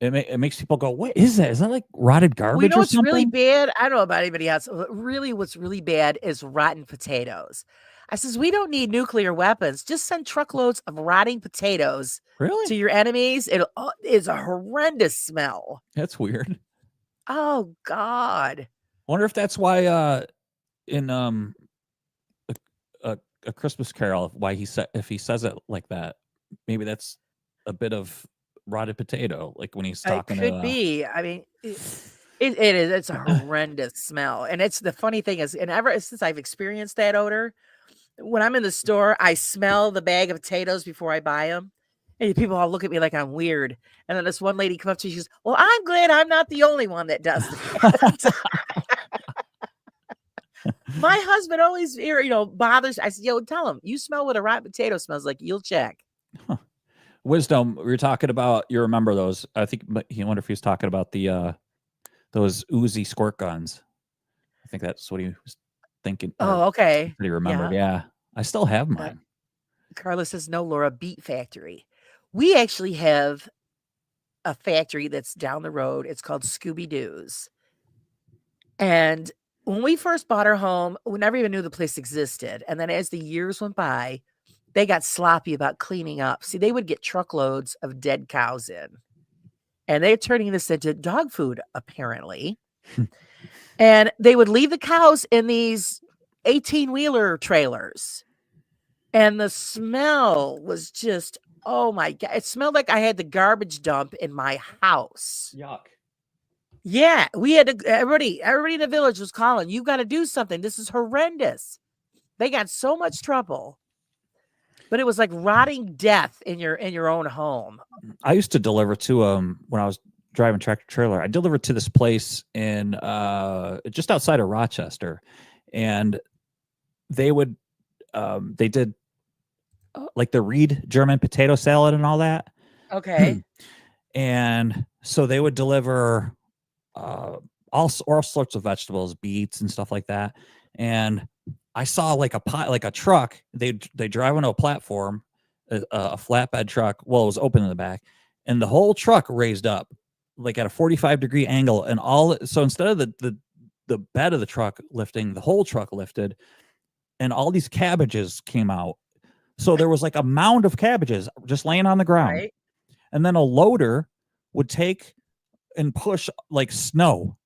It makes people go, "What is that? Is that like rotted garbage?" Well, you know or what's something? really bad? I don't know about anybody else. What's really bad is rotten potatoes. I says, we don't need nuclear weapons. Just send truckloads of rotting potatoes Really? to your enemies. It is a horrendous smell. That's weird. Oh God. I wonder if that's why in a Christmas Carol, why if he says it like that, maybe that's a bit of rotted potato, like when he's talking. It could be. I mean, it is. It's a horrendous smell, and it's the funny thing is, and ever since I've experienced that odor, when I'm in the store, I smell the bag of potatoes before I buy them, and people all look at me like I'm weird. And then this one lady come up to me, she goes, "Well, I'm glad I'm not the only one that does that." My husband always, bothers. I said, "Yo, tell him you smell what a rotten potato smells like. You'll check." Huh. Wisdom, we were talking about. You remember those? I think he wonder if he was talking about the those Uzi squirt guns. I think that's what he was thinking. Oh, okay. He remembered. Yeah, I still have mine. Carla says, "No, Laura, Beet Factory. We actually have a factory that's down the road. It's called Scooby Doo's. And when we first bought our home, we never even knew the place existed. And then as the years went by, they got sloppy about cleaning up. See, they would get truckloads of dead cows in, and they're turning this into dog food, apparently. And they would leave the cows in these 18-wheeler trailers. And the smell was just, oh my God. It smelled like I had the garbage dump in my house. Yuck. Yeah, we had to, everybody in the village was calling, "You got to do something. This is horrendous." They got so much trouble. But it was like rotting death in your own home. I used to deliver to when I was driving tractor trailer. I delivered to this place in just outside of Rochester, and they did like the Reed German potato salad and all that. Okay. And so they would deliver all sorts of vegetables, beets and stuff like that. And I saw like a truck. They drive on a platform, a flatbed truck. Well, it was open in the back, and the whole truck raised up like at a 45-degree angle, and so instead of the bed of the truck lifting, the whole truck lifted, and all these cabbages came out. So there was like a mound of cabbages just laying on the ground. Right. And then a loader would take and push like snow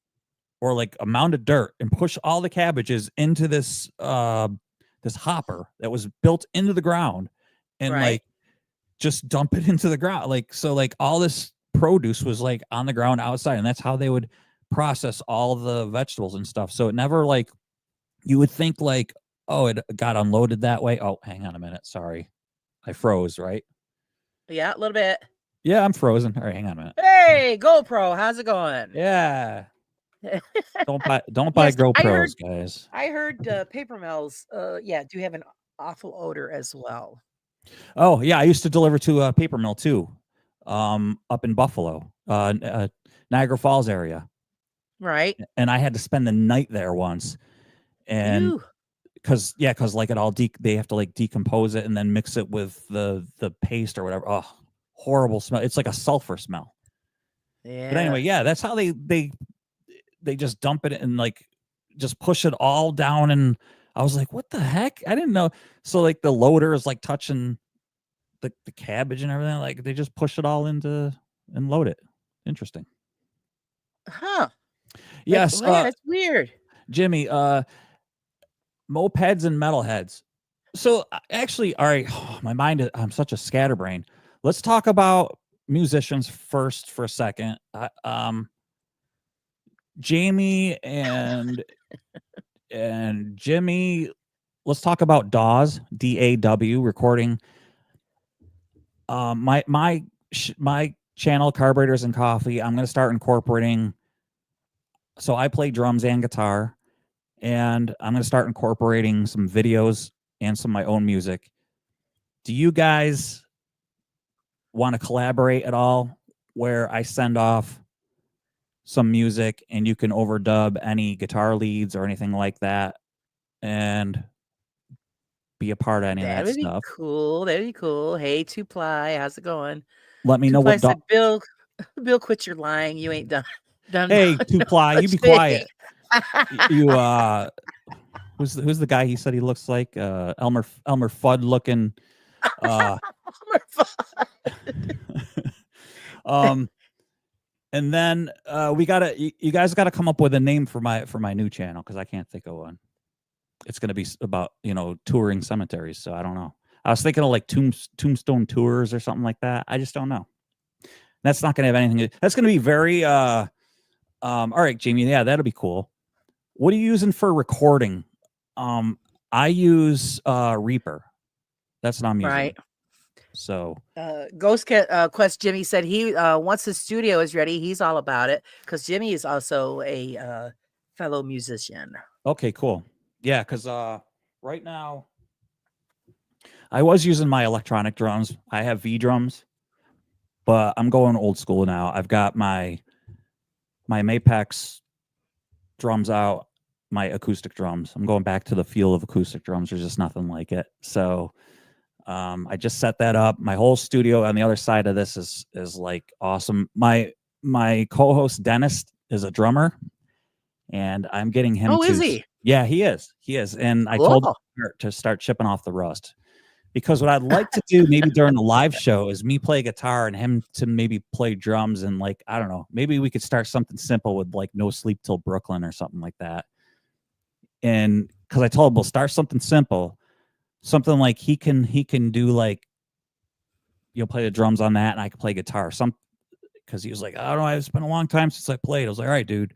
or like a mound of dirt and push all the cabbages into this this hopper that was built into the ground, and Right. like just dump it into the ground. Like, so like all this produce was like on the ground outside, and that's how they would process all the vegetables and stuff. So it never, like, you would think like, oh, it got unloaded that way. Oh, hang on a minute. Sorry. I froze, right? Yeah, a little bit. Yeah, I'm frozen. All right, hang on a minute. Hey, GoPro, how's it going? Yeah. Don't buy Yes, GoPros, guys. I heard paper mills, yeah, do have an awful odor as well. Oh, yeah, I used to deliver to a paper mill too. Up in Buffalo, Niagara Falls area. Right. And I had to spend the night there once. And Ew. because like it all they have to like decompose it and then mix it with the paste or whatever. Oh, horrible smell. It's like a sulfur smell. Yeah. But anyway, yeah, that's how they just dump it and like just push it all down. And I was like, what the heck? I didn't know. So like the loader is like touching the cabbage and everything. Like they just push it all into and load it. Interesting. Huh. Yes. Like, yeah, it's weird. Jimmy, mopeds and metalheads. So actually, all right, my mind, I'm such a scatterbrain. Let's talk about musicians first for a second. Jamie and Jimmy, let's talk about DAW, DAW recording. My channel, Carburetors and Coffee, I'm going to start incorporating. So I play drums and guitar, and I'm going to start incorporating some videos and some of my own music. Do you guys want to collaborate at all where I send off some music and you can overdub any guitar leads or anything like that and be a part of any of that That'd be stuff? cool. That'd be cool. Hey, Two Ply, how's it going? Let me know Two Ply what said, Bill, quit your lying. You ain't done. Hey, Two Ply, you be quiet. You who's the guy he said he looks like? Elmer Fudd looking. And then you guys gotta come up with a name for my new channel, because I can't think of one. It's gonna be about touring cemeteries, so I don't know. I was thinking of like Tombstone Tours or something like that. I just don't know. That's not gonna have anything. That's gonna be very all right, Jamie. Yeah, that'll be cool. What are you using for recording? I use Reaper. That's what I'm using. Right. So Ghost Quest Jimmy said he once his studio is ready, he's all about it, because Jimmy is also a fellow musician. Okay, cool. Yeah, because right now I was using my electronic drums. I have V drums, but I'm going old school now. I've got my Mapex drums out, my acoustic drums. I'm going back to the feel of acoustic drums. There's just nothing like it. So I just set that up. My whole studio on the other side of this is like awesome. My co-host Dennis is a drummer, and I'm getting him. Oh, is he? Yeah, he is. And I told him to start chipping off the rust, because what I'd like to do maybe during the live show is me play guitar and him to maybe play drums, and like, I don't know, maybe we could start something simple with like No Sleep Till Brooklyn or something like that. And because I told him we'll start something simple, something like he can do, like, you'll play the drums on that and I can play guitar. Because he was like, I don't know, it's been a long time since I played. I was like, all right, dude,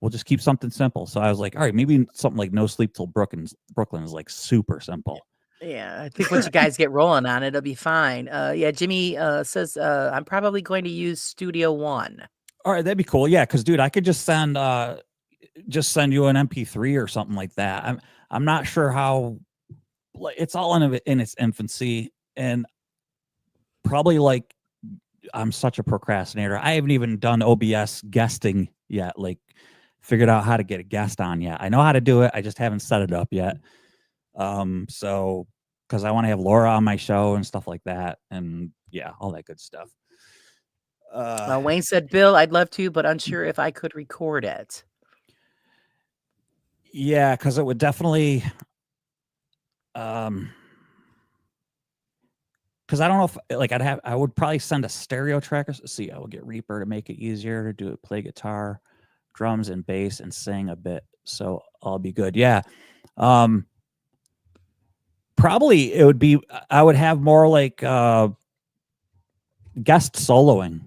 we'll just keep something simple. So I was like, all right, maybe something like No Sleep Till Brooklyn is like super simple. Yeah, I think once you guys get rolling on it, it'll be fine. Yeah, Jimmy says I'm probably going to use Studio One. All right, that'd be cool. Yeah, because dude, I could just send you an MP3 or something like that. I'm not sure how. It's all in its infancy, and probably like I'm such a procrastinator. I haven't even done OBS guesting yet. Like, figured out how to get a guest on yet. I know how to do it. I just haven't set it up yet. So because I want to have Laura on my show and stuff like that, and yeah, all that good stuff. Wayne said, Bill, I'd love to, but unsure if I could record it. Yeah, because it would definitely because I don't know if like I would probably send a stereo track. See, I would get Reaper to make it easier to do it, play guitar, drums, and bass, and sing a bit. So I'll be good. Yeah. Probably it would be. I would have more like guest soloing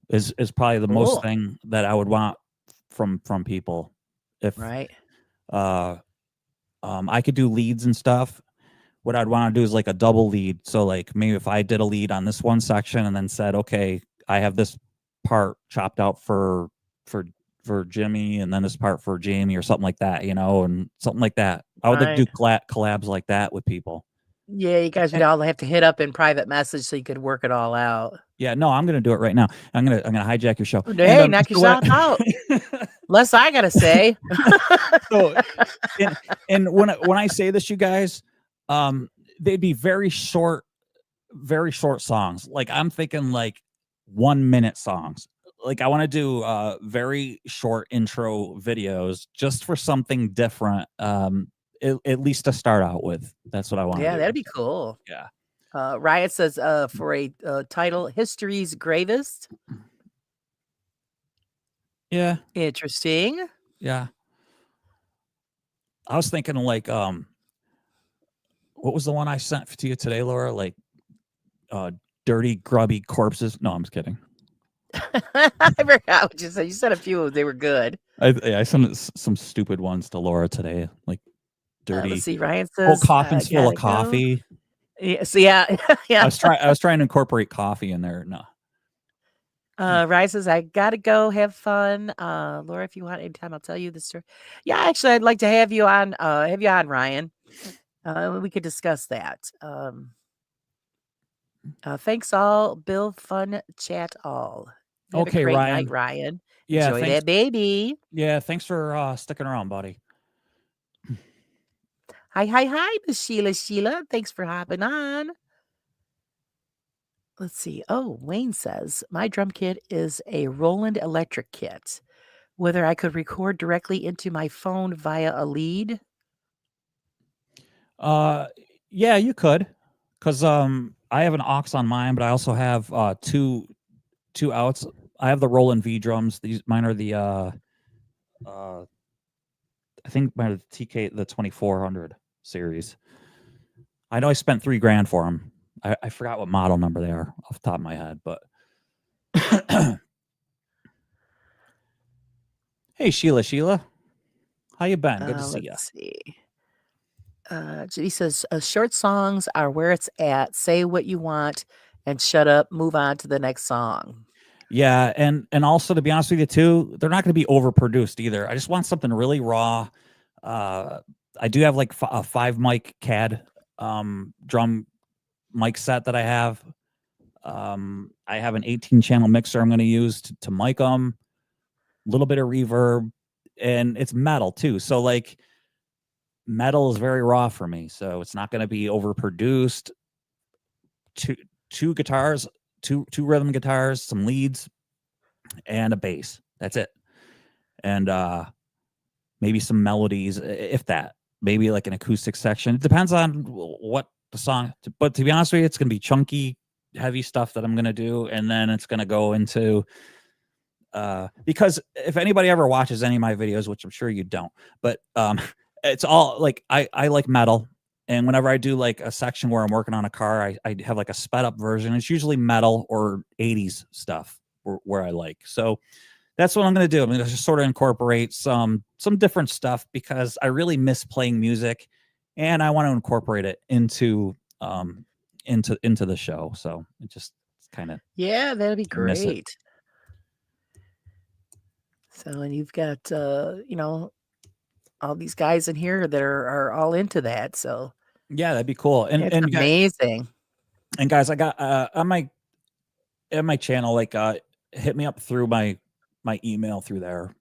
is probably the most Cool. thing that I would want from people. If Right. I could do leads and stuff. What I'd want to do is like a double lead. So like maybe if I did a lead on this one section and then said, okay, I have this part chopped out for Jimmy and then this part for Jamie or something like that, and something like that. I would like do collabs like that with people. Yeah, you guys would all have to hit up in private message so you could work it all out. Yeah, no, I'm gonna do it right now. I'm gonna hijack your show. Hey, knock yourself out. Less I gotta say. So, and when I say this, you guys, they'd be very short songs. Like I'm thinking like 1 minute songs. Like I want to do very short intro videos just for something different. At least to start out with. That's what I want. Yeah, that'd be cool. Yeah. Riot says for a title, History's Gravest. Yeah. Interesting. Yeah. I was thinking like what was the one I sent to you today, Laura? Like dirty, grubby corpses. No, I'm just kidding. I forgot what you said. You said a few. They were good. I sent some stupid ones to Laura today, like dirty. Let's see. Ryan says, coffins full of coffee. Yeah. So yeah. I was trying to incorporate coffee in there. No. Ryan says, I gotta go have fun. Laura, if you want anytime, I'll tell you the story. Yeah, actually, I'd like to have you on. Ryan. We could discuss that. Thanks all, Bill. Fun chat all. Have Okay, a great Ryan. night, Ryan. Yeah, Enjoy that baby. Yeah, thanks for sticking around, buddy. Hi, Miss Sheila. Thanks for hopping on. Let's see. Oh, Wayne says, my drum kit is a Roland electric kit. Whether I could record directly into my phone via a lead? Yeah, you could. Because I have an aux on mine, but I also have two outs. I have the Roland V drums. Mine are the I think mine are the TK, the 2400 series. I know I spent $3,000 for them. I forgot what model number they are off the top of my head, but hey, Sheila, how you been? Good to see you. Let's see. Judy says, short songs are where it's at. Say what you want and shut up. Move on to the next song. Yeah, and also to be honest with you too, they're not going to be overproduced either. I just want something really raw. I do have like a 5 mic CAD drum mic set that I have. I have an 18 channel mixer I'm going to use to mic them. A little bit of reverb, and it's metal too. So like metal is very raw for me, so it's not going to be overproduced. Two guitars, two rhythm guitars, some leads, and a bass. That's it. And maybe some melodies, if that. Maybe like an acoustic section. It depends on what the song. But to be honest with you, it's going to be chunky, heavy stuff that I'm going to do, and then it's going to go into. Because if anybody ever watches any of my videos, which I'm sure you don't, but it's all like I like metal. And whenever I do like a section where I'm working on a car, I have like a sped up version. It's usually metal or 80s stuff where I like. So that's what I'm going to do. I'm going to just sort of incorporate some different stuff because I really miss playing music, and I want to incorporate it into the show. So it just kind of that'd be great. So, and you've got all these guys in here that are all into that. So yeah, that'd be cool. And amazing. And guys, I got I might in my channel, like hit me up through my email through there.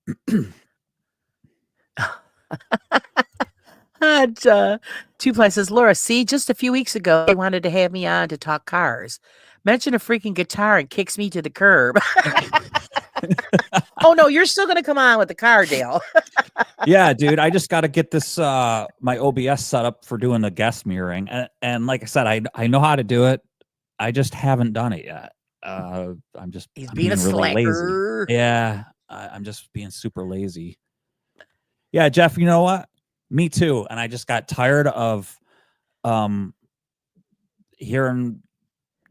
And, Two Ply says, Laura, see, just a few weeks ago, they wanted to have me on to talk cars. Mention a freaking guitar and kicks me to the curb. Oh, no, you're still going to come on with the car, Dale. Yeah, dude, I just got to get this my OBS set up for doing the guest mirroring, and like I said, I know how to do it. I just haven't done it yet. I'm He's I'm being a really lazy. slacker. Yeah, I'm just being super lazy. Yeah, Jeff, you know what? Me too. And I just got tired of hearing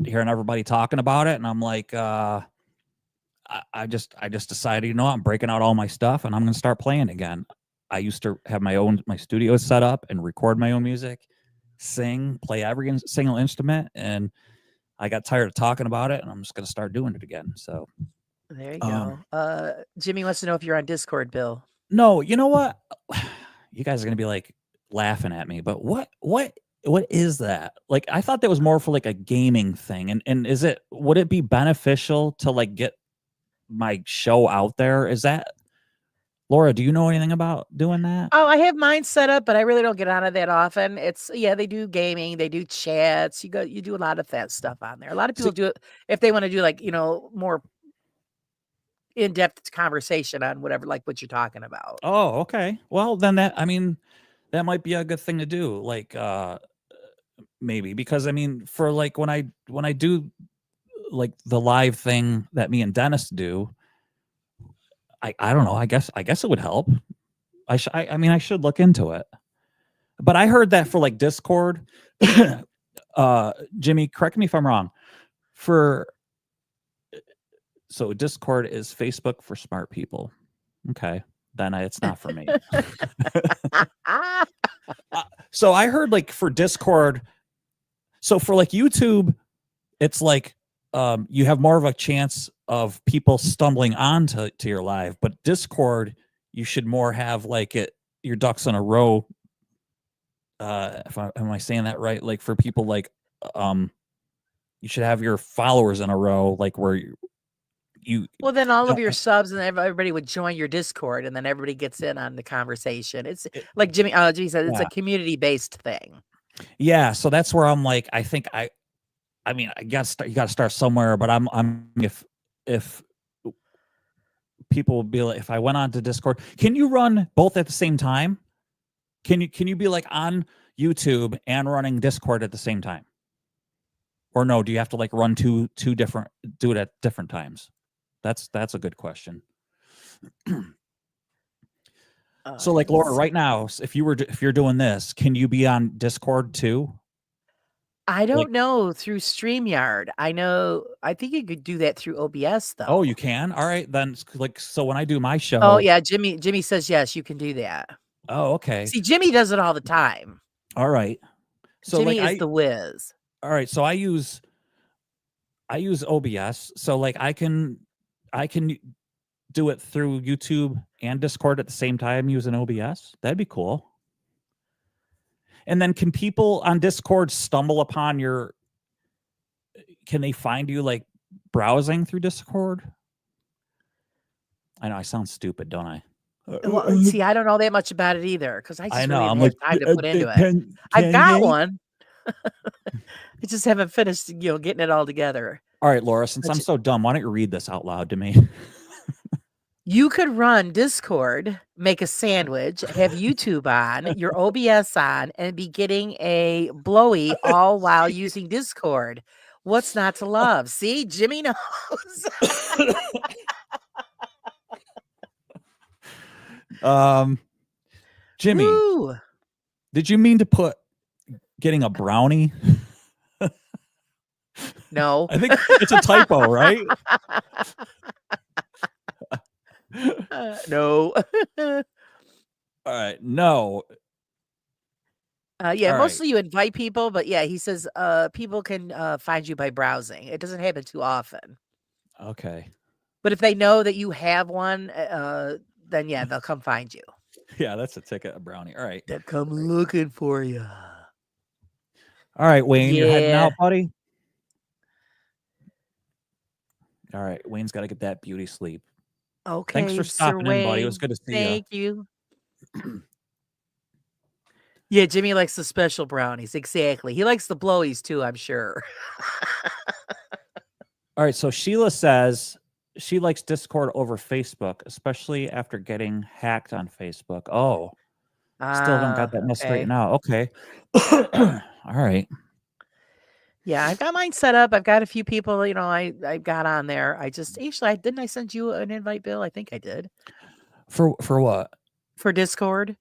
everybody talking about it, and I'm like, I just decided, you know, I'm breaking out all my stuff and I'm gonna start playing again. I used to have my studio set up and record my own music, sing, play every single instrument, and I got tired of talking about it, and I'm just gonna start doing it again. So There you go. Jimmy wants to know if you're on Discord, Bill. no, you know what? You guys are gonna be like laughing at me, but what is that? Like, I thought that was more for like a gaming thing. And would it be beneficial to like get my show out there? Is that, Laura, do you know anything about doing that? Oh, I have mine set up, but I really don't get on it that often. They do gaming, they do chats. You do a lot of that stuff on there. A lot of people do it if they want to do like, more in-depth conversation on whatever, like what you're talking about. Oh, okay. Well, then that might be a good thing to do. Like, maybe, because I mean, for like when I do like the live thing that me and Dennis do, I don't know. I guess it would help. I mean, I should look into it. But I heard that for like Discord, Jimmy, correct me if I'm wrong. So Discord is Facebook for smart people. Okay, then it's not for me. So I heard like for Discord, so for like YouTube, it's like you have more of a chance of people stumbling onto your live, but Discord, you should more have like your ducks in a row. Am I saying that right? Like for people like you should have your followers in a row, like where you well, then all of your subs and everybody would join your Discord, and then everybody gets in on the conversation. It's like Jimmy said, it's a community-based thing. Yeah, so that's where I'm like, I think I mean, you got to start somewhere, but I'm if people will be like, if I went on to Discord, can you run both at the same time? Can you be like on YouTube and running Discord at the same time? Or no, do you have to like run two different, do it at different times? That's a good question. So like Laura, right now, if you're doing this, can you be on Discord too? I don't know through StreamYard. I think you could do that through OBS though. Oh, you can? All right, then like, so when I do my show. Oh yeah, Jimmy says yes, you can do that. Oh, okay. See, Jimmy does it all the time. All right. So Jimmy like is the whiz. All right, so I use OBS, so like I can do it through YouTube and Discord at the same time using OBS. That'd be cool. And then can people on Discord stumble upon can they find you like browsing through Discord? I know I sound stupid, don't I? Well, see, I don't know that much about it either because I just know really I'm have like time to put into it. I've got one. I just haven't finished, getting it all together. All right, Laura, since I'm so dumb, why don't you read this out loud to me? You could run Discord, make a sandwich, have YouTube on, your OBS on, and be getting a blowy all while using Discord. What's not to love? See, Jimmy knows. Jimmy, Woo. Did you mean to put getting a brownie? No. I think it's a typo, right? No. All right, no. Yeah, All mostly you invite people, but yeah, he says people can find you by browsing. It doesn't happen too often. Okay. But if they know that you have one, then yeah, they'll come find you. Yeah, that's a ticket, a brownie. All right. They'll come looking for you. All right, Wayne, you're heading out, buddy? All right, Wayne's got to get that beauty sleep. Okay, Thanks for Sir stopping in, buddy. It was Wayne. good to see you. Thank you. Yeah, Jimmy likes the special brownies. Exactly. He likes the blowies too, I'm sure. All right, so Sheila says she likes Discord over Facebook, especially after getting hacked on Facebook. Oh, still haven't got that mess straightened out. Okay. All right. Yeah, I've got mine set up. I've got a few people, I got on there. I just actually didn't I send you an invite, Bill? I think I did. For what? For Discord.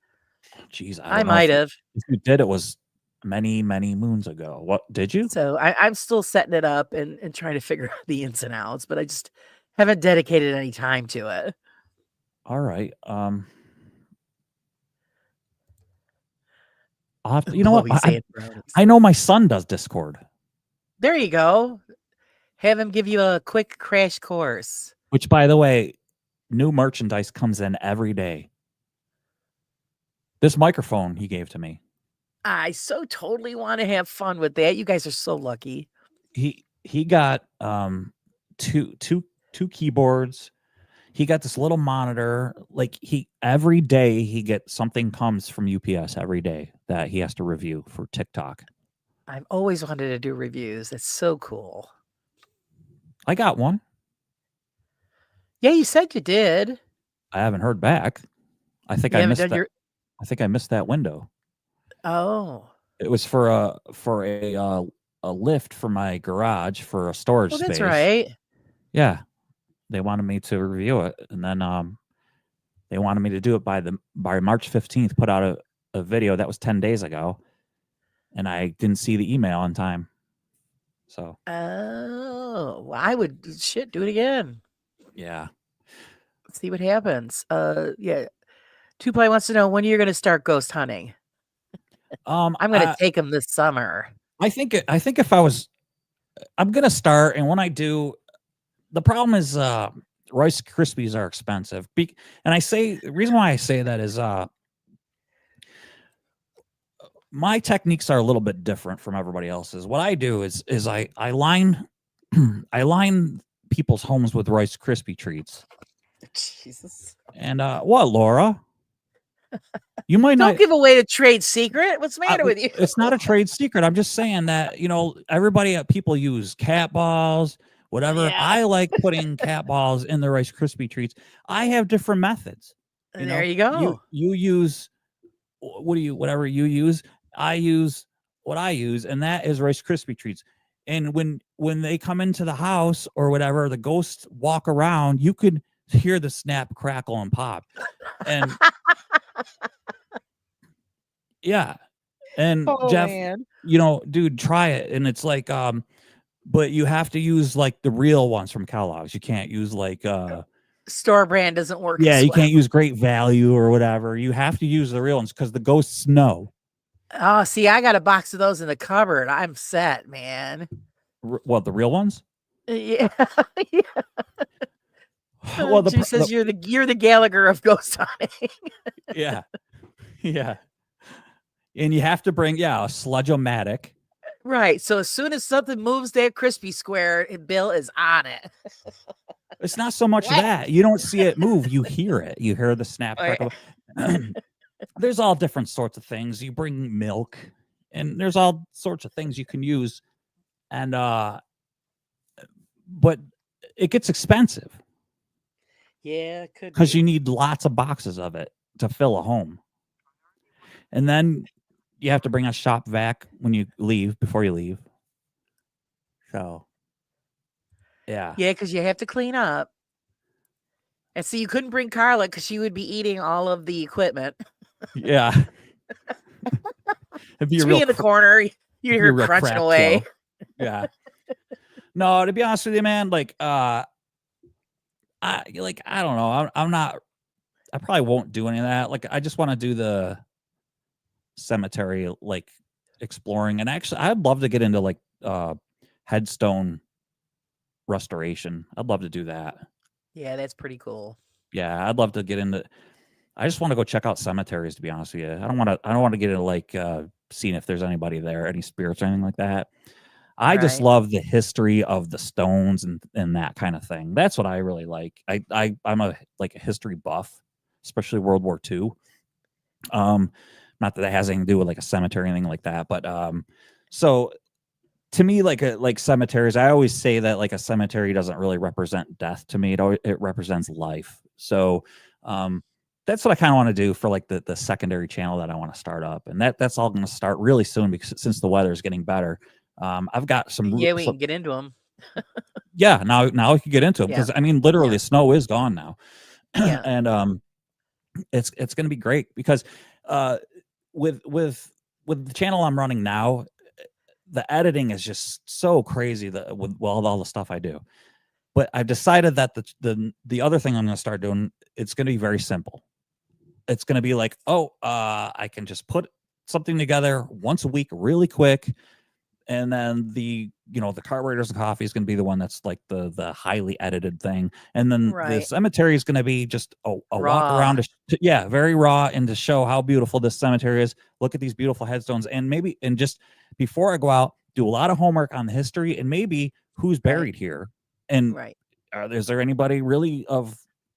Jeez, I don't know might have. If you did, it was many, many moons ago. What did you? So I'm still setting it up and trying to figure out the ins and outs, but I just haven't dedicated any time to it. All right. I'll have to, you know what? I know my son does Discord. There you go. Have him give you a quick crash course. Which, by the way, new merchandise comes in every day. This microphone he gave to me. I so totally want to have fun with that. You guys are so lucky. He got two keyboards. He got this little monitor. Like every day he gets something comes from UPS every day that he has to review for TikTok. I've always wanted to do reviews. It's so cool. I got one. Yeah, you said you did. I haven't heard back. I think I missed that. I think I missed that window. Oh. It was for a lift for my garage for a storage space. That's right. Yeah. They wanted me to review it, and then they wanted me to do it by March 15th, put out a video that was 10 days ago, and I didn't see the email on time. So well, I would do it again. Yeah. Let's see what happens. Yeah. 2Play wants to know when you're gonna start ghost hunting. I'm gonna take him this summer. I think if I'm gonna start, and when I do, the problem is Rice Krispies are expensive. And the reason why I say that is my techniques are a little bit different from everybody else's. What I do is I line I line people's homes with Rice Krispie treats. Jesus. And what, Laura? You might Don't give away a trade secret. What's the matter with you? It's not a trade secret. I'm just saying that, people use cat balls, whatever. Yeah. I like putting cat balls in the Rice Krispie treats. I have different methods. There you go. You use whatever you use. I use what I use, and that is Rice Krispie treats. And when they come into the house or whatever, the ghosts walk around, you could hear the snap, crackle, and pop. And yeah. And Jeff, man. Dude, try it. And it's like, but you have to use like the real ones from Kellogg's. You can't use like store brand doesn't work. Yeah, you can't use Great Value or whatever. You have to use the real ones because the ghosts know. Oh, see, I got a box of those in the cupboard. I'm set, man. What, the real ones? Yeah. Yeah. Well, she says you're the Gallagher of ghost hunting. Yeah. Yeah. And you have to bring, a Sludge-O-Matic. Right. So as soon as something moves that crispy square, Bill is on it. It's not so much that. You don't see it move. You hear it. You hear the snap. There's all different sorts of things. You bring milk, and there's all sorts of things you can use. And, but it gets expensive. Yeah, it could. Because you need lots of boxes of it to fill a home. And then you have to bring a shop vac when you leave, before you leave. So, yeah. Yeah, because you have to clean up. And so you couldn't bring Carla because she would be eating all of the equipment. Yeah. It'd be in the corner. You hear her crunching away. Yeah. No, to be honest with you, man, like, I don't know. I probably won't do any of that. Like, I just want to do the cemetery, like, exploring. And actually, I'd love to get into like headstone restoration. I'd love to do that. Yeah, that's pretty cool. Yeah, I'd love to get into. I just want to go check out cemeteries, to be honest with you. I don't want to get into like seeing if there's anybody there, any spirits or anything like that. I just Right. love the history of the Stones and that kind of thing. That's what I really like. I'm a like a history buff, especially World War II. Not that that has anything to do with like a cemetery or anything like that, but so to me, like cemeteries, I always say that like a cemetery doesn't really represent death to me. It represents life. So that's what I kind of want to do for like the secondary channel that I want to start up, and that's all going to start really soon because since the weather is getting better. I've got Yeah, we can get into them. yeah, now we can get into them Yeah. because I mean literally Yeah. the snow is gone now. Yeah. And it's going to be great because with the channel I'm running now, the editing is just so crazy that with all the stuff I do. But I've decided that the other thing I'm going to start doing, it's going to be very simple. It's going to be like, I can just put something together once a week really quick, and then the carburetors and coffee is going to be the one that's like the highly edited thing, and then the Right. cemetery is going to be just a walk Raw. around yeah, very raw, and to show how beautiful this cemetery is. Look at these beautiful headstones, and just before I go out, do a lot of homework on the history and maybe who's buried here, and Right. is there anybody really of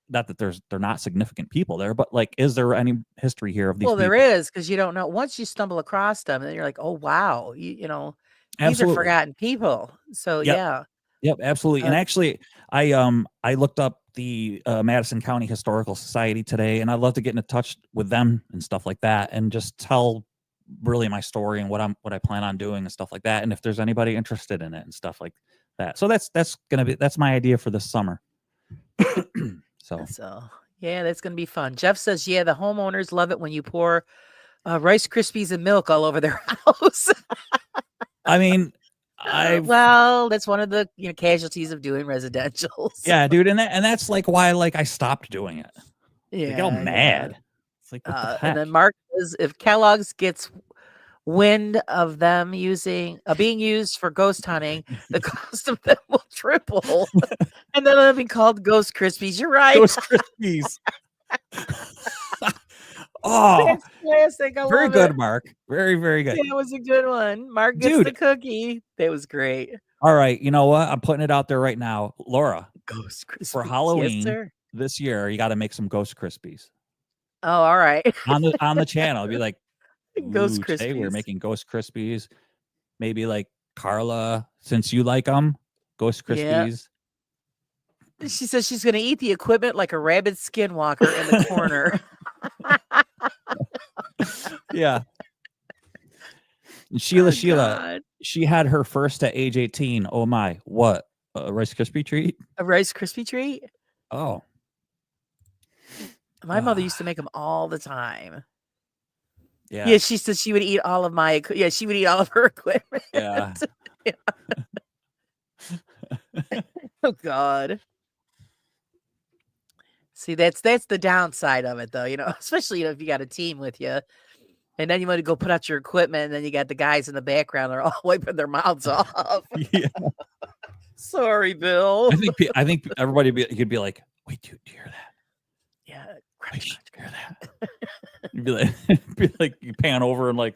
not that they're not significant people there, but like is there any history here of these Well, there people? is, because you don't know. Once you stumble across them, then you're like, oh wow, you know, these are Absolutely. forgotten people. So Yep. yeah. Yep, absolutely. And Uh, actually, I looked up the Madison County Historical Society today, and I'd love to get in touch with them and stuff like that, and just tell really my story and what I plan on doing and stuff like that. And if there's anybody interested in it and stuff like that, so that's my idea for this summer. So yeah, that's gonna be fun. Jeff says, yeah, the homeowners love it when you pour Rice Krispies and milk all over their house. I mean, I've Well, that's one of the casualties of doing residential. yeah, dude, and that's like why like I stopped doing it. They get all Yeah, mad. It's like what the and heck? then Mark says, if Kellogg's gets wind of them being used for ghost hunting, the cost of them will triple, and then they'll be called Ghost Krispies. You're right. Ghost Krispies. Oh, That's classic. I very love good, it. Mark. Very, very good. That was a good one. Mark gets Dude. the cookie. That was great. All right, you know what? I'm putting it out there right now, Laura. Ghost Krispies. For Halloween Yes, sir. this year, you got to make some Ghost Krispies Oh, all right. on the channel. It'd be like, Ghost "Ooh, today we're Krispies. making Ghost Krispies." Maybe like Carla, since you like them, Ghost Yeah. Krispies. She says she's going to eat the equipment like a rabid skinwalker in the corner. Yeah. And Sheila, God. she had her first at age 18. Oh my, what? A Rice Krispie treat? A Rice Krispie treat? Oh, My mother used to make them all the time. yeah. Yeah, she said she would eat all of she would eat all of her equipment. Yeah. Oh God. See, that's the downside of it, though. Especially if you got a team with you, and then you want to go put out your equipment, and then you got the guys in the background that are all wiping their mouths off. Yeah. Sorry, Bill. I think everybody could be like, "Wait, dude, do you hear that? Yeah, Wait, crunch, do you crunch, hear that?" You'd be like, you pan over and like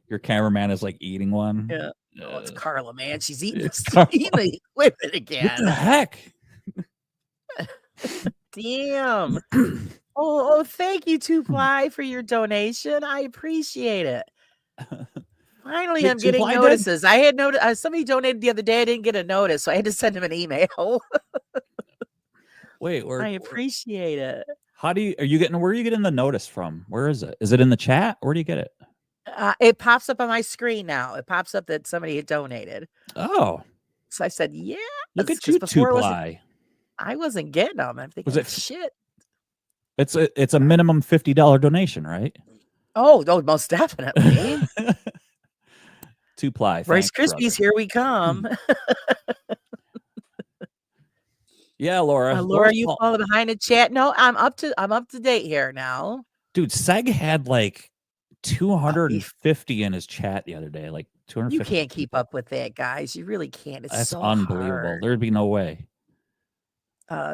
your cameraman is like eating one. Yeah. Oh, it's Carla, man. She's eating it's the Carla. equipment What the again. heck? Damn. Oh, thank you, Two Ply, for your donation. I appreciate it. Finally, Wait, I'm getting Two Ply did? notices. I had somebody donated the other day. I didn't get a notice, so I had to send him an email. Wait, I appreciate it. where are you getting the notice from? Where is it? Is it in the chat? Where do you get it? It pops up on my screen now. It pops up that somebody had donated. Oh, So I said, yeah. look at 'cause you, Two before Ply. I wasn't getting them. I'm thinking, Was it shit. It's a minimum $50 donation, right? Oh, most definitely. Two Ply. Rice thanks, Krispies, brother. here we come. Yeah, Laura. Laura, you falling behind the chat? No, I'm up to date here now. Dude, Seg had like 250 in his chat the other day. Like 250. You can't keep up with that, guys. You really can't. It's That's so unbelievable. hard. There'd be no way.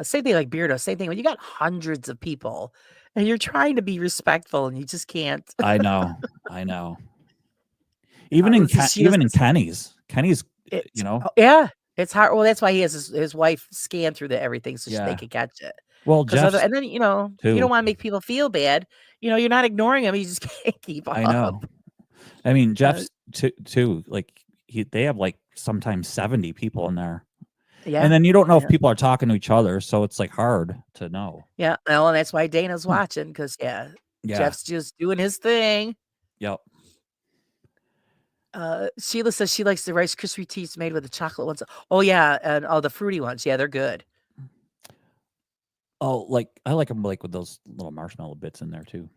Same thing like Beardo. Same thing when you got hundreds of people and you're trying to be respectful and you just can't. I know. Even in She even in doesn't- Kenny's It's you know? yeah, it's hard. Well, that's why he has his wife scan through everything so they Yeah. can catch it. Well, Because other Jeff's and then, you don't too. wanna make people feel bad. You're not ignoring him, you just can't keep I up. know. I mean, Uh, Jeff's too. Like they have like sometimes 70 people in there, and yeah, then you don't know if yeah, people are talking to each other, so it's like hard to know. yeah. Well, and that's why Dana's Hmm. watching because yeah, Yeah. Jeff's just doing his thing. Yep. Sheila says she likes the Rice Krispie treats made with the chocolate ones. Oh, yeah, and the fruity ones. Yeah, they're good. Oh, like I like them like with those little marshmallow bits in there too.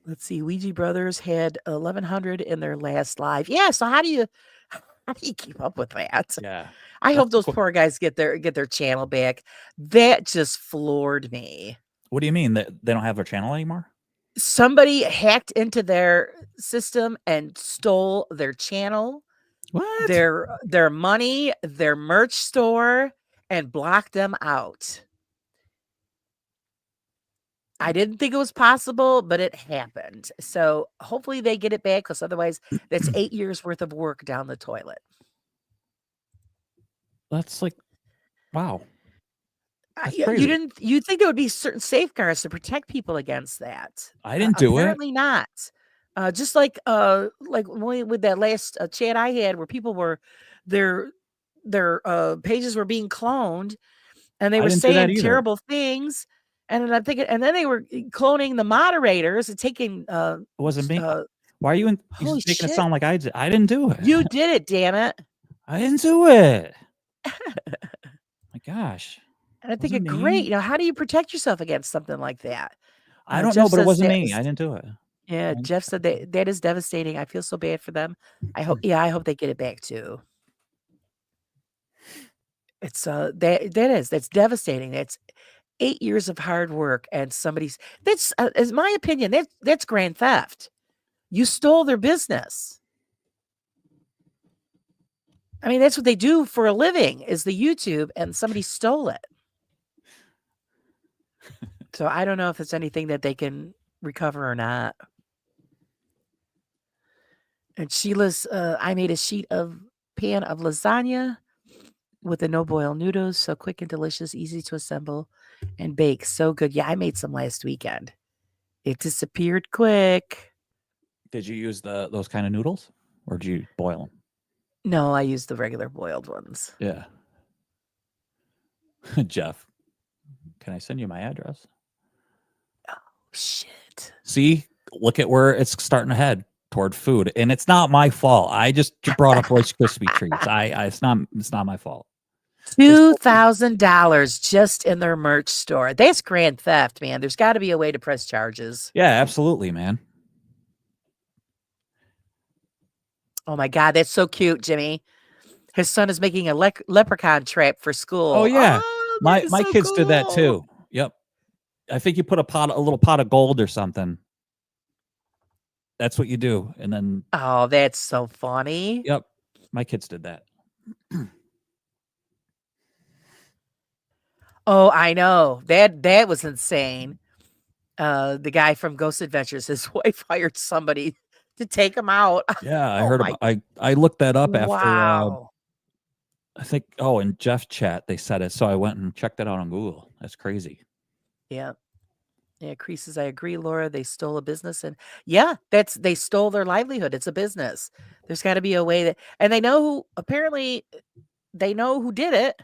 Let's see. Ouija Brothers had 1,100 in their last live. Yeah, so how do you keep up with that? Yeah. I That's hope those cool. poor guys get their channel back. That just floored me. What do you mean that they don't have their channel anymore? Somebody hacked into their system and stole their channel, What? their money, their merch store, and blocked them out. I didn't think it was possible, but it happened. So hopefully they get it back because otherwise that's 8 years worth of work down the toilet. That's like, wow. That's You crazy. you think there would be certain safeguards to protect people against that? I didn't do it. Apparently not. Just like with that last chat I had where people were their pages were being cloned and they I were didn't do that saying either. terrible things. And then I'm thinking, and then they were cloning the moderators and taking It wasn't me. uh, Why are you you holy making it shit. sound like I did? I didn't do it. You did it, damn it. I didn't do it. My gosh. And I'm Wasn't thinking, great. me. How do you protect yourself against something like that? I don't Jeff know, but it says wasn't that me. I didn't do it. yeah, Jeff said that is devastating. I feel so bad for them. I hope they get it back too. It's that's devastating. That's 8 years of hard work and that's is my opinion. That's grand theft. You stole their business. I mean, that's what they do for a living is the YouTube and somebody stole it. So I don't know if it's anything that they can recover or not. And Sheila's, I made a pan of lasagna with the no-boil noodles. So quick and delicious, easy to assemble and bake. So good. Yeah, I made some last weekend. It disappeared quick. Did you use those kind of noodles or did you boil them? No, I used the regular boiled ones. Yeah. Jeff, can I send you my address? Oh, shit. See, look at where it's starting to head toward food, and it's not my fault. I just brought up Rice Krispie treats. It's not my fault. $2,000 just in their merch store. That's grand theft, man. There's got to be a way to press charges. Yeah, absolutely, man. Oh my God, that's so cute, Jimmy. His son is making a leprechaun trap for school. Oh yeah, Oh, my that is so kids did that cool. too. Yep. I think you put a little pot of gold or something. That's what you do, and then Oh, that's so funny. yep, my kids did that. Oh, I know. That was insane. The guy from Ghost Adventures, his wife hired somebody to take him out. Yeah, I Oh heard my about. I looked that up after. wow. I think. Oh, in Jeff chat they said it, so I went and checked it out on Google. That's crazy. Yeah. Yeah, Creases, I agree, Laura. They stole a business and yeah, they stole their livelihood. It's a business. There's got to be a way that and they know who did it.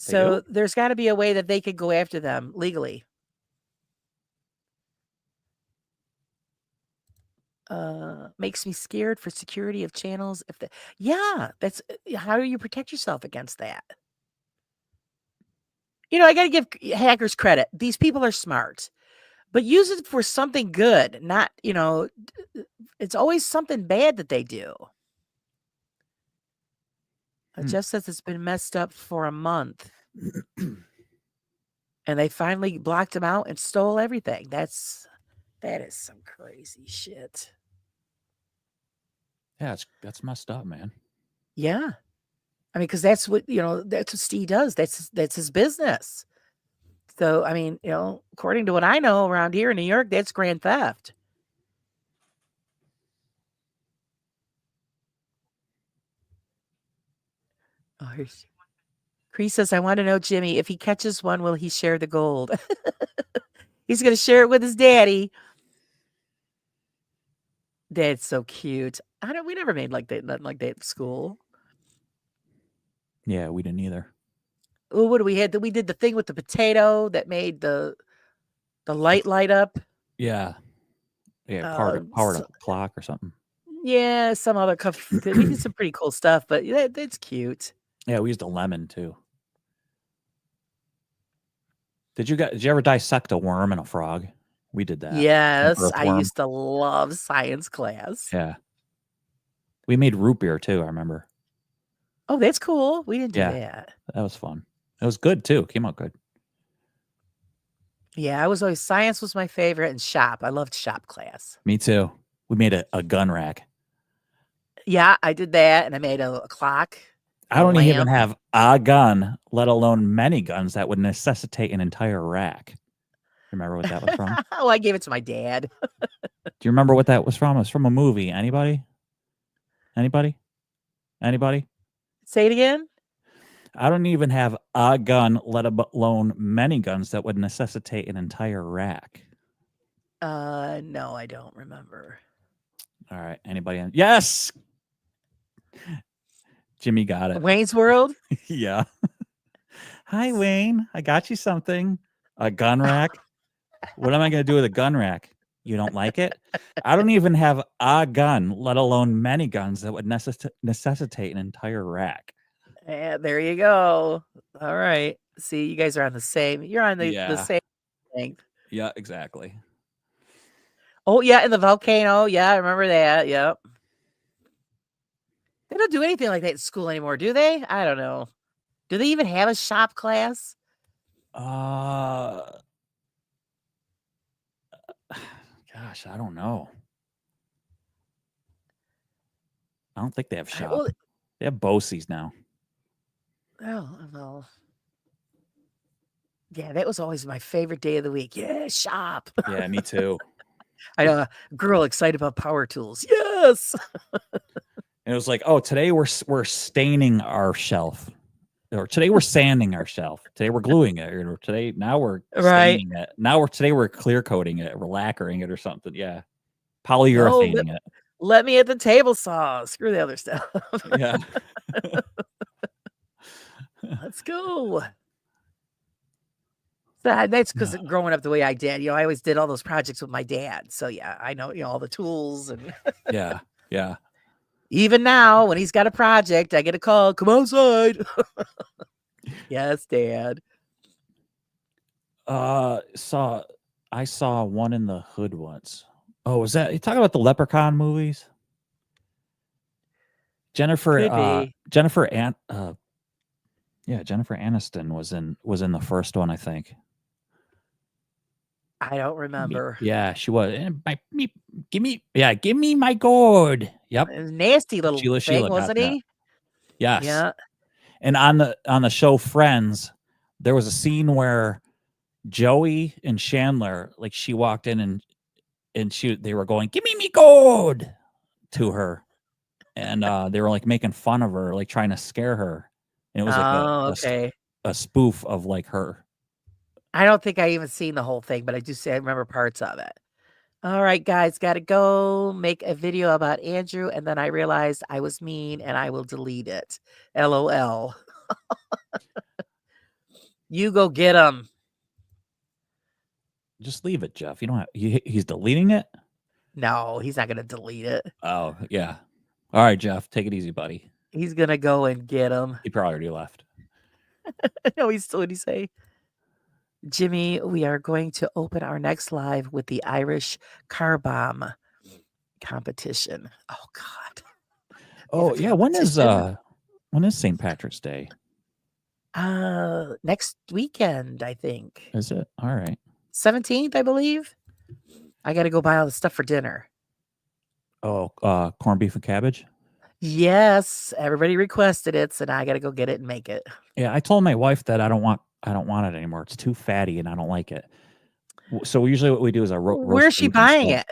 They So do? there's got to be a way that they could go after them legally. Makes me scared for security of channels. That's how do you protect yourself against that? I got to give hackers credit. These people are smart, but use it for something good, not, it's always something bad that they do. Jeff says it's been messed up for a month. And they finally blocked him out and stole everything. That is some crazy shit. Yeah, that's messed up, man. Yeah. I mean, because that's what Steve does. That's his business. So, I mean, according to what I know around here in New York, that's grand theft. Oh, Cree says, I want to know, Jimmy, if he catches one, will he share the gold? He's going to share it with his daddy. That's so cute. We never made like that, nothing like that at school. Yeah, we didn't either. Oh, what do we had? We did the thing with the potato that made the light up. Yeah. Yeah, powered So- up a clock or something. yeah, some other we did some pretty cool stuff, but that's cute. Yeah, we used a lemon too. Did you ever dissect a worm and a frog? We did that. Yes, I earthworm. used to love science class. Yeah. We made root beer too, I remember. Oh, that's cool. We didn't do Yeah. that. That was fun. It was good too. Came out good. Yeah, I was always science was my favorite and shop. I loved shop class. Me too. We made a gun rack. Yeah, I did that, and I made a clock. I don't even lamp. have a gun, let alone many guns that would necessitate an entire rack. Remember what that was from? Oh, I gave it to my dad. Do you remember what that was from? It was from a movie. Anybody? Anybody? Anybody? Say it again. I don't even have a gun, let alone many guns that would necessitate an entire rack. No, I don't remember. All right. Anybody? Yes. Jimmy got it. Wayne's World. Yeah. Hi, Wayne. I got you something. A gun rack. What am I going to do with a gun rack? You don't like it? I don't even have a gun, let alone many guns that would necessitate an entire rack. Yeah, there you go. All right. See, you guys are on the same. You're on the Yeah. same thing. Yeah, exactly. Oh, yeah, and the volcano. Yeah, I remember that. Yep. They don't do anything like that in school anymore, do they? I don't know. Do they even have a shop class? Gosh, I don't know. I don't think they have shop. Well, They have BOCES now. oh, well. Yeah, that was always my favorite day of the week. Yeah, shop. Yeah, me too. I know a girl excited about power tools. Yes. And it was like, oh, today we're staining our shelf, or today we're sanding our shelf. Today we're gluing it, or today now we're Right. staining it. Now today we're clear coating it, we're lacquering it or something. Yeah, polyurethaning it. Let me at the table saw. Screw the other stuff. Yeah. Let's go. That's because growing up the way I did, I always did all those projects with my dad. So yeah, I know, all the tools and Yeah. Yeah. even now when he's got a project, I get a call, come outside. Yes, Dad. I saw One in the Hood once. Oh, was that you talking about the Leprechaun movies? Jennifer Could be. Jennifer Aniston was in the first one, I think. I don't remember. Yeah, she was. Give me my gourd. Yep. A nasty little Sheila thing, got wasn't that. he? Yes. Yeah. And on the show Friends, there was a scene where Joey and Chandler, like she walked in and they were going, "Give me gourd" to her. And they were like making fun of her, like trying to scare her. And it was like a spoof of like her. I don't think I even seen the whole thing, but I do say I remember parts of it. All right, guys, got to go make a video about Andrew. And then I realized I was mean and I will delete it. LOL. You go get him. Just leave it, Jeff. You don't have, he's deleting it? No, he's not going to delete it. Oh, yeah. All right, Jeff, take it easy, buddy. He's going to go and get him. He probably already left. No, he's still, what did he say? Jimmy, we are going to open our next live with the Irish car bomb competition. Oh God. Oh yeah, when is St. Patrick's Day? Next weekend, I think. Is it? All right. 17th, I believe. I got to go buy all the stuff for dinner. Oh, corned beef and cabbage? Yes, everybody requested it, so now I got to go get it and make it. Yeah, I told my wife that I don't want it anymore. It's too fatty and I don't like it. So usually what we do is Where's she buying it?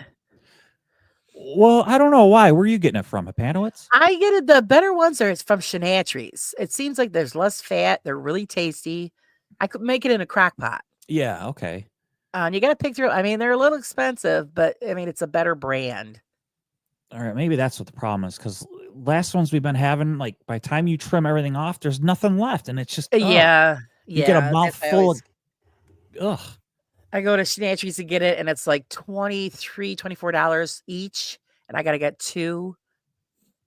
Well, I don't know why. Where are you getting it from? Panowitz? I get it. The better ones are from Shenatries. It seems like there's less fat. They're really tasty. I could make it in a crock pot. Yeah. Okay. And you got to pick through. I mean, they're a little expensive, but I mean, it's a better brand. All right. Maybe that's what the problem is because last ones we've been having, like by the time you trim everything off, there's nothing left, and it's just Yeah. you get a Yeah. mouthful of ugh. I go to Shenatries to get it, and it's like $24 each, and I got to get 2.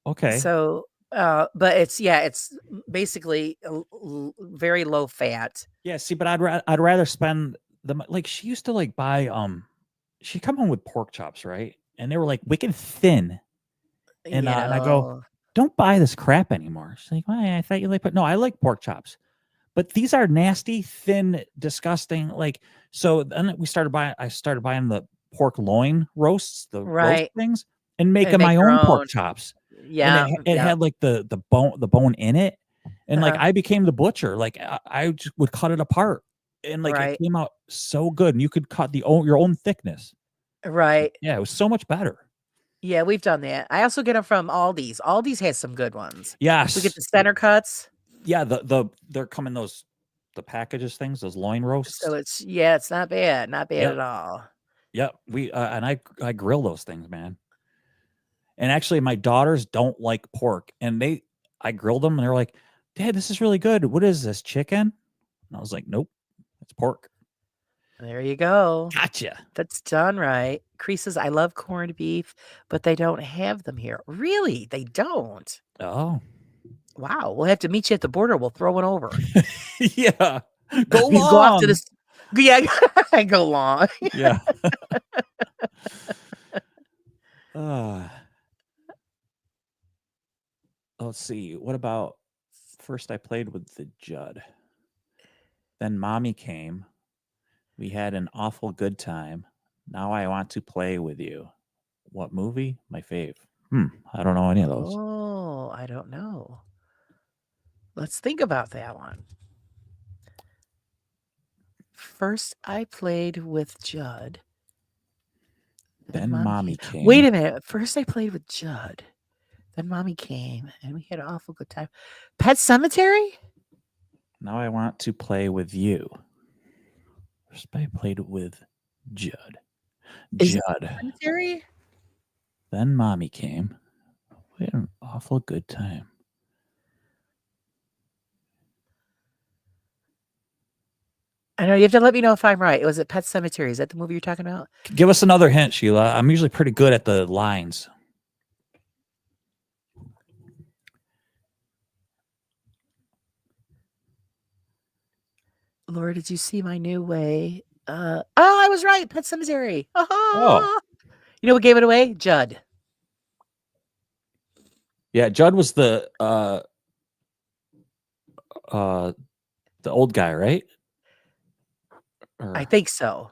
Okay. So, but it's basically very low fat. Yeah. See, but I'd rather spend like she used to like buy she come home with pork chops, right? And they were like wicked thin. And I go, don't buy this crap anymore. She's like, why? I thought you like, but no, I like pork chops. But these are nasty, thin, disgusting. Like, so then I started buying the pork loin roasts, the roast Right. things, and making make my your own pork own. chops. Yeah. And it had like the bone in it. And like Uh-huh. I became the butcher. Like I just would cut it apart. And like Right. it came out so good. And you could cut your own thickness. Right. Yeah, it was so much better. Yeah, we've done that. I also get them from Aldi's. Aldi's has some good ones. Yes. We get the center cuts. Yeah, they're coming the packages things, those loin roasts. So it's not bad. Not bad at all. Yep. We and I grill those things, man. And actually my daughters don't like pork and I grilled them and they're like, "Dad, this is really good. What is this, chicken?" And I was like, "Nope, it's pork." There you go. Gotcha. That's done right. Creases, I love corned beef, but they don't have them here. Really? They don't? Oh. Wow. We'll have to meet you at the border. We'll throw one over. Yeah. Go You go off to long. this. Yeah, go long. Yeah. Let's see. What about first I played with the Judd. Then mommy came. We had an awful good time. Now I want to play with you. What movie? My fave. I don't know any of those. Oh, I don't know. Let's think about that one. First, I played with Judd. Then mommy came. Wait a minute. First, I played with Judd. Then mommy came, and we had an awful good time. Pet Cemetery? Now I want to play with you. First, I played with Judd. Cemetery? Then mommy came. We had an awful good time. I know you have to let me know if I'm right. Was it Pet Cemetery? Is that the movie you're talking about? Give us another hint, Sheila. I'm usually pretty good at the lines. Laura, did you see my new way? I was right. Pet Cemetery. Oh. You know what gave it away? Judd. Yeah, Judd was the old guy, right? I think so.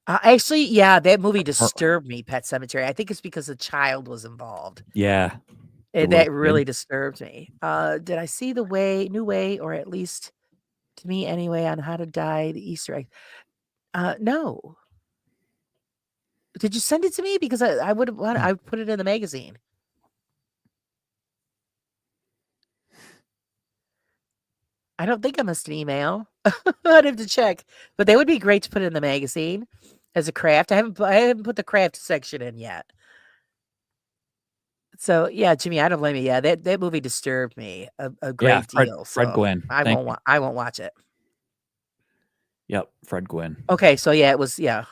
Actually, yeah, that movie disturbed me, Pet Cemetery. I think it's because a child was involved. Yeah. That really disturbed me. Did I see the new way, or at least to me anyway, on how to die the Easter egg? No. Did you send it to me? Because I would have I put it in the magazine. I don't think I missed an email. I'd have to check, but they would be great to put in the magazine as a craft. I haven't put the craft section in yet. So yeah, Jimmy, I don't blame you. Yeah, that movie disturbed me a great deal. Fred Gwynn. I won't watch it. Yep, Fred Gwynn. Okay, so yeah, it was yep,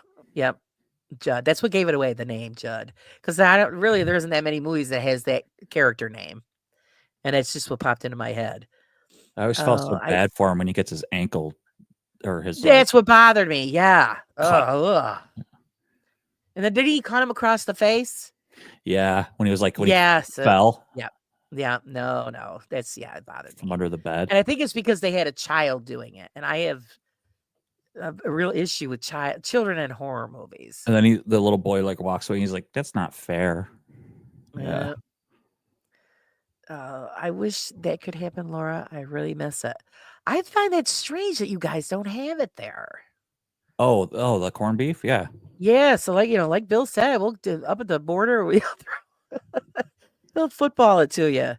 Judd. That's what gave it away, the name Judd, because there isn't that many movies that has that character name, and it's just what popped into my head. I always felt so bad for him when he gets his ankle or his. That's what bothered me. Yeah. And then did he cut him across the face? Yeah, when he was like, he fell. Yeah. Yeah. No. It bothered me. From under the bed. And I think it's because they had a child doing it, and I have a real issue with children in horror movies. And then the little boy like walks away. And he's like, "That's not fair." Yeah. I wish that could happen, Laura. I really miss it. I find that strange that you guys don't have it there. Oh, the corned beef. Yeah. Yeah, so like Bill said, we'll do up at the border, they'll football it to you.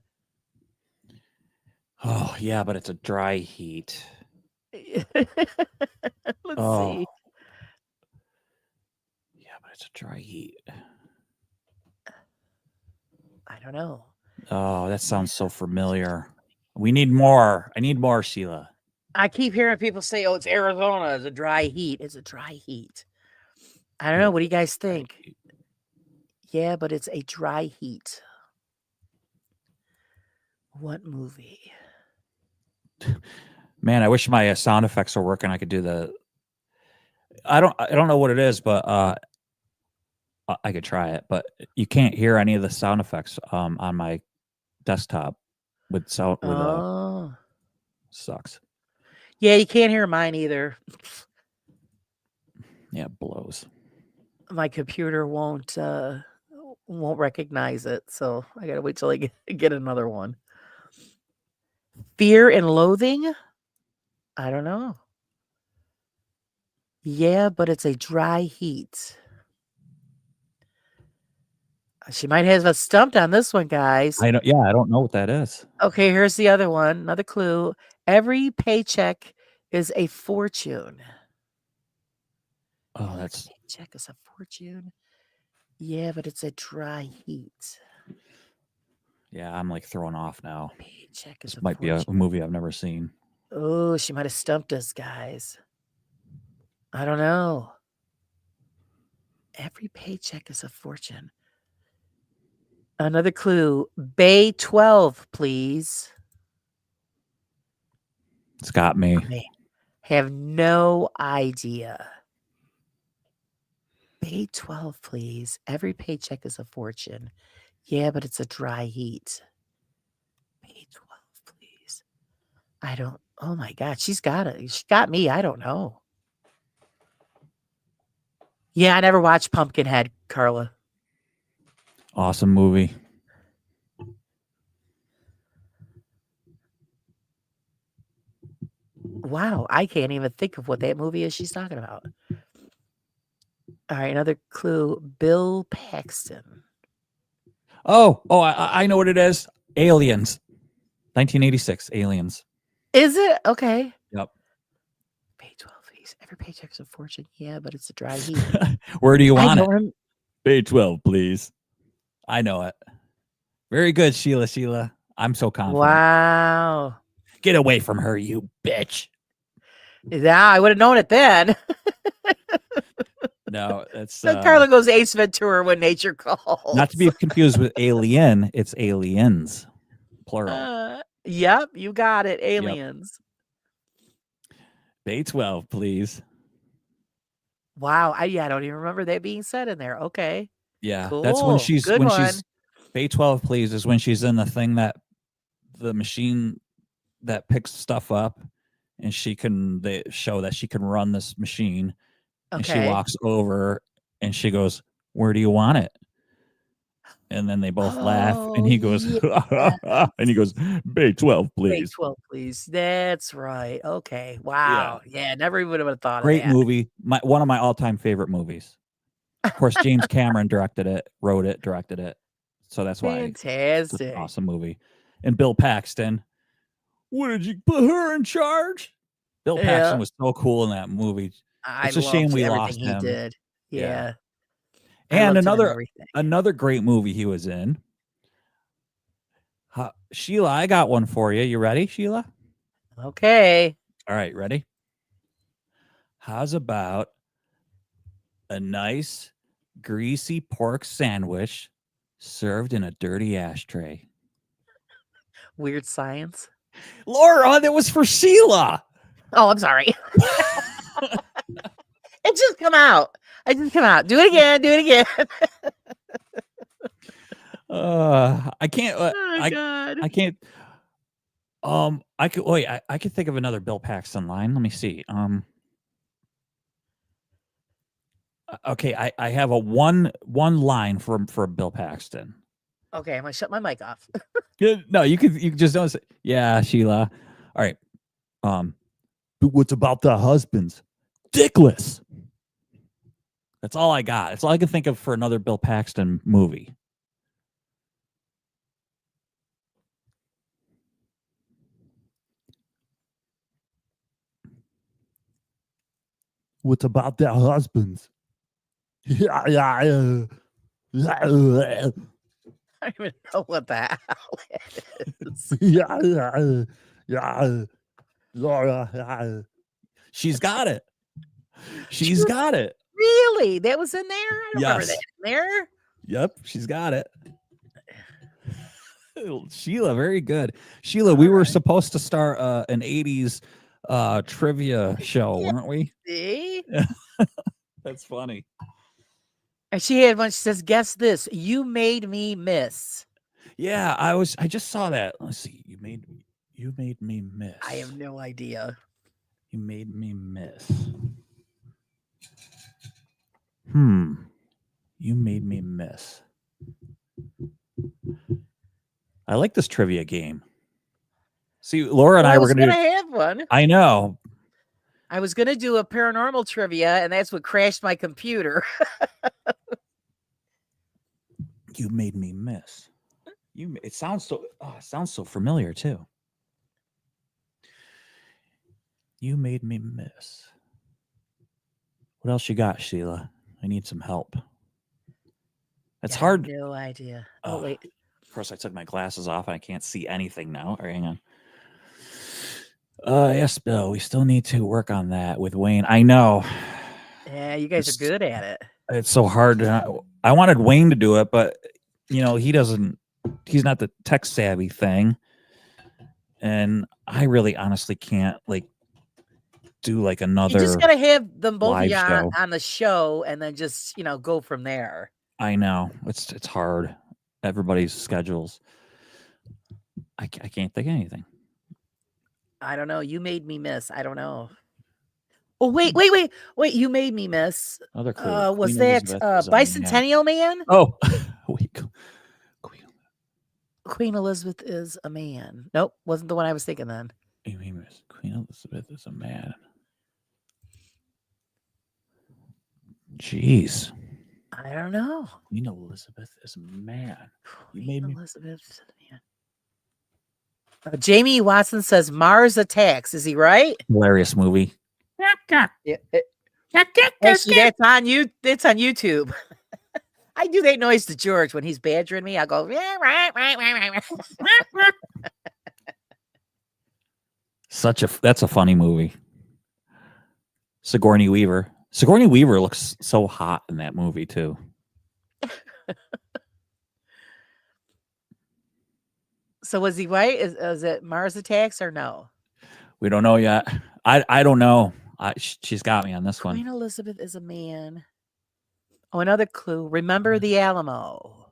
Oh yeah, but it's a dry heat. Let's Oh see. yeah, but it's a dry heat. I don't know. Oh, that sounds so familiar. We need more. I need more, Sheila. I keep hearing people say, "Oh, it's Arizona. It's a dry heat. It's a dry heat." I don't know. What do you guys think? Yeah, but it's a dry heat. What movie? Man, I wish my sound effects were working. I could do the. I don't know what it is, but I could try it. But you can't hear any of the sound effects on my desktop with sound with Oh, sucks. yeah, you can't hear mine either. Yeah, it blows. My computer won't recognize it, so I gotta wait till I get another one. Fear and Loathing? I don't know. Yeah, but it's a dry heat. She might have us stumped on this one, guys. I don't. Yeah, I don't know what that is. Okay, here's the other one. Another clue. Every paycheck is a fortune. Oh, that's Paycheck is a fortune. Yeah, but it's a dry heat. yeah. I'm like thrown off now. Paycheck is This a might be a fortune. movie I've never seen. Oh, she might have stumped us, guys. I don't know. Every paycheck is a fortune. Another clue. Bay 12, please. It's got me. I have no idea. Bay 12, please. Every paycheck is a fortune. Yeah, but it's a dry heat. Bay 12, please. I don't. Oh my God, she's got it. She got me. I don't know. Yeah, I never watched Pumpkinhead, Carla. Awesome movie. Wow, I can't even think of what that movie is she's talking about. All right, another clue. Bill Paxton. Oh, I know what it is. Aliens. 1986. Aliens. Is it? Okay. Yep. Pay 12 fees. Every paycheck's a fortune. Yeah, but it's a dry heat. Where do you I want it? don't rem- Pay 12, please. I know it. Very good, Sheila. I'm so confident. Wow. Get away from her, you bitch. Yeah, I would have known it then. No, it's So Carla goes Ace Ventura when nature calls. not to be confused with alien. It's aliens, plural. Yep, you got it. Aliens. Bay 12, please. Wow. I don't even remember that being said in there. Okay. Yeah, Cool. that's when she's Good one. Bay 12, please, is when she's in the thing that the machine that picks stuff up, and they show that she can run this machine. And she walks over and she goes, "Where do you want it?" And then they both laugh, and he goes, and he goes, "Bay 12, Bay please." 12, please. That's right. Okay. Wow. Yeah, never even would have thought Great of that. movie. One of my all-time favorite movies. Of course, James Cameron directed it, wrote it, directed it. So that's why it's Fantastic. an awesome movie. And Bill Paxton. What did you put her in charge? Bill Paxton was so cool in that movie. It's a shame we lost him. He did. Yeah. And another great movie he was in. Sheila, I got one for you. You ready, Sheila? Okay. All right, ready? How's about a nice greasy pork sandwich served in a dirty ashtray? Weird Science. Laura, that was for Sheila. Oh, I'm sorry. It just come out. I just come out. Do it again. Do it again. I can't. Oh God. I can't. I could wait. I could think of another Bill Paxton line. Let me see. Okay, I have a one line for Bill Paxton. Okay, I'm gonna shut my mic off. No, you can just don't say. Yeah, Sheila. All right. But what's about the husbands? Dickless. That's all I got. It's all I can think of for another Bill Paxton movie. What about their husbands? Yeah. I don't even know what the hell it is. She's got it. She's got it. Really? That was in there? I don't remember that Yes. in there. Yep, she's got it. Sheila, very good. Sheila, we were supposed to start an 80s trivia show, weren't we? See? That's funny. And she had one. She says, "Guess this. You made me miss." Yeah, I just saw that. Let's see. You made me miss. I have no idea. You made me miss. You made me miss. I like this trivia game. See, Laura and I were gonna gonna do, have one. I know. I was gonna do a paranormal trivia, and that's what crashed my computer. You made me miss. It sounds so familiar too. You made me miss. What else you got, Sheila? I need some help. It's I have hard. no idea. Oh, Ugh. wait. Of course, I took my glasses off and I can't see anything now. All right, hang on. Yes, Bill. We still need to work on that with Wayne. I know. Yeah, you guys are good at it. It's so hard. I wanted Wayne to do it, but he's not the tech savvy thing. And I really honestly can't do You another. just gotta have them both of live you show. on the show, and then just go from there. I know it's hard. Everybody's schedules. I can't think of anything. I don't know. You made me miss. I don't know. Oh, wait. You made me miss. Other clue. Was Queen that Elizabeth is a man. Bicentennial Man? Oh, wait. Queen Elizabeth is a man. Nope, wasn't the one I was thinking then. Queen Elizabeth is a man. Jeez. I don't know. Queen Elizabeth is a man. You Queen made me. Elizabeth is a man. Jamie Watson says Mars Attacks. Is he right? Hilarious movie. Yeah. Actually, that's on you. It's on YouTube. I do that noise to George when he's badgering me. I go, yeah, right. That's a funny movie. Sigourney Weaver. Sigourney Weaver looks so hot in that movie too. So was he right? Is it Mars Attacks or no? We don't know yet. I don't know. She's got me on this Queen one. Elizabeth is a man. Oh, another clue. Remember the Alamo.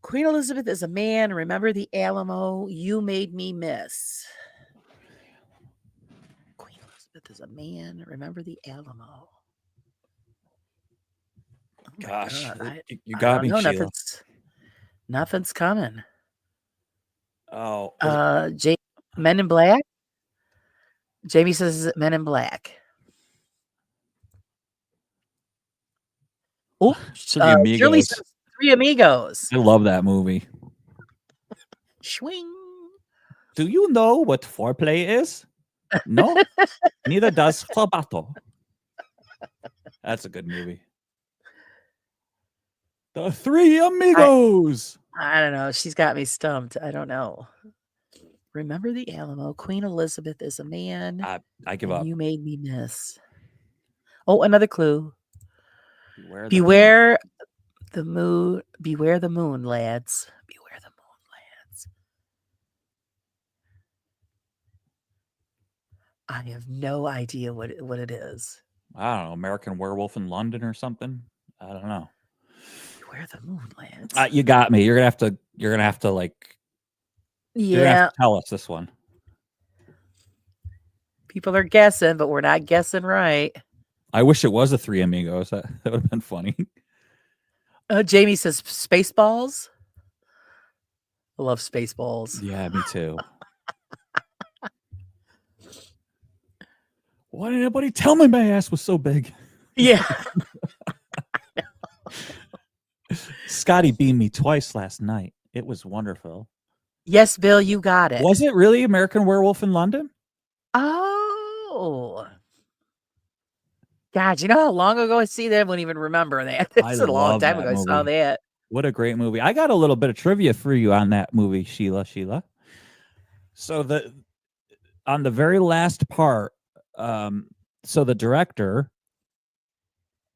Queen Elizabeth is a man. Remember the Alamo. You made me miss. Queen Elizabeth is a man. Remember the Alamo. Oh my Gosh, God, you I got don't me, know, Sheila. nothing's coming. Oh, Men in Black. Jamie says, is it Men in Black? Oh, Three Amigos. Shirley says Three Amigos. I love that movie. Swing. Do you know what foreplay is? No, neither does Fabato. That's a good movie. The Three Amigos. I don't know. She's got me stumped. I don't know. Remember the Alamo. Queen Elizabeth is a man. I give and up. You made me miss. Oh, another clue. Beware the moon. Beware the moon, lads. Beware the moon, lads. I have no idea what it is. I don't know. American Werewolf in London or something. I don't know. Beware the moon, lads. You got me. You're gonna have to you're gonna have to tell us this one. People are guessing, but we're not guessing right. I wish it was the Three Amigos. That would have been funny. Jamie says Spaceballs. I love Spaceballs. Yeah, me too. Why didn't anybody tell me my ass was so big? Yeah. Scotty beamed me twice last night. It was wonderful. Yes, Bill, you got it. Was it really American Werewolf in London? Oh. God, you know how long ago I see that? I wouldn't even remember that. I It's a long love time that ago I saw movie. that. What a great movie. I got a little bit of trivia for you on that movie, Sheila. So on the very last part, so the director,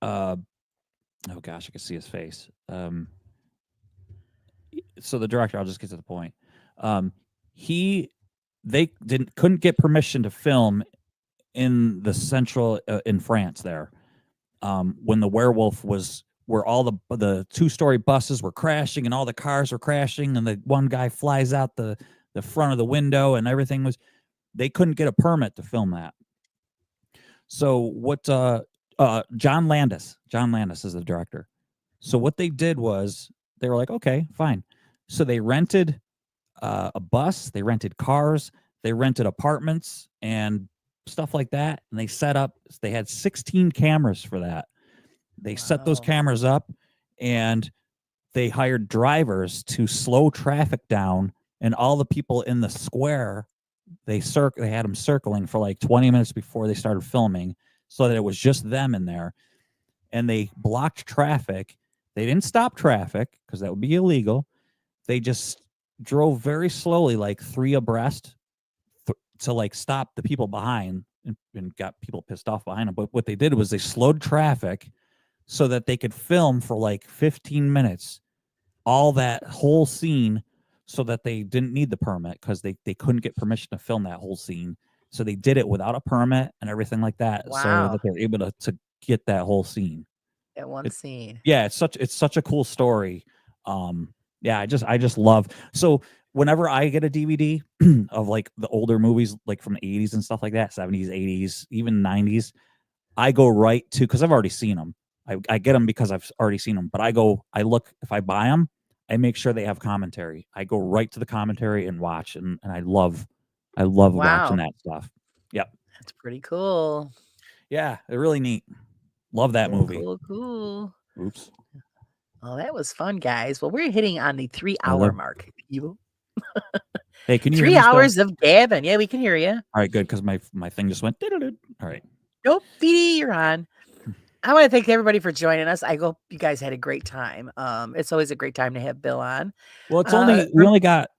oh gosh, I can see his face. So the director, I'll just get to the point. They couldn't get permission to film in the central in France there. When the werewolf was where all the 2-story buses were crashing and all the cars were crashing and the one guy flies out the front of the window and everything was, they couldn't get a permit to film that. So what John Landis is the director. So what they did was they were like, okay, fine. So they rented a bus, they rented cars, they rented apartments and stuff like that. And they set up, they had 16 cameras for that. They set those Wow. cameras up and they hired drivers to slow traffic down, and all the people in the square, they had them circling for like 20 minutes before they started filming so that it was just them in there. And they blocked traffic. They didn't stop traffic because that would be illegal. They just drove very slowly, like 3 abreast to like stop the people behind and got people pissed off behind them. But what they did was they slowed traffic so that they could film for like 15 minutes, all that whole scene, so that they didn't need the permit because they couldn't get permission to film that whole scene. So they did it without a permit and everything like that. So Wow. that they're able to get that whole scene. That one scene. Yeah, it's such a cool story. Yeah, I just love. So whenever I get a DVD of like the older movies, like from the 80s and stuff like that, 70s, 80s, even 90s, I go right to, because I've already seen them. I get them because I've already seen them, but I look, if I buy them, I make sure they have commentary. I go right to the commentary and watch, and I love watching that stuff. Yep. That's pretty cool. Yeah, they're really neat. Love that movie. Cool. Oops. Oh, that was fun, guys. Well, we're hitting on the 3-hour mark. Hey, can you 3 hear me hours still? of gabbing. Yeah, we can hear you. All right, good, because my thing just went. All right. Nope, BD, you're on. I want to thank everybody for joining us. I hope you guys had a great time. It's always a great time to have Bill on. Well, we only got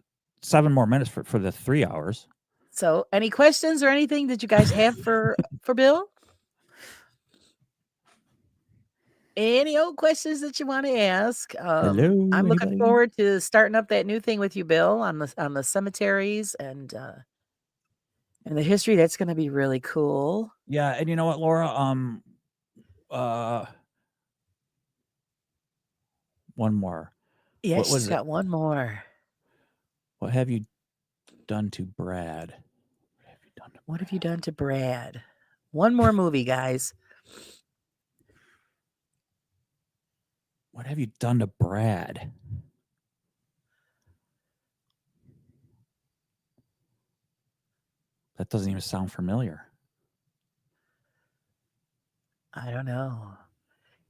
7 more minutes for the 3 hours. So, any questions or anything that you guys have for Bill? Any old questions that you want to ask? Hello, I'm looking anybody? forward to starting up that new thing with you, Bill, on the cemeteries and the history. That's going to be really cool. Yeah, and you know what, Laura? One more. Yeah, What she's was got it? one more. What have you done to Brad? What have you done to Brad? One more movie, guys. What have you done to Brad? That doesn't even sound familiar. I don't know.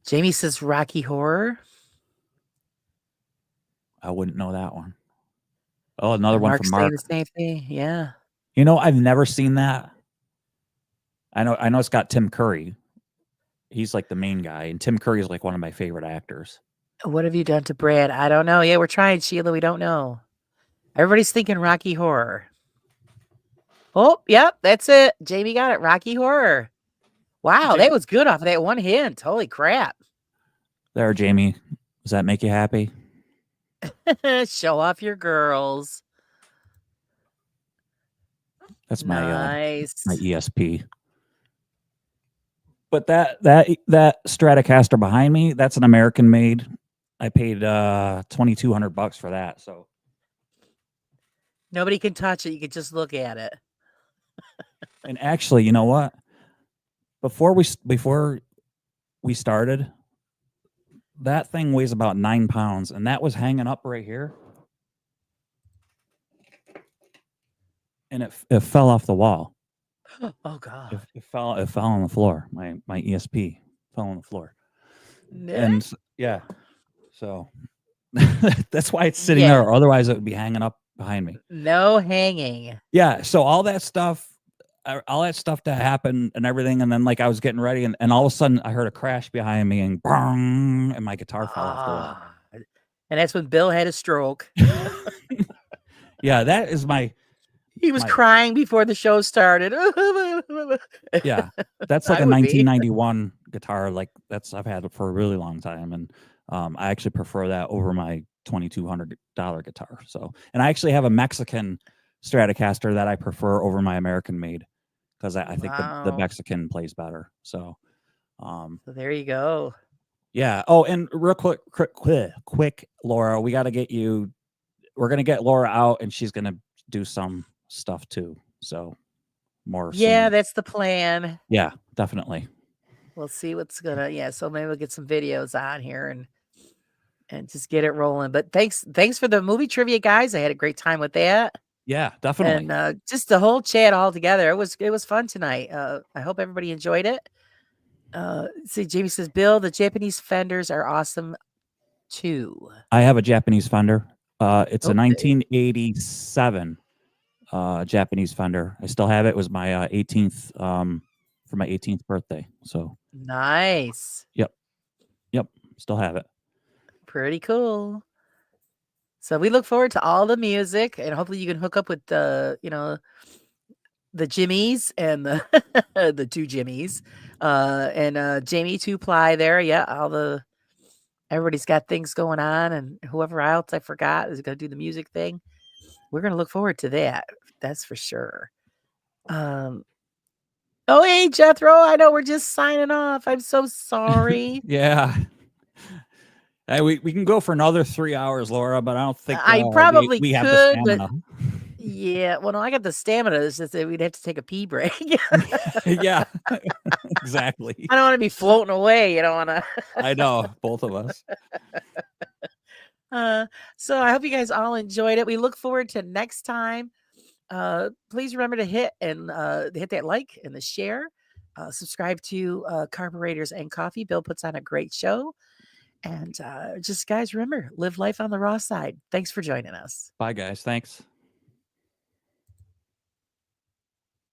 Jamie says Rocky Horror. I wouldn't know that one. Oh, another one Mark's from Mark. saying the same thing. Yeah. You know, I've never seen that. I know it's got Tim Curry. He's like the main guy, and Tim Curry is like one of my favorite actors. What have you done to Brad? I don't know. Yeah, we're trying, Sheila. We don't know. Everybody's thinking Rocky Horror. Oh, yep, that's it. Jamie got it. Rocky Horror. Wow, that was good off of that one hint. Holy crap. There, Jamie. Does that make you happy? Show off your girls. That's my nice. My ESP. But that Stratocaster behind me, that's an American made. I paid $2,200 for that. So nobody can touch it. You can just look at it. And actually, you know what? Before we started, that thing weighs about 9 pounds, and that was hanging up right here. And it fell off the wall. Oh God! It fell on the floor. My ESP. fell on the floor. No, And yeah, so that's why it's sitting yeah, there. Or otherwise, it would be hanging up behind me. no hanging. Yeah. So all that stuff that happened and everything. And then like I was getting ready and all of a sudden I heard a crash behind me and bang, and my guitar fell off the wall. Ah, and that's when Bill had a stroke. Yeah. That is my, He was My- crying before the show started. yeah, that's like I a would be. 1991 guitar. Like I've had it for a really long time. And I actually prefer that over my $2,200 guitar. So, and I actually have a Mexican Stratocaster that I prefer over my American made because I think the Wow. Mexican plays better. So, So there you go. yeah. Oh, and real quick, Laura, we're going to get Laura out and she's going to do some stuff too. So Yeah, that's the plan. yeah, definitely. We'll see what's gonna. Yeah, so maybe we'll get some videos on here and just get it rolling. But thanks for the movie trivia, guys. I had a great time with that. Yeah, definitely. And just the whole chat all together. It was fun tonight. I hope everybody enjoyed it. See, Jamie says, Bill, the Japanese Fenders are awesome too. I have a Japanese Fender. It's a Okay. 1987 Japanese Fender. I still have it. It was my 18th for my 18th birthday. So Nice. yep, still have it. Pretty cool. So we look forward to all the music, and hopefully you can hook up with the Jimmies and the the two Jimmies, and Jamie 2-Ply there. Yeah, everybody's got things going on, and whoever else I forgot is going to do the music thing. We're going to look forward to that. That's for sure. Oh, hey, Jethro. I know we're just signing off. I'm so sorry. Yeah. Hey, we can go for another 3 hours, Laura, but I don't think I probably we have the could, but stamina. yeah. Well, no, I got the stamina. It's just that we'd have to take a pee break. Yeah, exactly. I don't want to be floating away. You don't want to. I know, both of us. So I hope you guys all enjoyed it. We look forward to next time. Please remember to hit that like and the share. Subscribe to Carburetors and Coffee. Bill puts on a great show. And just guys, remember, live life on the raw side. Thanks for joining us. Bye, guys. Thanks.